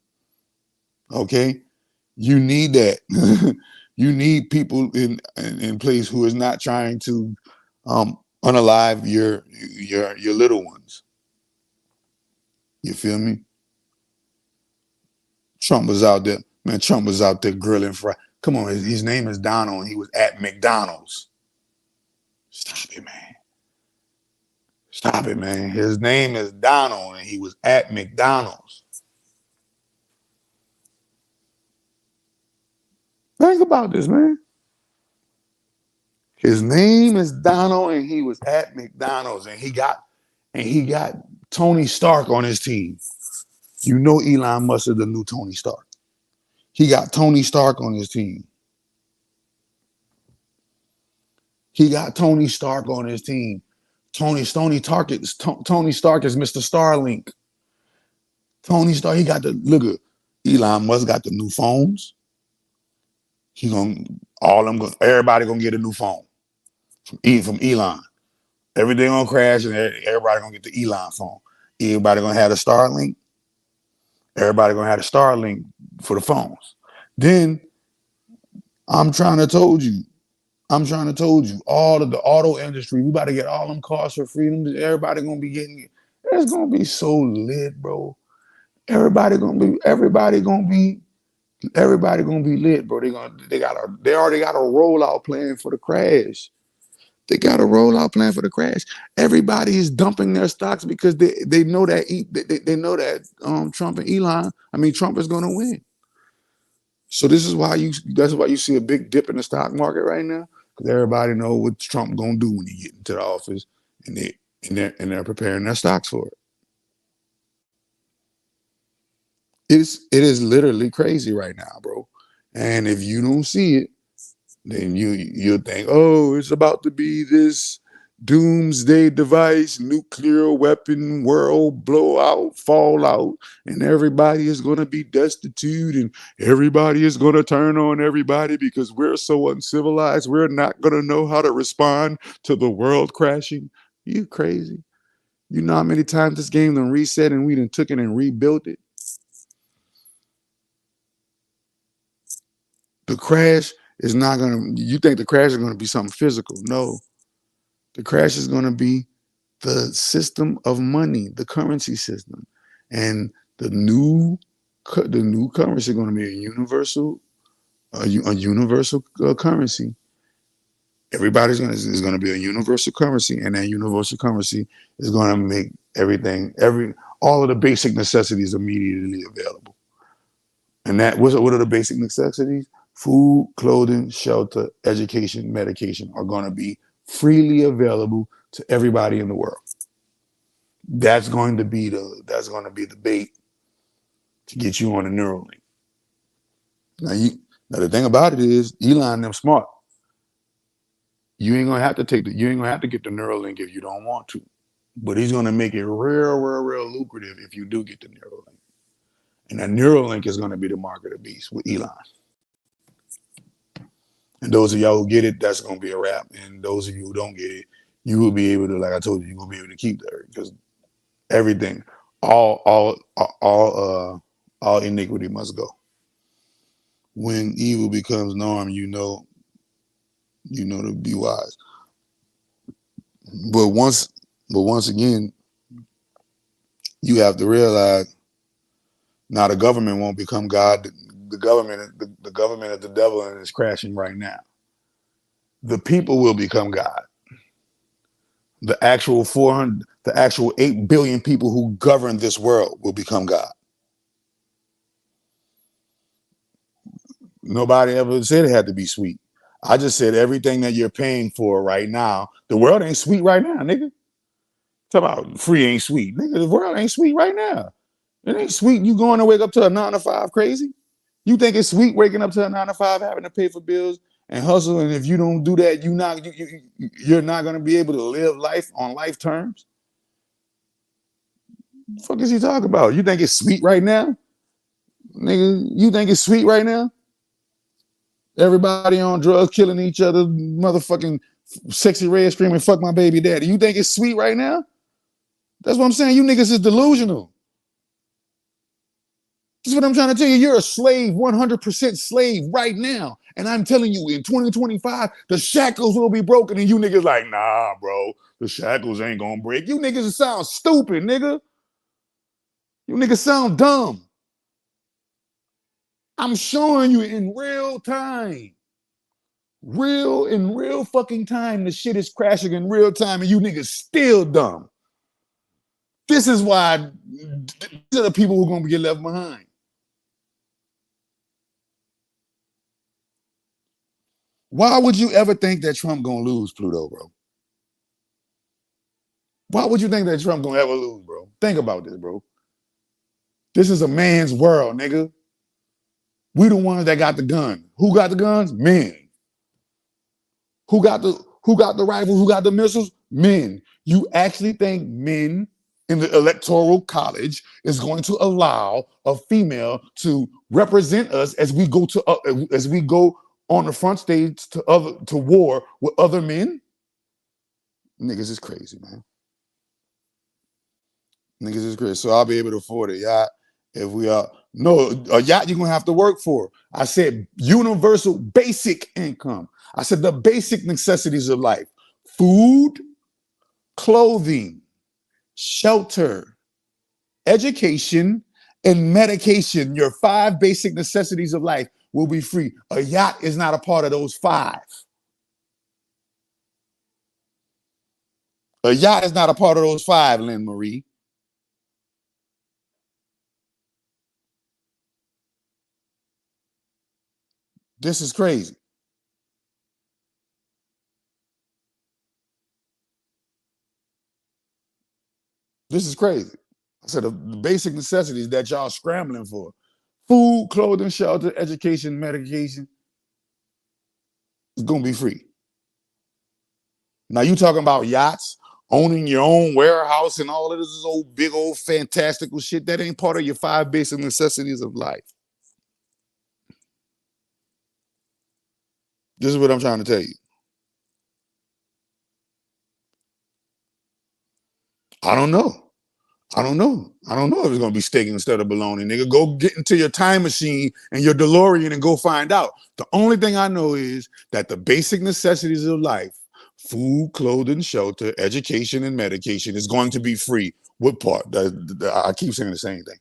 Okay, you need that. You need people in place who is not trying to unalive your little ones. You feel me? Trump was out there, man. Trump was out there grilling fry. Come on, his name is Donald, and he was at McDonald's. Stop it, man. Stop it, man. His name is Donald, and he was at McDonald's. Think about this, man. His name is Donald, and he was at McDonald's, and he got Tony Stark on his team. You know Elon Musk is the new Tony Stark. He got Tony Stark on his team. He got Tony Stark on his team. Tony Stark is Mr. Starlink. Tony Stark, he got look at Elon Musk got the new phones. Everybody gonna get a new phone from Elon. Everything gonna crash and everybody gonna get the Elon phone. Everybody gonna have a Starlink. Everybody gonna have a Starlink for the phones. Then I'm trying to told you, all of the auto industry, we about to get all them cars for freedom. Everybody gonna be getting it. It's gonna be so lit, bro. Everybody gonna be lit, bro. They already got a rollout plan for the crash. They got a rollout plan for the crash. Everybody is dumping their stocks because they know that Trump is gonna win. So that's why you see a big dip in the stock market right now, because everybody know what Trump gonna do when he get into the office, and they're preparing their stocks for it. It is literally crazy right now, bro. And if you don't see it, then you'll think, oh, it's about to be this doomsday device, nuclear weapon, world blowout, fallout, and everybody is going to be destitute, and everybody is going to turn on everybody because we're so uncivilized. We're not going to know how to respond to the world crashing. You crazy? You know how many times this game done reset and we done took it and rebuilt it? The crash is not going to, you think the crash is going to be something physical. No. The crash is going to be the system of money, the currency system. And the new currency is going to be a universal currency. Everybody's is going to be a universal currency, and that universal currency is going to make all of the basic necessities immediately available. And what are the basic necessities? Food, clothing, shelter, education, medication are going to be freely available to everybody in the world. That's going to be the bait to get you on a Neuralink. Now the thing about it is, Elon them smart. You ain't gonna have to get the Neuralink if you don't want to, but he's gonna make it real lucrative if you do get the Neuralink. And that Neuralink is gonna be the mark of the beast with Elon. And those of y'all who get it, that's gonna be a wrap. And those of you who don't get it, you will be able to, like I told you, you're gonna be able to keep that, because everything, all iniquity must go. When evil becomes norm, you know to be wise. But once again, you have to realize, now the government won't become God. The government is the devil and it's crashing right now. The people will become God. The actual 8 billion people who govern this world will become God. Nobody ever said it had to be sweet. I just said everything that you're paying for right now, the world ain't sweet right now, nigga. Talk about free ain't sweet. Nigga, the world ain't sweet right now. It ain't sweet you going to wake up to a 9 to 5 crazy. You think it's sweet waking up to a 9 to 5, having to pay for bills and hustle, and if you don't do that, you're not gonna be able to live life on life terms? The fuck is he talking about? You think it's sweet right now? Nigga, you think it's sweet right now? Everybody on drugs, killing each other, motherfucking sexy red screaming, fuck my baby daddy. You think it's sweet right now? That's what I'm saying. You niggas is delusional. This is what I'm trying to tell you. You're a slave, 100% slave right now. And I'm telling you, in 2025, the shackles will be broken. And you niggas like, nah, bro, the shackles ain't gonna break. You niggas sound stupid, nigga. You niggas sound dumb. I'm showing you in real time. In real fucking time, the shit is crashing in real time and you niggas still dumb. This is why these are the people who are gonna get left behind. Why would you ever think that Trump gonna lose, Pluto, bro? Why would you think that Trump gonna ever lose, bro? Think about this, bro. This is a man's world, nigga. We the ones that got the gun. Who got the guns? Men. Who got the rifles? Who got the missiles? Men. You actually think men in the electoral college is going to allow a female to represent us as we go on the front stage to war with other men? Niggas is crazy, man. Niggas is crazy. So I'll be able to afford a yacht if we are. No, a yacht you're gonna have to work for. I said universal basic income. I said the basic necessities of life: food, clothing, shelter, education, and medication. Your 5 basic necessities of life will be free. A yacht is not a part of those 5. A yacht is not a part of those 5, Lynn Marie. This is crazy. This is crazy. I said the basic necessities that y'all scrambling for: food, clothing, shelter, education, medication. It's gonna be free. Now you talking about yachts, owning your own warehouse, and all of this old big old fantastical shit. That ain't part of your 5 basic necessities of life. This is what I'm trying to tell you. I don't know. I don't know if it's gonna be steak instead of bologna, nigga. Go get into your time machine and your DeLorean and go find out. The only thing I know is that the basic necessities of life, food, clothing, shelter, education, and medication, is going to be free. What part? I keep saying the same thing.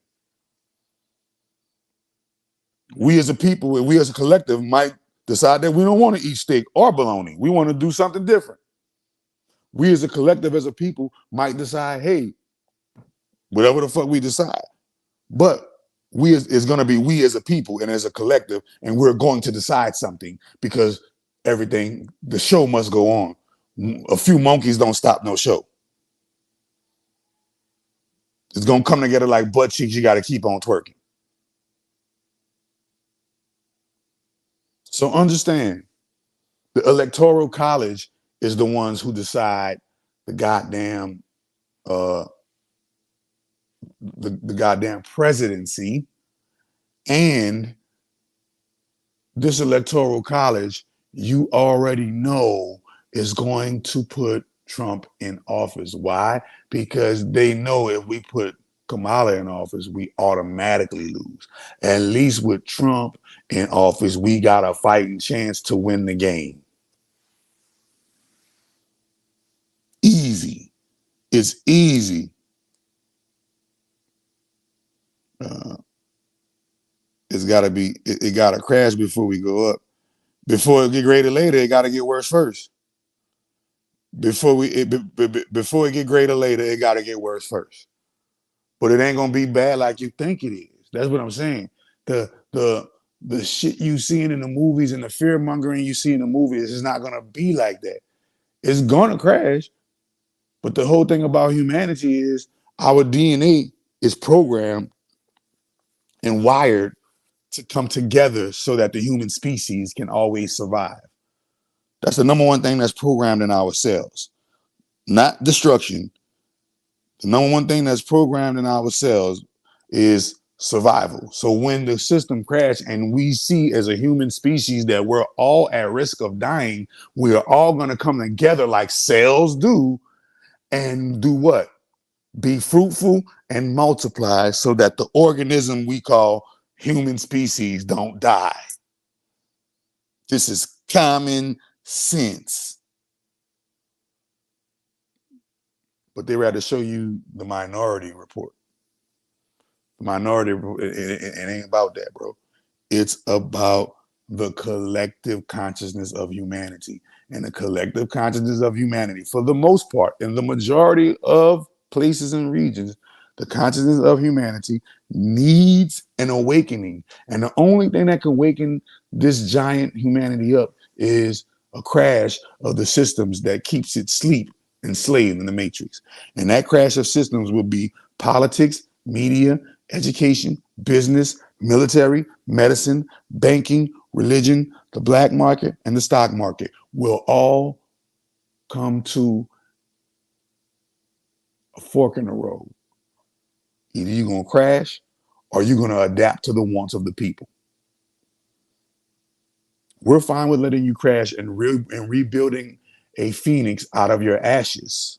We as a people, we as a collective might decide that we don't want to eat steak or bologna. We want to do something different. We as a collective, as a people, might decide, hey, whatever the fuck we decide. But it's going to be we as a people and as a collective, and we're going to decide something because the show must go on. A few monkeys don't stop no show. It's going to come together like butt cheeks. You got to keep on twerking. So understand, the electoral college is the ones who decide the goddamn the goddamn presidency, and this electoral college, you already know, is going to put Trump in office. Why? Because they know if we put Kamala in office, we automatically lose. At least with Trump in office, we got a fighting chance to win the game. Easy. It's easy. It's gotta be, it gotta crash before we go up. Before it get greater later, it gotta get worse first. Before it get greater later, it gotta get worse first. But it ain't gonna be bad like you think it is. That's what I'm saying. The shit you seeing in the movies and the fear mongering you see in the movies is not gonna be like that. It's gonna crash. But the whole thing about humanity is our DNA is programmed and wired to come together so that the human species can always survive. That's the number one thing that's programmed in our cells. Not destruction. The number one thing that's programmed in our cells is survival. So when the system crashes and we see as a human species that we're all at risk of dying, we are all going to come together like cells do and do what? Be fruitful and multiply so that the organism we call human species don't die. This is common sense. But they rather show you the Minority Report. The Minority Report, it ain't about that, bro. It's about the collective consciousness of humanity. And the collective consciousness of humanity, for the most part, in the majority of places and regions, the consciousness of humanity needs an awakening. And the only thing that can awaken this giant humanity up is a crash of the systems that keeps it asleep, enslaved in the matrix. And that crash of systems will be politics, media, education, business, military, medicine, banking, religion, the black market, and the stock market will all come to a fork in the road. Either you're going to crash or you're going to adapt to the wants of the people. We're fine with letting you crash and rebuilding a phoenix out of your ashes.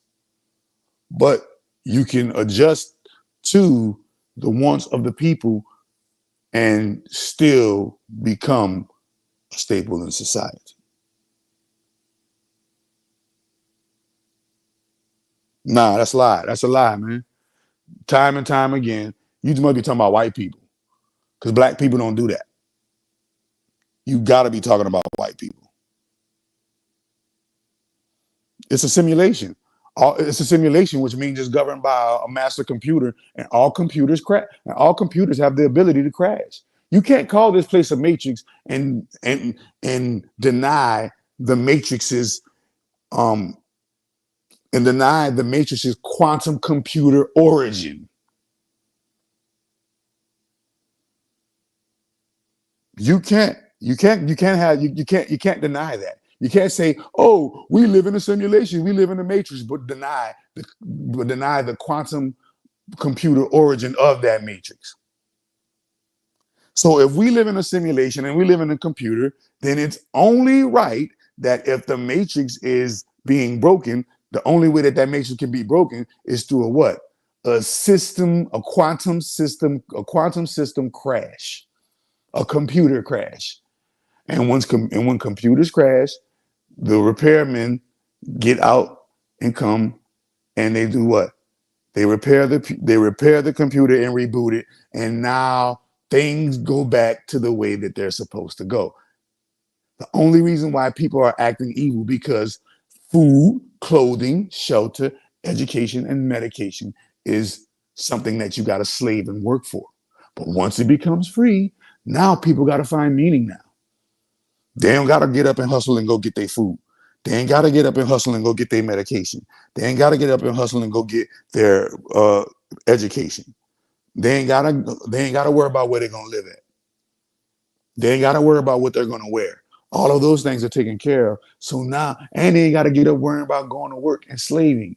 But you can adjust to the wants of the people and still become a staple in society. Nah, that's a lie. That's a lie, man. Time and time again, you must be talking about white people because black people don't do that. You got to be talking about white people. It's a simulation. It's a simulation, which means it's governed by a master computer, and all computers crash. And all computers have the ability to crash. You can't call this place a matrix and deny the matrix's quantum computer origin. You can't deny that. You can't say, oh, we live in a simulation, we live in a matrix, but deny the quantum computer origin of that matrix. So if we live in a simulation and we live in a computer, then it's only right that if the matrix is being broken, the only way that matrix can be broken is through a what? A quantum system crash, a computer crash. And when computers crash, the repairmen get out and come, and they do what? They repair the computer and reboot it, and now things go back to the way that they're supposed to go. The only reason why people are acting evil because food, clothing, shelter, education, and medication is something that you got to slave and work for. But once it becomes free, now people got to find meaning now. They don't got to get up and hustle and go get their food. They ain't got to get up and hustle and go get their medication. They ain't got to get up and hustle and go get their education. They ain't got to worry about where they're going to live at. They ain't got to worry about what they're going to wear. All of those things are taken care of. So now, and they ain't got to get up worrying about going to work and slaving.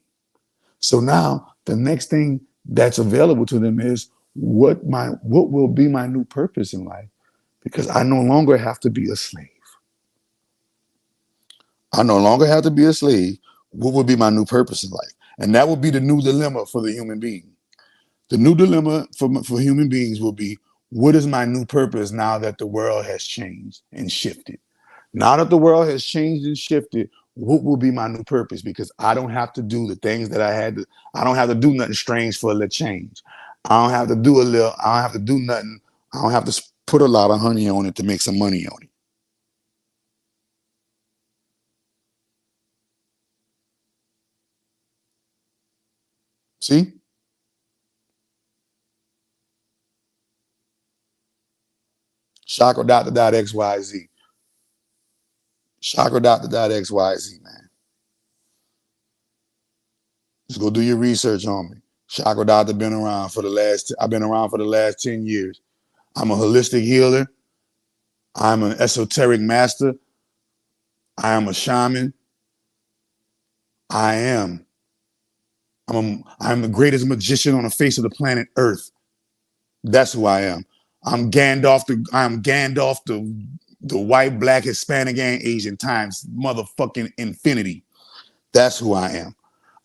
So now the next thing that's available to them is what will be my new purpose in life? Because I no longer have to be a slave. I no longer have to be a slave. What would be my new purpose in life? And that would be the new dilemma for the human being. The new dilemma for human beings will be, what is my new purpose now that the world has changed and shifted? Now that the world has changed and shifted, what will be my new purpose? Because I don't have to do the things that I had to. I don't have to do nothing strange for a little change. I don't have to do nothing. I don't have to put a lot of honey on it to make some money on it. See? Chakra.xyz. Chakra.xyz, man. Just go do your research on me. Chakra Doctor been around for the last 10 years. I'm a holistic healer. I'm an esoteric master. I am a shaman. I'm the greatest magician on the face of the planet Earth. That's who I am. I'm Gandalf the white, black, Hispanic, and Asian times motherfucking infinity. That's who I am.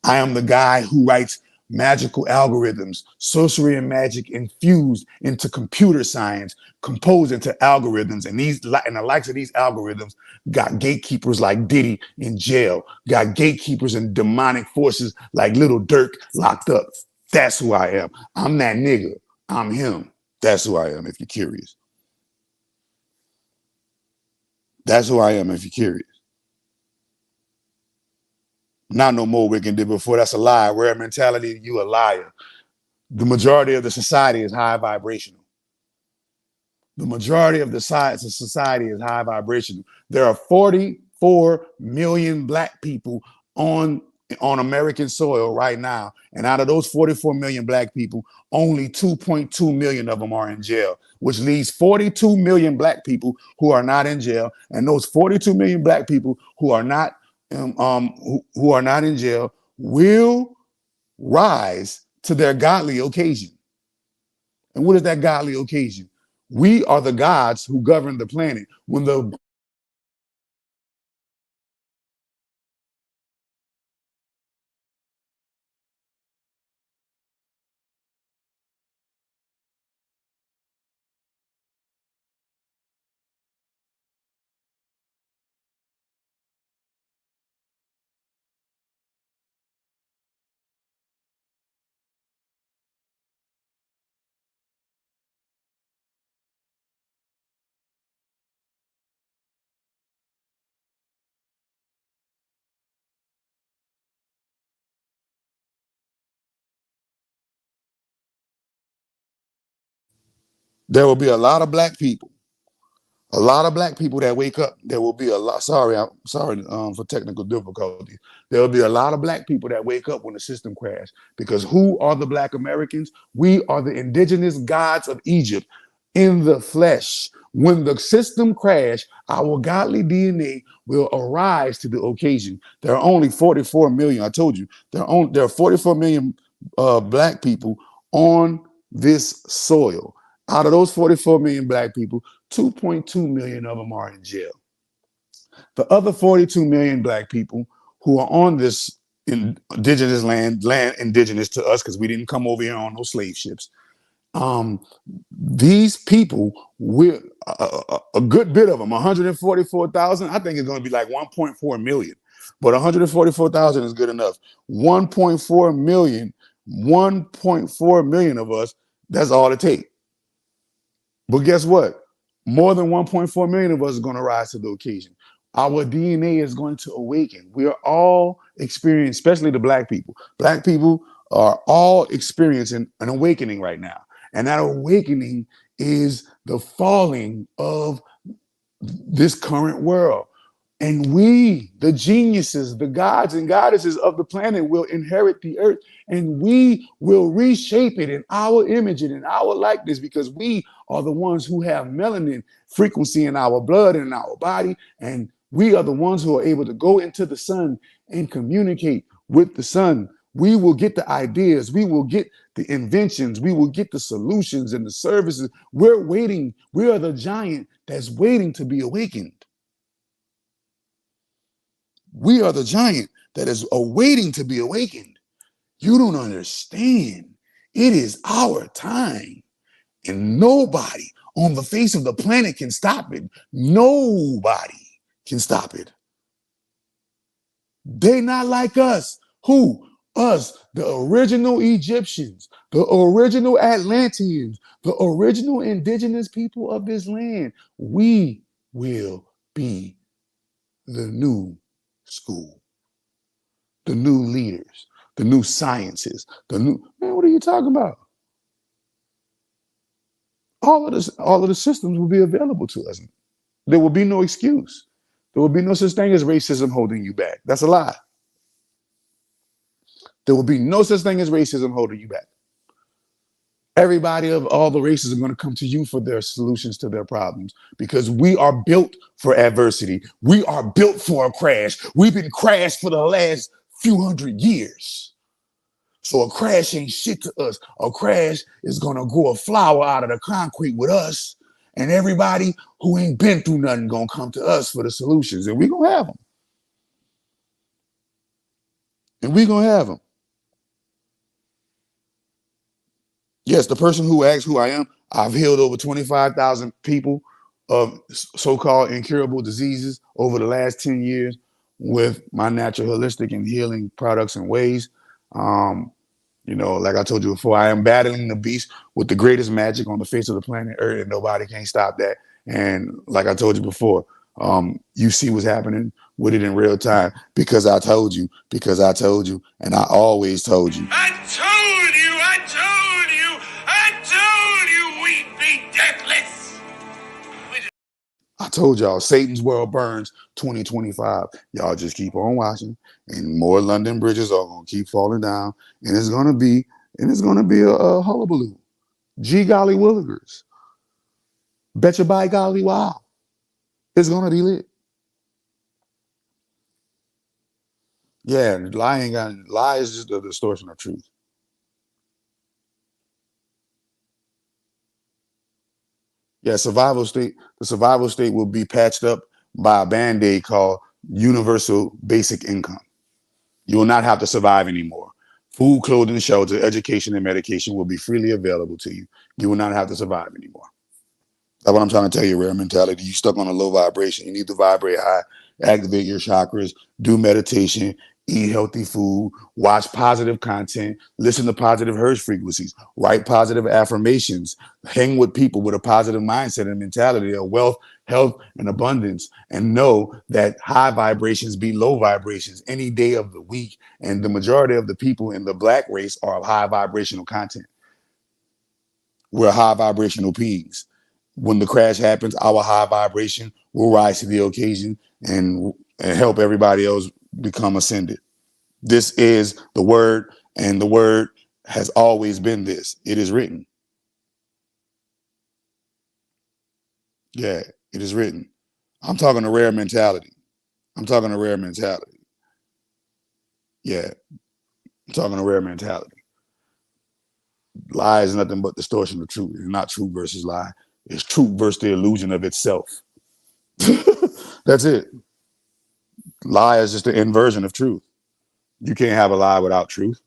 I am the guy who writes magical algorithms, sorcery and magic infused into computer science, composed into algorithms. And the likes of these algorithms got gatekeepers like Diddy in jail, got gatekeepers and demonic forces like Lil Durk locked up. That's who I am. I'm that nigga. I'm him. That's who I am, if you're curious. That's who I am, if you're curious. Not no more we can do before. That's a lie. Rare mentality, you a liar. The majority of the society is high vibrational. The majority of the society is high vibrational. There are 44 million black people on American soil right now. And out of those 44 million black people, only 2.2 million of them are in jail, which leaves 42 million black people who are not in jail. And those 42 million black people who are not who are not in jail will rise to their godly occasion. And what is that godly occasion? We are the gods who govern the planet. There will be a lot of black people. A lot of black people that wake up. There will be a lot. I'm sorry for technical difficulties. There will be a lot of black people that wake up when the system crashes. Because who are the black Americans? We are the indigenous gods of Egypt in the flesh. When the system crashes, our godly DNA will arise to the occasion. There are only 44 million. I told you there are 44 million black people on this soil. Out of those 44 million black people, 2.2 million of them are in jail. The other 42 million black people who are on this indigenous land indigenous to us, because we didn't come over here on no slave ships. These people, a good bit of them, 144,000, I think it's going to be like 1.4 million. But 144,000 is good enough. 1.4 million of us, that's all it takes. But guess what? More than 1.4 million of us are going to rise to the occasion. Our DNA is going to awaken. We are all experiencing, especially the black people. Black people are all experiencing an awakening right now. And that awakening is the falling of this current world. And we, the geniuses, the gods and goddesses of the planet, will inherit the earth, and we will reshape it in our image and in our likeness, because we are the ones who have melanin frequency in our blood and in our body. And we are the ones who are able to go into the sun and communicate with the sun. We will get the ideas. We will get the inventions. We will get the solutions and the services. We're waiting. We are the giant that's waiting to be awakened. We are the giant that is awaiting to be awakened. You don't understand. It is our time. And nobody on the face of the planet can stop it. Nobody can stop it. They not like us. Who? Us, the original Egyptians, the original Atlanteans, the original indigenous people of this land. We will be the new school, the new leaders, the new sciences, man, what are you talking about? All of the systems will be available to us. There will be no excuse. There will be no such thing as racism holding you back. That's a lie. There will be no such thing as racism holding you back. Everybody of all the races are going to come to you for their solutions to their problems because we are built for adversity. We are built for a crash. We've been crashed for the last few hundred years. So a crash ain't shit to us. A crash is going to grow a flower out of the concrete with us. And everybody who ain't been through nothing going to come to us for the solutions. And we going to have them. And we going to have them. Yes, the person who asks who I am, I've healed over 25,000 people of so-called incurable diseases over the last 10 years with my natural holistic and healing products and ways. Like I told you before, I am battling the beast with the greatest magic on the face of the planet Earth, and nobody can stop that. And like I told you before, you see what's happening with it in real time because I told you, and I always told you. I told you we'd be deathless. I told y'all Satan's World Burns 2025. Y'all just keep on watching, and more London bridges are gonna keep falling down, and it's gonna be a hullabaloo. Gee golly willikers. Betcha by golly wow. It's gonna be lit. Yeah, lie is just a distortion of truth. Yeah, the survival state will be patched up by a band-aid called universal basic income. You will not have to survive anymore. Food, clothing, shelter, education, and medication will be freely available to you. You will not have to survive anymore. That's what I'm trying to tell you, rare mentality. You stuck on a low vibration. You need to vibrate high, activate your chakras, do meditation, eat healthy food, watch positive content, listen to positive Hertz frequencies, write positive affirmations, hang with people with a positive mindset and mentality of wealth, health, and abundance, and know that high vibrations beat low vibrations any day of the week. And the majority of the people in the Black race are of high vibrational content. We're high vibrational beings. When the crash happens, our high vibration will rise to the occasion and help everybody else become ascended. This is the word, and the word has always been this. It is written. Yeah, it is written. I'm talking a rare mentality. Yeah, I'm talking a rare mentality. Lie is nothing but distortion of truth. It's not truth versus lie. It's truth versus the illusion of itself. That's it. Lie is just the inversion of truth. You can't have a lie without truth,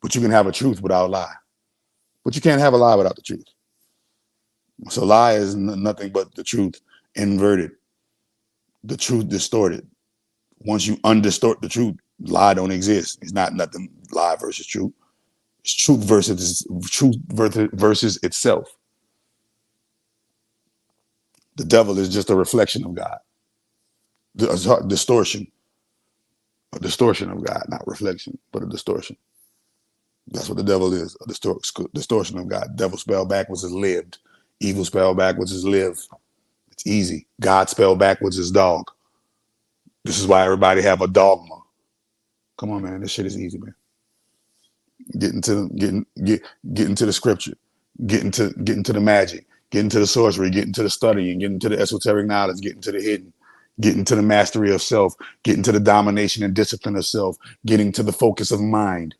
but you can have a truth without lie. But you can't have a lie without the truth. So lie is nothing but the truth inverted, the truth distorted. Once you undistort the truth, lie don't exist. It's not nothing lie versus truth. It's truth versus itself. The devil is just a reflection of God. A distortion of God, not reflection, but a distortion. That's what the devil is, a distortion of God. Devil spelled backwards is lived. Evil spelled backwards is live. It's easy. God spelled backwards is dog. This is why everybody have a dogma. Come on, man. This shit is easy, man. Get into the scripture. Get into the magic. Get into the sorcery. Get into the studying. Get into the esoteric knowledge. Get into the hidden. Get into the mastery of self. Get into the domination and discipline of self. Getting to the focus of mind.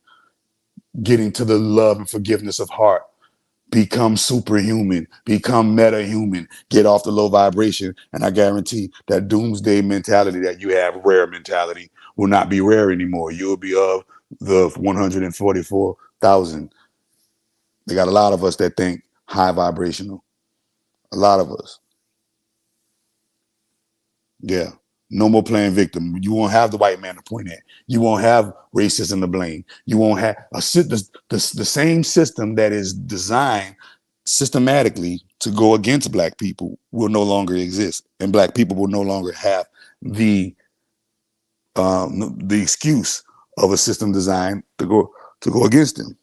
Getting to the love and forgiveness of heart. Become superhuman, become meta-human, get off the low vibration. And I guarantee that doomsday mentality that you have, rare mentality, will not be rare anymore. You'll be of the 144,000. They got a lot of us that think high vibrational. A lot of us. Yeah. No more playing victim. You won't have the white man to point at. You won't have racism to blame. You won't have the same system that is designed systematically to go against Black people will no longer exist, and Black people will no longer have the excuse of a system designed to go against them.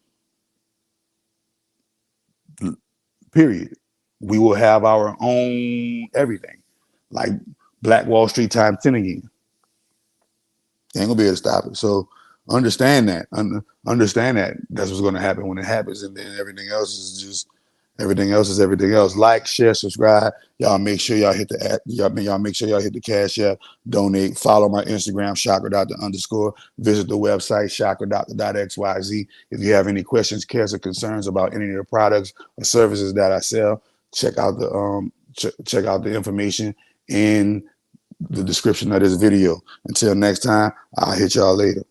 Period. We will have our own everything, like Black Wall Street times 10 again. They ain't gonna be able to stop it. So understand that. Understand that that's what's going to happen when it happens, and then everything else is everything else. Like, share, subscribe. Y'all make sure y'all hit the y'all make sure y'all hit the Cash App, donate, follow my Instagram, chakra.the_. Visit the website, chakra.the.xyz. If you have any questions, cares, or concerns about any of the products or services that I sell, check out the check out the information in the description of this video. Until next time, I'll hit y'all later.